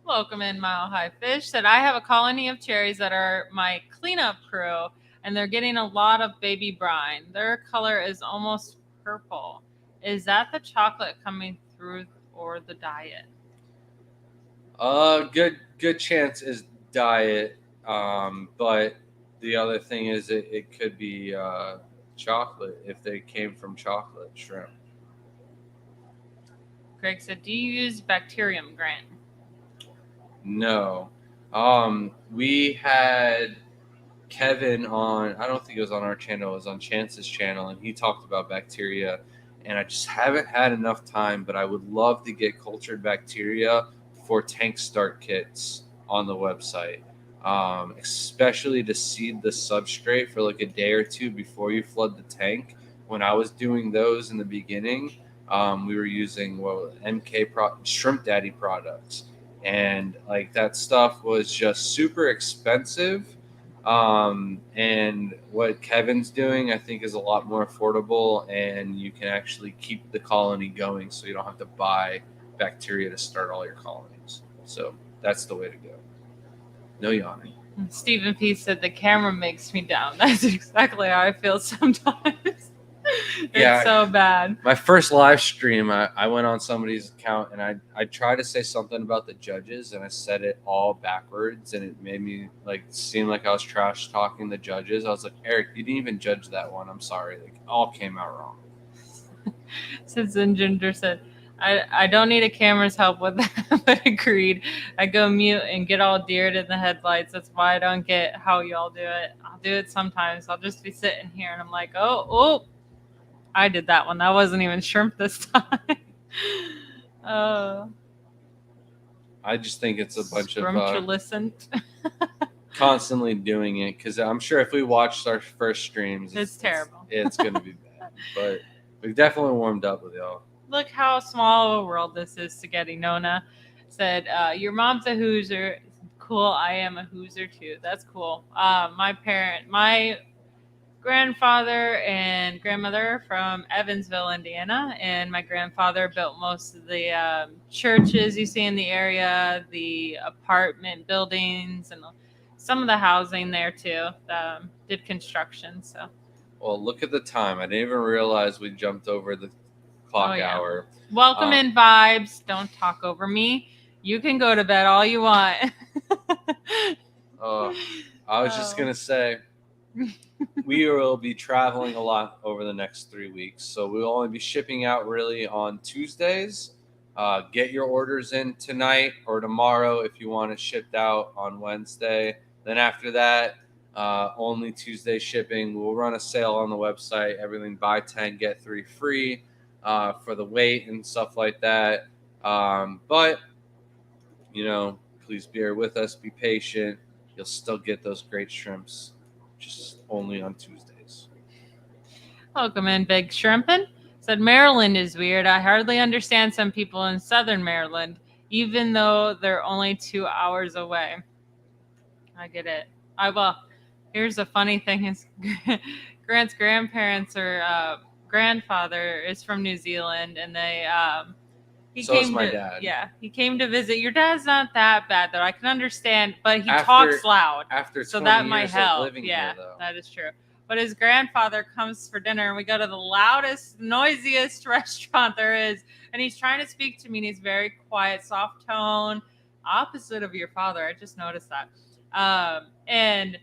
Welcome in, Mile High Fish. Said, I have a colony of cherries that are my cleanup crew, and they're getting a lot of baby brine. Their color is almost purple. Is that the chocolate coming through or the diet? Good chance is diet. But the other thing is it could be chocolate if they came from chocolate shrimp. Greg said, do you use bacterium, Grant? No. We had Kevin on, I don't think it was on our channel, it was on Chance's channel, and he talked about bacteria, and I just haven't had enough time, but I would love to get cultured bacteria for tank start kits on the website, especially to seed the substrate for like a day or two before you flood the tank. When I was doing those in the beginning, we were using Shrimp Daddy products, and like that stuff was just super expensive. And what Kevin's doing, I think, is a lot more affordable, and you can actually keep the colony going, so you don't have to buy bacteria to start all your colonies. So that's the way to go. No yawning. Stephen P said the camera makes me down. That's exactly how I feel sometimes. It's so bad. My first live stream, I went on somebody's account and I tried to say something about the judges, and I said it all backwards, and it made me like seem like I was trash talking the judges. I was like, Eric, you didn't even judge that one. I'm sorry. Like, it all came out wrong. Citizen Ginger said, I don't need a camera's help with that, but agreed. I go mute and get all deered in the headlights. That's why I don't get how y'all do it. I'll do it sometimes. I'll just be sitting here and I'm like, oh, I did that one. That wasn't even shrimp this time. I just think it's a bunch of constantly doing it, because I'm sure if we watched our first streams, it's terrible. It's going to be bad. But we've definitely warmed up with y'all. Look how small of a world this is to getting. Nona said, your mom's a Hoosier. Cool. I am a Hoosier too. That's cool. My grandfather and grandmother from Evansville, Indiana, and my grandfather built most of the churches you see in the area, the apartment buildings, and some of the housing there too. Did construction. So. Well, look at the time. I didn't even realize we jumped over the clock hour. Welcome in, vibes. Don't talk over me. You can go to bed all you want. I was just going to say, we will be traveling a lot over the next 3 weeks. So we'll only be shipping out really on Tuesdays. Get your orders in tonight or tomorrow if you want it shipped out on Wednesday. Then after that, only Tuesday shipping. We'll run a sale on the website. Everything buy 10, get 3 free for the weight and stuff like that. But, please bear with us. Be patient. You'll still get those great shrimps, just only on Tuesdays. Welcome in, Big Shrimpin'. Said Maryland is weird. I hardly understand some people in Southern Maryland, even though they're only 2 hours away. I get it. Here's a funny thing is Grant's grandparents or grandfather is from New Zealand, and my dad. Yeah, he came to visit. Your dad's not that bad, though. I can understand, but he talks loud. So that might help. Yeah, that is true. But his grandfather comes for dinner, and we go to the loudest, noisiest restaurant there is, and he's trying to speak to me, and he's very quiet, soft tone, opposite of your father. I just noticed that. And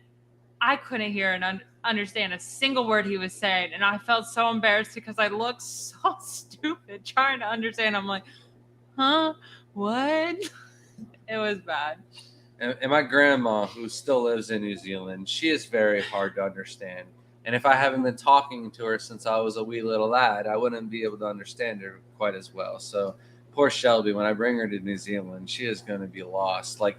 I couldn't hear and understand a single word he was saying, and I felt so embarrassed because I looked so stupid trying to understand. I'm like, huh? What? It was bad. And my grandma, who still lives in New Zealand, she is very hard to understand. And if I haven't been talking to her since I was a wee little lad, I wouldn't be able to understand her quite as well. So poor Shelby, when I bring her to New Zealand, she is going to be lost. Like,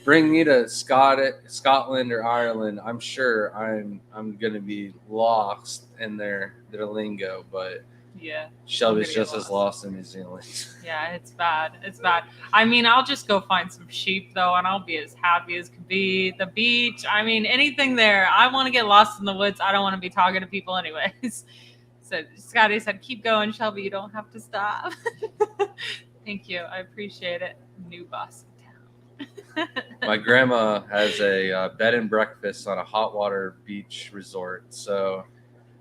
bring me to Scotland or Ireland, I'm sure I'm going to be lost in their lingo, but yeah, Shelby's just as lost in New Zealand. Yeah, it's bad. It's bad. I mean, I'll just go find some sheep though, and I'll be as happy as could be. The beach, I mean, anything there. I want to get lost in the woods. I don't want to be talking to people anyways. So Scotty said, keep going, Shelby. You don't have to stop. Thank you. I appreciate it. New boss in town. My grandma has a bed and breakfast on a hot water beach resort, so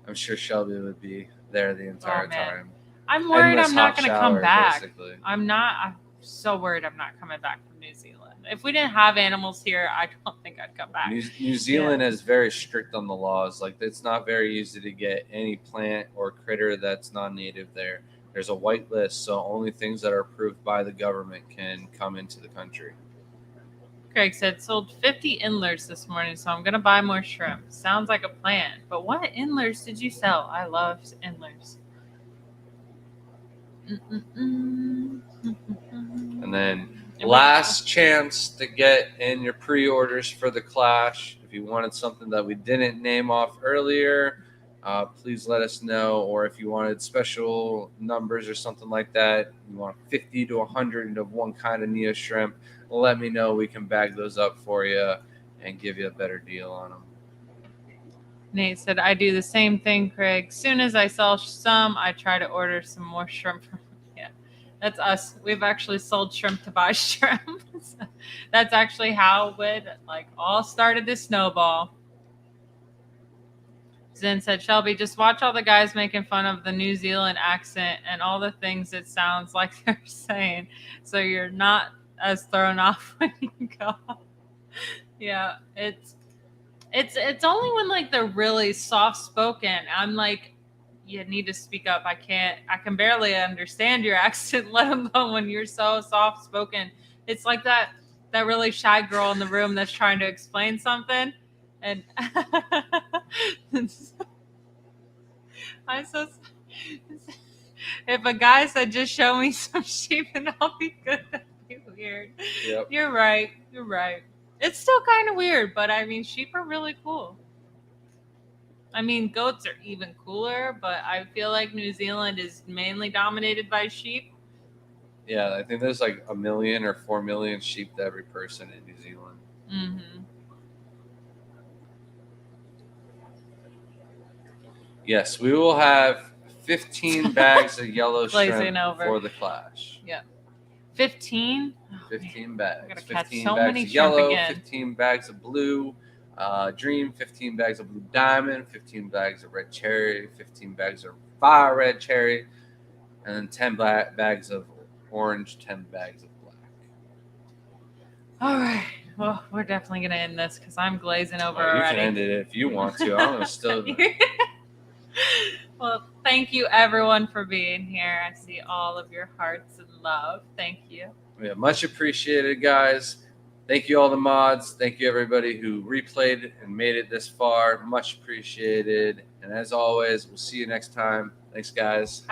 I'm sure Shelby would be there the entire time. I'm worried endless I'm not hot going to come shower, back. basically. I'm so worried I'm not coming back from New Zealand. If we didn't have animals here, I don't think I'd come back. New Zealand is very strict on the laws. Like, it's not very easy to get any plant or critter that's non-native there. There's a white list, so only things that are approved by the government can come into the country. Craig said, sold 50 inlers this morning, so I'm going to buy more shrimp. Sounds like a plan. But what inlers did you sell? I love inlers. And then last chance to get in your pre-orders for the Clash. If you wanted something that we didn't name off earlier, please let us know. Or if you wanted special numbers or something like that, you want 50 to 100 of one kind of Neo shrimp, let me know. We can bag those up for you and give you a better deal on them. Nate said, I do the same thing, Craig. Soon as I sell some, I try to order some more shrimp. Yeah, that's us. We've actually sold shrimp to buy shrimp. That's actually how it all started this snowball. Zen said, Shelby, just watch all the guys making fun of the New Zealand accent and all the things it sounds like they're saying, so you're not as thrown off when you go. Yeah, it's only when they're really soft spoken. I'm like, you need to speak up. I can barely understand your accent, let alone when you're so soft spoken. It's like that really shy girl in the room that's trying to explain something, and I'm so. If a guy said, "Just show me some sheep and I'll be good," that'd be weird. Yep. You're right. It's still kind of weird, but I mean, sheep are really cool. I mean, goats are even cooler, but I feel like New Zealand is mainly dominated by sheep. Yeah, I think there's like 1 million or 4 million sheep to every person in New Zealand. Mm-hmm. Yes, we will have 15 bags of yellow Glazing shrimp over. for the Clash. Yeah. 15? 15 bags. I gotta catch 15 so bags many of shrimp yellow, again. 15 bags of blue dream, 15 bags of blue diamond, 15 bags of red cherry, 15 bags of fire red cherry, and then 10 bags of orange, 10 bags of black. All right. Well, we're definitely going to end this because I'm glazing over You already. can end it if you want to. I'm going to still... Well, thank you, everyone, for being here. I see all of your hearts and love. Thank you. Yeah, much appreciated, guys. Thank you, all the mods. Thank you, everybody who replayed and made it this far. Much appreciated. And as always, we'll see you next time. Thanks, guys.